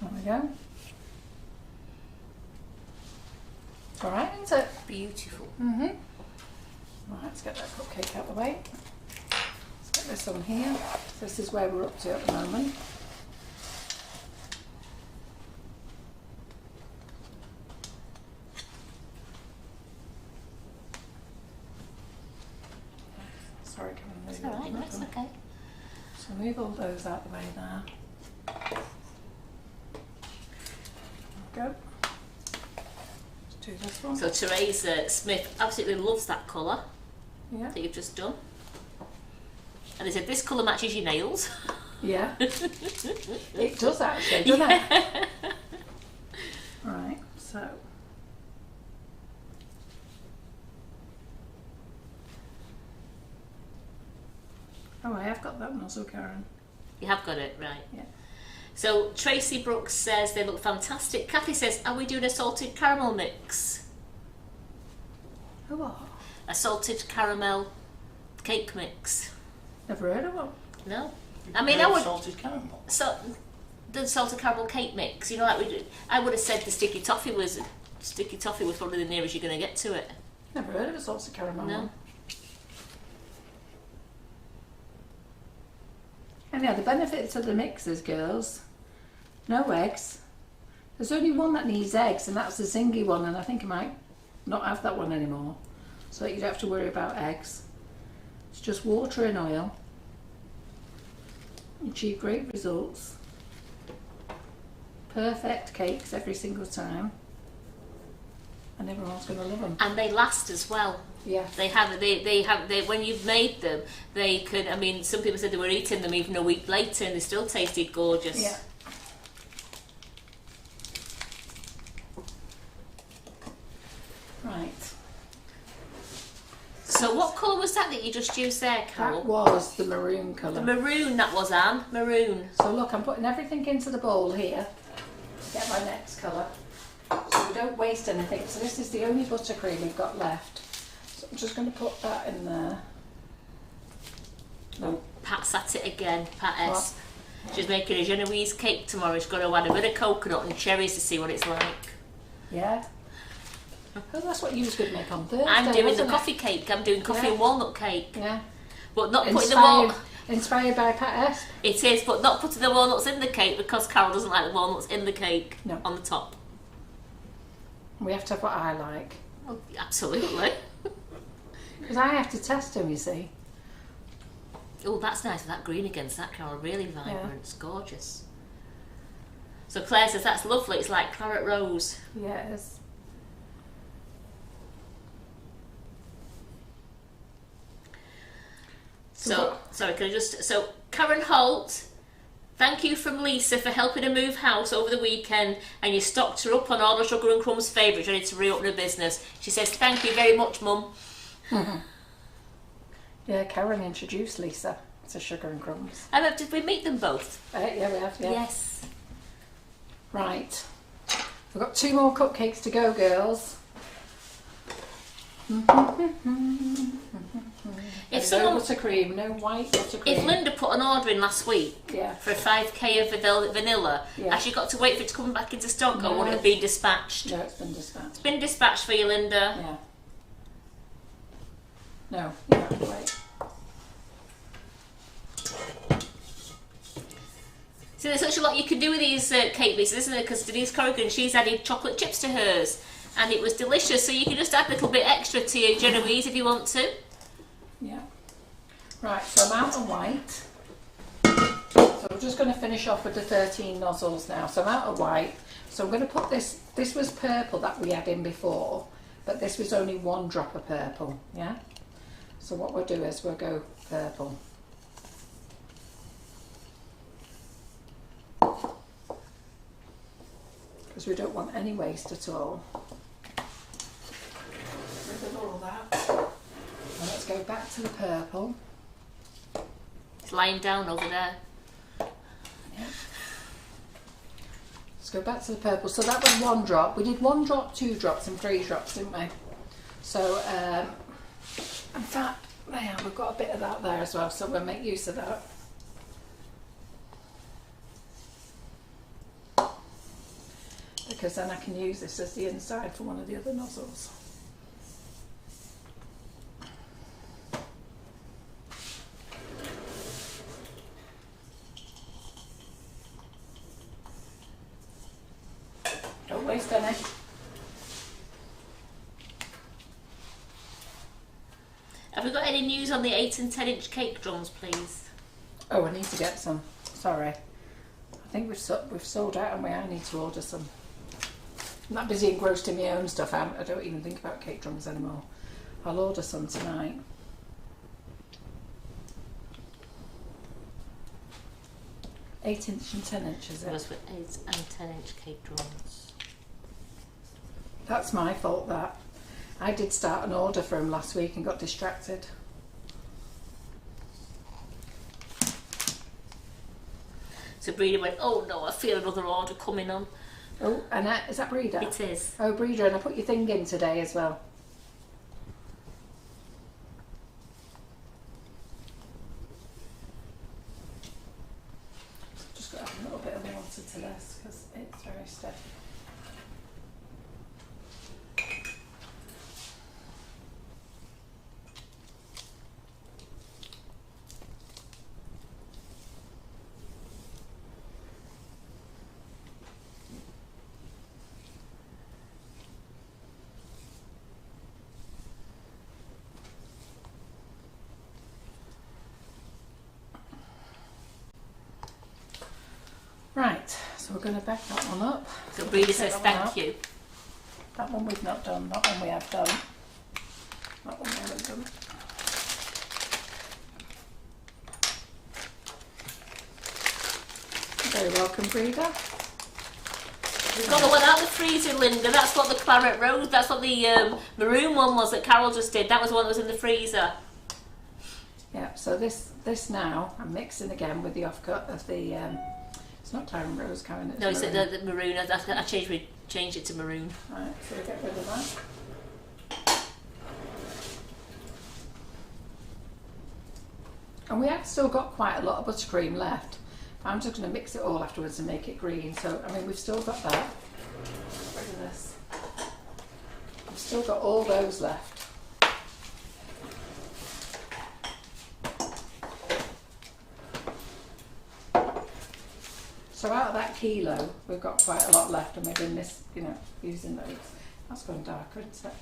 There we go. It's alright, isn't it? Beautiful. Right, let's get that cupcake out of the way. Let's get this on here. So this is where we're up to at the moment. Sorry, can we move It's alright, that's okay. So move all those out of the way there. There we go. Let's do this one. So Teresa Smith absolutely loves that colour Yeah. that you've just done. And they said this colour matches your nails. Yeah. It does actually, doesn't it? Right, so. Oh, I have got that nozzle, Karen. You have got it, right. Yeah. So Tracy Brooks says they look fantastic. Kathy says, are we doing a salted caramel mix? Oh, what? A salted caramel cake mix? Never heard of one. No. I mean, I would... Salted caramel. So, the salted caramel cake mix, you know, like we did, I would have said the sticky toffee was probably the nearest you're going to get to it. Never heard of a salted caramel No. one. Anyhow, the benefits of the mixers, girls. No eggs. There's only one that needs eggs, and that's the zingy one, and I think I might not have that one anymore. So you don't have to worry about eggs. It's just water and oil. You achieve great results. Perfect cakes every single time. And everyone's going to love them. And they last as well. Yeah. They when you've made them, they could, I mean, some people said they were eating them even a week later and they still tasted gorgeous. Yeah. Right. So what colour was that you just used there, Carol? That was the maroon colour. The maroon, that was, Anne. Maroon. So look, I'm putting everything into the bowl here. Get my next colour. So we don't waste anything. So this is the only buttercream we've got left. So I'm just going to put that in there. No. Pat's at it again, Pat S. She's making a Genoese cake tomorrow. She's going to add a bit of coconut and cherries to see what it's like. Yeah. Oh, that's what you was going to make on Thursday. I'm doing the wasn't it? coffee cake. I'm doing coffee Yeah. and walnut cake. Yeah. But not putting the walnut... Inspired by Pat S. It is, but not putting the walnuts in the cake because Carol doesn't like the walnuts in the cake. No. On the top. We have to have what I like. Well, absolutely. Because I have to test them, you see. Oh, that's nice with that green against that, Carol. Really vibrant. Yeah. It's gorgeous. So Claire says that's lovely. It's like claret rose. Yeah, it is. So, sorry, can I just... So, Karen Holt, thank you from Lisa for helping her move house over the weekend, and you stocked her up on all the Sugar and Crumbs favourites ready to reopen her business. She says, thank you very much, Mum. Yeah, Karen introduced Lisa to Sugar and Crumbs. Did we meet them both? Yeah, we have, yeah. Yes. Right. We've got 2 more cupcakes to go, girls. If No someone... buttercream, no white buttercream. If Linda put an order in last week Yeah. for 5k of vanilla, Yeah. has she got to wait for it to come back into stock, No. or would it have been dispatched? No, it's been dispatched. It's been dispatched for you, Linda. Yeah. No, you have to wait. So there's such a lot you can do with these cake mixes, isn't there? Because Denise Corrigan, she's added chocolate chips to hers, and it was delicious. So you can just add a little bit extra to your Genoese if you want to. Yeah. Right, so I'm out of white. So we're just going to finish off with the 13 nozzles now. So I'm out of white. So I'm going to put this was purple that we had in before, but this was only 1 drop of purple, yeah? So what we'll do is we'll go purple. Because we don't want any waste at all. that. And let's go back to the purple. It's lying down over there. Yeah. Let's go back to the purple. So that was 1 drop. We did 1 drop, 2 drops and 3 drops, didn't we? So in fact, there, we've got a bit of that there as well, so we'll make use of that. Because then I can use this as the inside for one of the other nozzles. Don't waste any. Have we got any news on the 8 and 10 inch cake drums, please? Oh, I need to get some. Sorry. I think we've sold out and I need to order some. I'm not busy engrossed in my own stuff. I don't even think about cake drums anymore. I'll order some tonight. Eight inch and 10 inch, is it? It was for 8 and 10 inch cake drums. That's my fault, that. I did start an order for him last week and got distracted. So Breeder went, oh no, I feel another order coming on. Oh, and is that Breeder? It is. Oh, Breeder, and I put your thing in today as well. Just got to add a little bit of water to this because it's very stiff. Right, so we're going to back that one up. So Breeder says thank you. That one we've not done, that one we have done. That one we haven't done. Very welcome, Breeder. We've got the one out of the freezer, Linda. That's what the claret rose, that's what the maroon one was that Carol just did. That was the one that was in the freezer. Yeah, so this now, I'm mixing again with the offcut of the, it's not claret rose, Karen, it's No, it's maroon. the maroon. I changed it to maroon. Right, so we get rid of that. And we have still got quite a lot of buttercream left. I'm just going to mix it all afterwards and make it green. So, I mean, we've still got that. Get rid of this. We've still got all those left. So out of that kilo, we've got quite a lot left, and we've been using those. That's gone darker, isn't it?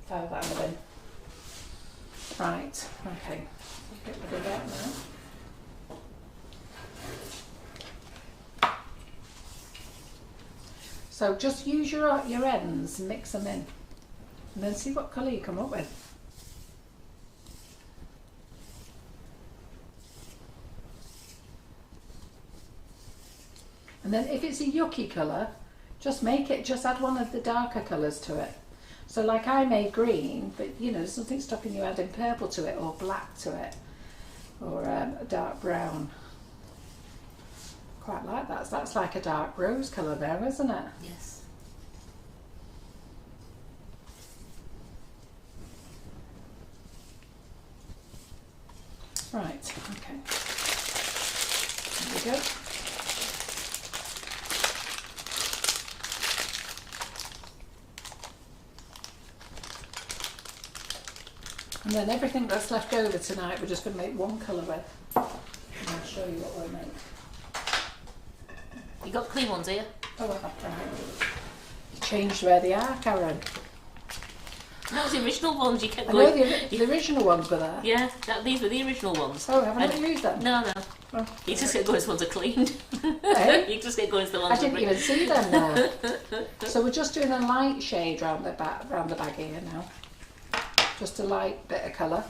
Throw that in the bin. Right, okay. Get rid of that now. So just use your ends and mix them in, and then see what colour you come up with. And then if it's a yucky colour, just add one of the darker colours to it. So like I made green, but you know, there's nothing stopping you adding purple to it or black to it, or a dark brown. Quite like that. So that's like a dark rose colour there, isn't it? Yes. Right, okay. There we go. And then everything that's left over tonight, we're just going to make one colour with. And I'll show you what we'll make. You got clean ones here? Oh, I have right. You changed where they are, Karen. That was the original ones you kept I know going. the original ones were there. Yeah, these were the original ones. Oh, haven't I used them? No. Oh, You just get going as the ones are cleaned. Hey? You just get going as the ones I didn't are even see them there. So we're just doing a light shade round the bag here now. Just a light bit of colour.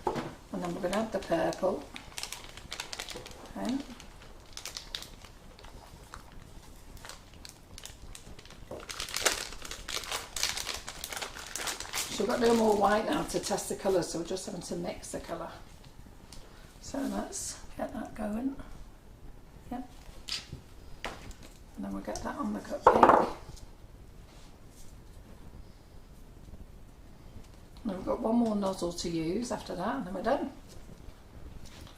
And then we're going to add the purple. Okay. So we've got no more white now to test the colour, so we're just having to mix the colour. So let's get that going. Yep. And then we'll get that on the cupcake. And we've got one more nozzle to use after that, and then we're done.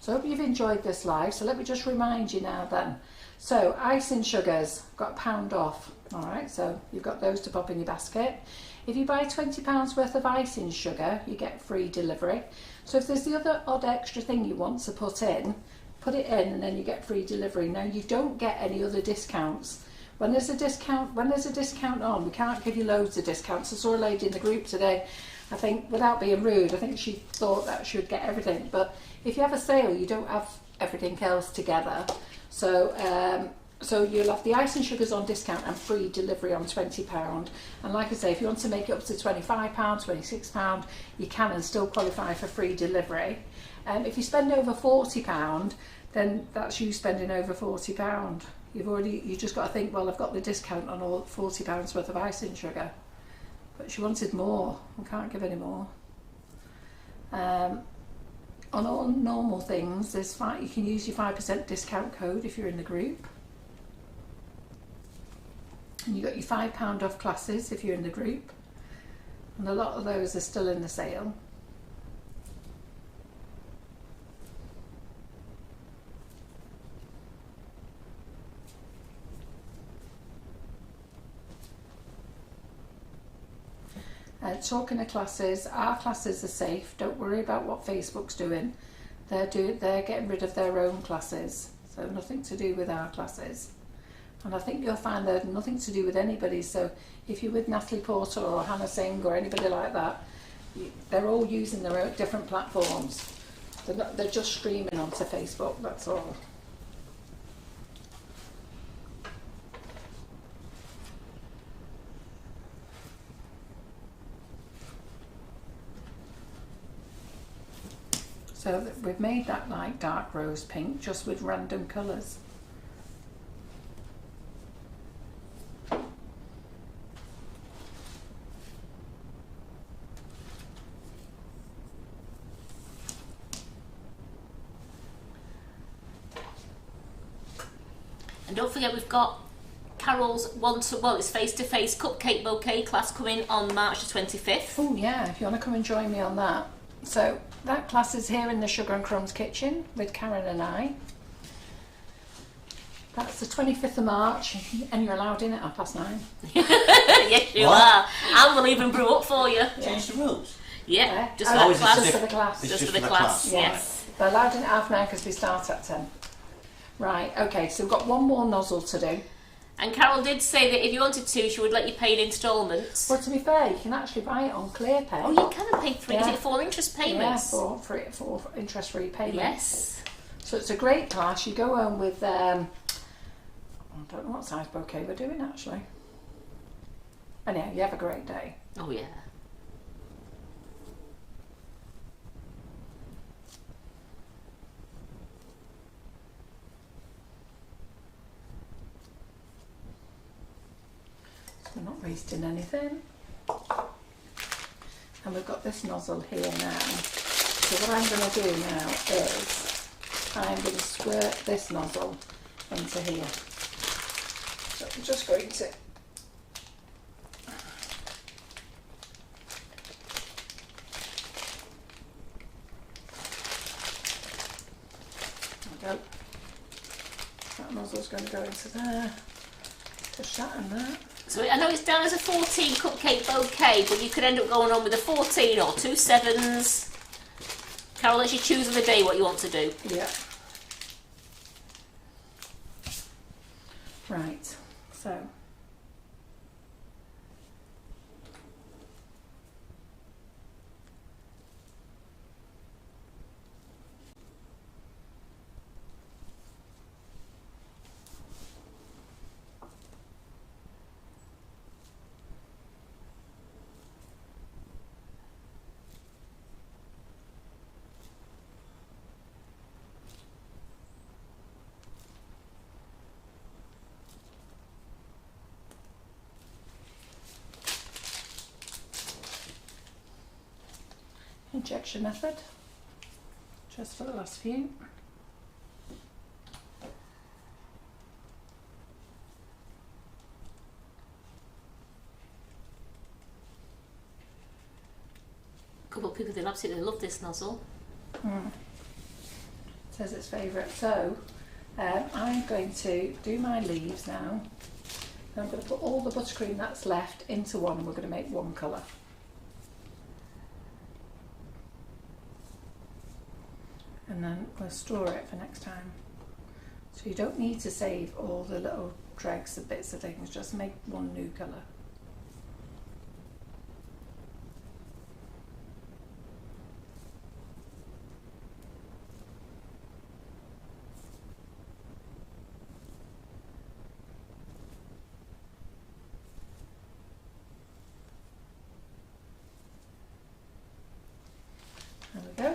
So I hope you've enjoyed this live. So let me just remind you now then. So icing sugars, got £1 off. All right, so you've got those to pop in your basket. If you buy £20 worth of icing sugar, you get free delivery. So if there's the other odd extra thing you want to put it in, and then you get free delivery. Now you don't get any other discounts. When there's a discount on, we can't give you loads of discounts. I saw a lady in the group today, I think, without being rude, I think she thought that she would get everything. But if you have a sale, you don't have everything else together. So so you'll have the icing sugars on discount and free delivery on £20. And like I say, if you want to make it up to £25, £26, you can and still qualify for free delivery. If you spend over £40, then that's you spending over £40. You just got to think, well, I've got the discount on all £40 worth of icing sugar. But she wanted more. We can't give any more. On all normal things, you can use your 5% discount code if you're in the group. And you got your £5 off classes if you're in the group. And a lot of those are still in the sale. Talking of classes, our classes are safe. Don't worry about what Facebook's doing. They're getting rid of their own classes, so nothing to do with our classes. And I think you'll find they're nothing to do with anybody. So if you're with Natalie Porter or Hannah Singh or anybody like that, they're all using their own different platforms. They're just streaming onto Facebook. That's all. So we've made that like dark rose pink just with random colours. And don't forget, we've got Carol's it's face-to-face cupcake bouquet class coming on March the 25th. Oh yeah, if you want to come and join me on that. So that class is here in the Sugar and Crumbs kitchen with Karen and I. That's the 25th of March, and you're allowed in at 9:30. Yes, you are. And we'll even brew up for you. Change the rules. Yeah, just Oh, for the class. just for the class. Just for the class, Yeah. yes. They're allowed in at 9:30 because we start at 10. Right, okay, so we've got one more nozzle to do. And Carol did say that if you wanted to, she would let you pay in instalments. Well, to be fair, you can actually buy it on ClearPay. Oh, you can pay 3. Yeah. Is it 4 interest payments? Yeah, for interest-free payments. Yes. So it's a great class. You go home with, I don't know what size bouquet we're doing actually. Anyhow, you have a great day. Oh, yeah. We're not wasting anything. And we've got this nozzle here now. So what I'm going to do now is I'm going to squirt this nozzle into here. So I'm just going to there we go. That nozzle's going to go into there. Push that in there. So I know it's down as a 14 cupcake bouquet, but you could end up going on with a 14 or 2 7s. Carol lets you choose on the day what you want to do. Yeah. Right, so injection method, just for the last few. A couple of people that absolutely love this nozzle. Says it's favourite. So I'm going to do my leaves now. I'm going to put all the buttercream that's left into one, and we're going to make one colour. And then we'll store it for next time. So you don't need to save all the little dregs of bits of things, just make one new colour. There we go.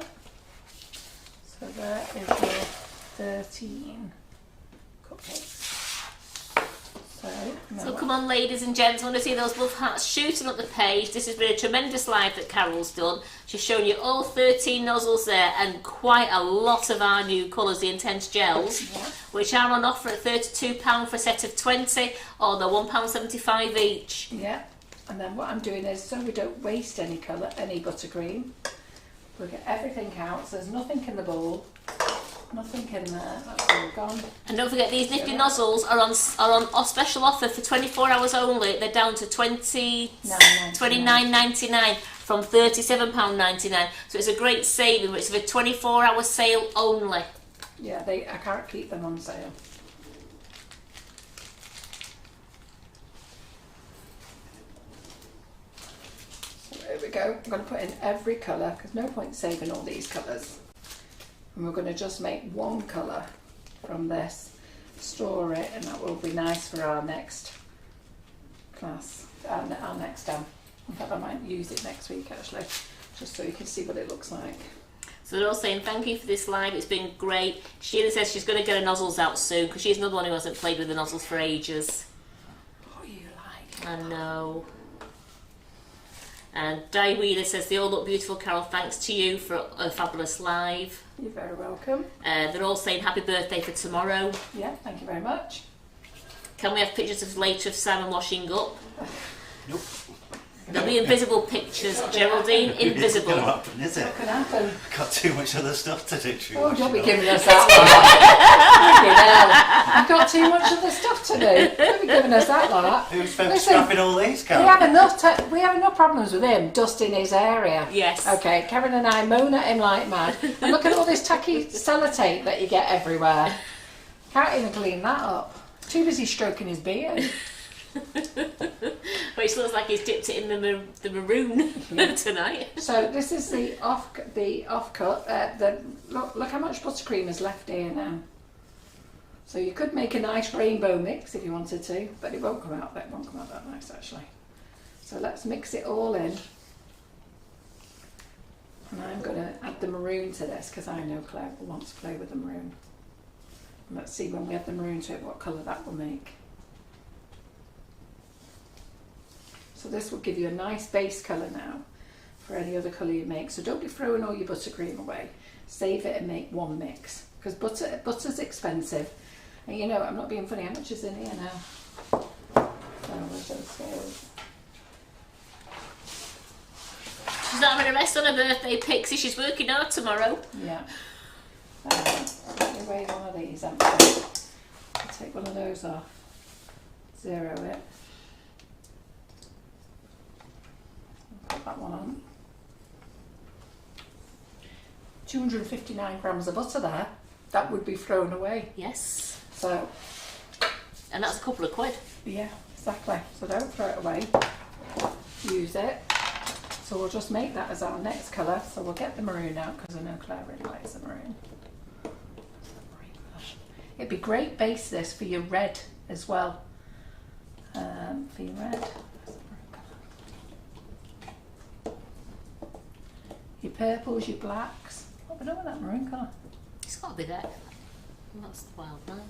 So there is your 13 cupcakes. So come on, ladies and gents, I want to see those love hearts shooting up the page. This has been a tremendous live that Carol's done. She's shown you all 13 nozzles there and quite a lot of our new colours, the Intense Gels, which are on offer at £32 for a set of 20, or they're £1.75 each. Yeah, and then what I'm doing is, so we don't waste any colour, any buttercream, we'll get everything out, so there's nothing in the bowl, nothing in there, that's all gone. And don't forget, these Nifty Nozzles are on special offer for 24 hours only. They're down to $29.99 from £37.99. So it's a great saving, but it's a 24-hour sale only. Yeah, I can't keep them on sale. So there we go. I'm going to put in every colour, because no point saving all these colours. And we're going to just make one colour from this, store it, and that will be nice for our next class, our next dam. In fact, I might use it next week actually, just so you can see what it looks like. So they're all saying thank you for this live, it's been great. Sheila says she's going to get her nozzles out soon, because she's another one who hasn't played with the nozzles for ages. What you like? I know. And Di Wheeler says they all look beautiful, Carol, thanks to you for a fabulous live. You're very welcome. They're all saying happy birthday for tomorrow. Yeah, thank you very much. Can we have pictures of later of Simon washing up? Nope. There'll be invisible pictures, Geraldine, invisible. It's not going to happen, is it? What can happen? Got too much other stuff to do. Oh, don't be giving us that lot. I've got too much other stuff to do. Don't be giving us that lot. Who's been Listen, scrapping all these, we Karen? have enough problems with him dusting his area. Yes. Okay, Karen and I moan at him like mad. And look at all this tacky sellotape that you get everywhere. Can't even clean that up. Too busy stroking his beard. Which looks like he's dipped it in the maroon tonight. So this is the off cut. Look how much buttercream is left here now. So you could make a nice rainbow mix if you wanted to, but it won't come out. That won't come out that nice actually. So let's mix it all in. And I'm going to add the maroon to this because I know Claire will want to play with the maroon. And let's see when we add the maroon to it what colour that will make. So this will give you a nice base colour now for any other colour you make. So don't be throwing all your buttercream away. Save it and make one mix. Because butter's expensive. And you know, I'm not being funny, how much is in here now? Where's those scales? She's not having a rest on her birthday, Pixie. She's working hard tomorrow. Yeah. So let me weigh one of these actually. I'll take one of those off. Zero it. Put that one on. 259 grams of butter there. That would be thrown away. Yes. So. And that's a couple of quid. Yeah, exactly. So don't throw it away. Use it. So we'll just make that as our next colour. So we'll get the maroon out because I know Claire really likes the maroon. It'd be great base this for your red as well. For your red. Your purples, your blacks. What have we done with that maroon colour? It's got to be there. That's the wild man.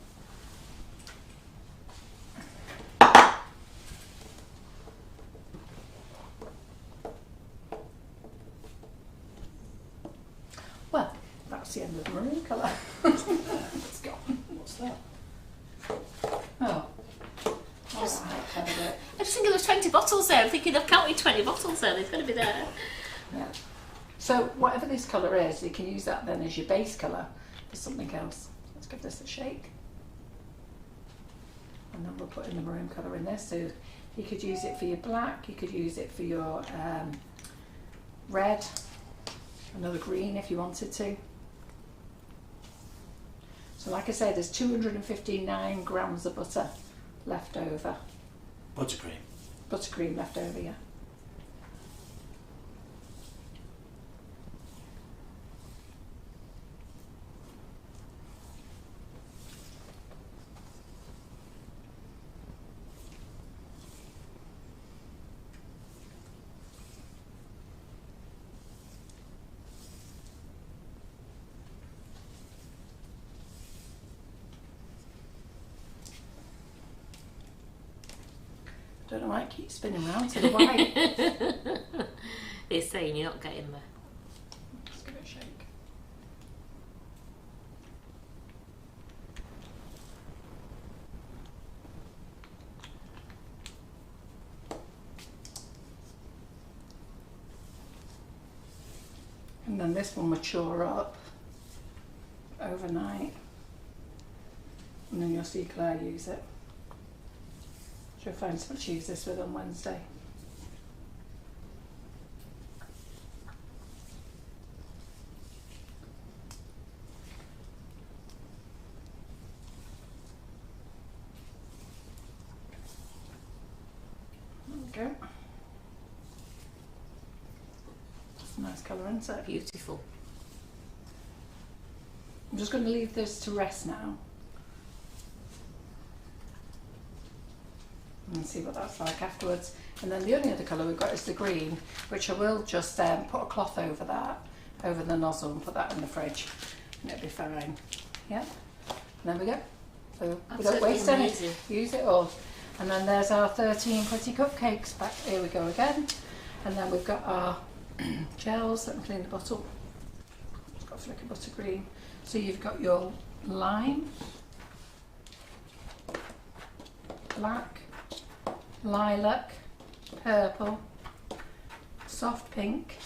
the maroon colour. It's gone. What's that? Oh. Just- Alright, there we go. I just think there was 20 bottles there. I'm thinking I've counted 20 bottles there. They've got to be there. Yeah. So whatever this colour is, you can use that then as your base colour for something else. Let's give this a shake. And then we'll put in the maroon colour in this. So you could use it for your black, you could use it for your red, another green if you wanted to. So like I said, there's 259 grams of butter left over. Buttercream. Buttercream left over, yeah. Don't know why it keeps spinning round to the white. They're saying you're not getting there. Let's give it a shake. And then this will mature up overnight. And then you'll see Claire use it. She'll find something to use this with on Wednesday. There we go. That's a nice colour, isn't it? Beautiful. I'm just going to leave this to rest now. And see what that's like afterwards. And then the only other colour we've got is the green, which I will just put a cloth over that, over the nozzle, and put that in the fridge, and it'll be fine. Yeah, and there we go. So we don't waste any. Use it all. And then there's our 13 pretty cupcakes back. Here we go again. And then we've got our gels. Let me clean the bottle. Just got a flick of buttercream. So you've got your lime, black, lilac, purple, soft pink,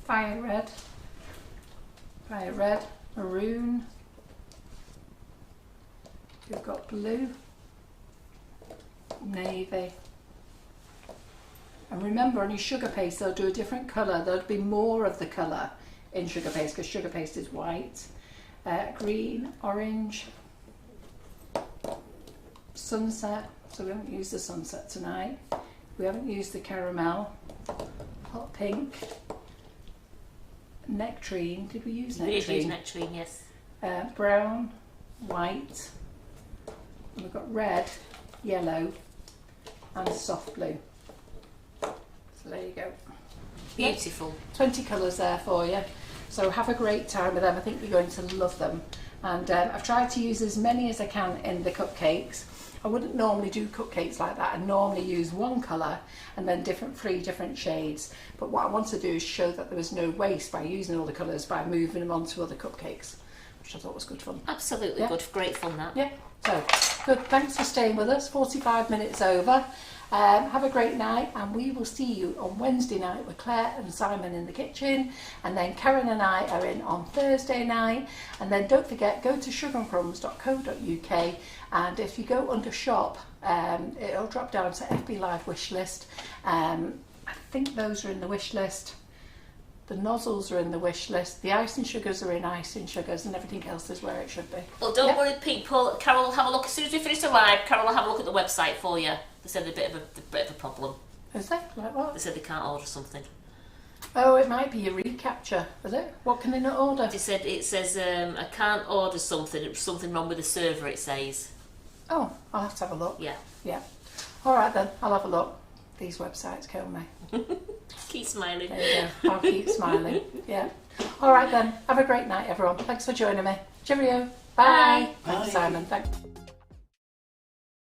fire red, maroon, you've got blue, navy. And remember, on your sugar paste they'll do a different colour. There'll be more of the colour in sugar paste because sugar paste is white. Green, orange, sunset. So we haven't used the sunset tonight. We haven't used the caramel, hot pink, nectarine. Did we use nectarine? We did use nectarine, yes. Brown, white. And we've got red, yellow, and soft blue. So there you go. Beautiful. 20 colours there for you. So have a great time with them. I think you're going to love them. And I've tried to use as many as I can in the cupcakes. I wouldn't normally do cupcakes like that. I normally use one colour and then three different shades. But what I want to do is show that there was no waste by using all the colours by moving them onto other cupcakes, which I thought was good fun. Absolutely Yeah. good. Great fun, that. Yeah, so good. Thanks for staying with us. 45 minutes over. Have a great night, and we will see you on Wednesday night with Claire and Simon in the kitchen, and then Karen and I are in on Thursday night. And then don't forget, go to sugarandcrumbs.co.uk, and if you go under shop, it'll drop down to FB Live wish list. I think those are in the wish list. The nozzles are in the wish list. The icing sugars are in icing sugars, and everything else is where it should be. Well, don't Yeah. worry, people. Carol will have a look as soon as we finish the live. Carol will have a look at the website for you. They said a bit of a problem. Is that like They what? said they can't order something. Oh, it might be a recapture, is it? What can they not order? They said it says I can't order something. It's something wrong with the server. It says. Oh, I'll have to have a look. Yeah. Yeah. All right then, I'll have a look. These websites kill me. Keep smiling. There you go. I'll keep smiling. Yeah. All right then. Have a great night, everyone. Thanks for joining me. Cheerio. Bye. Bye. Thanks, Simon. Thanks.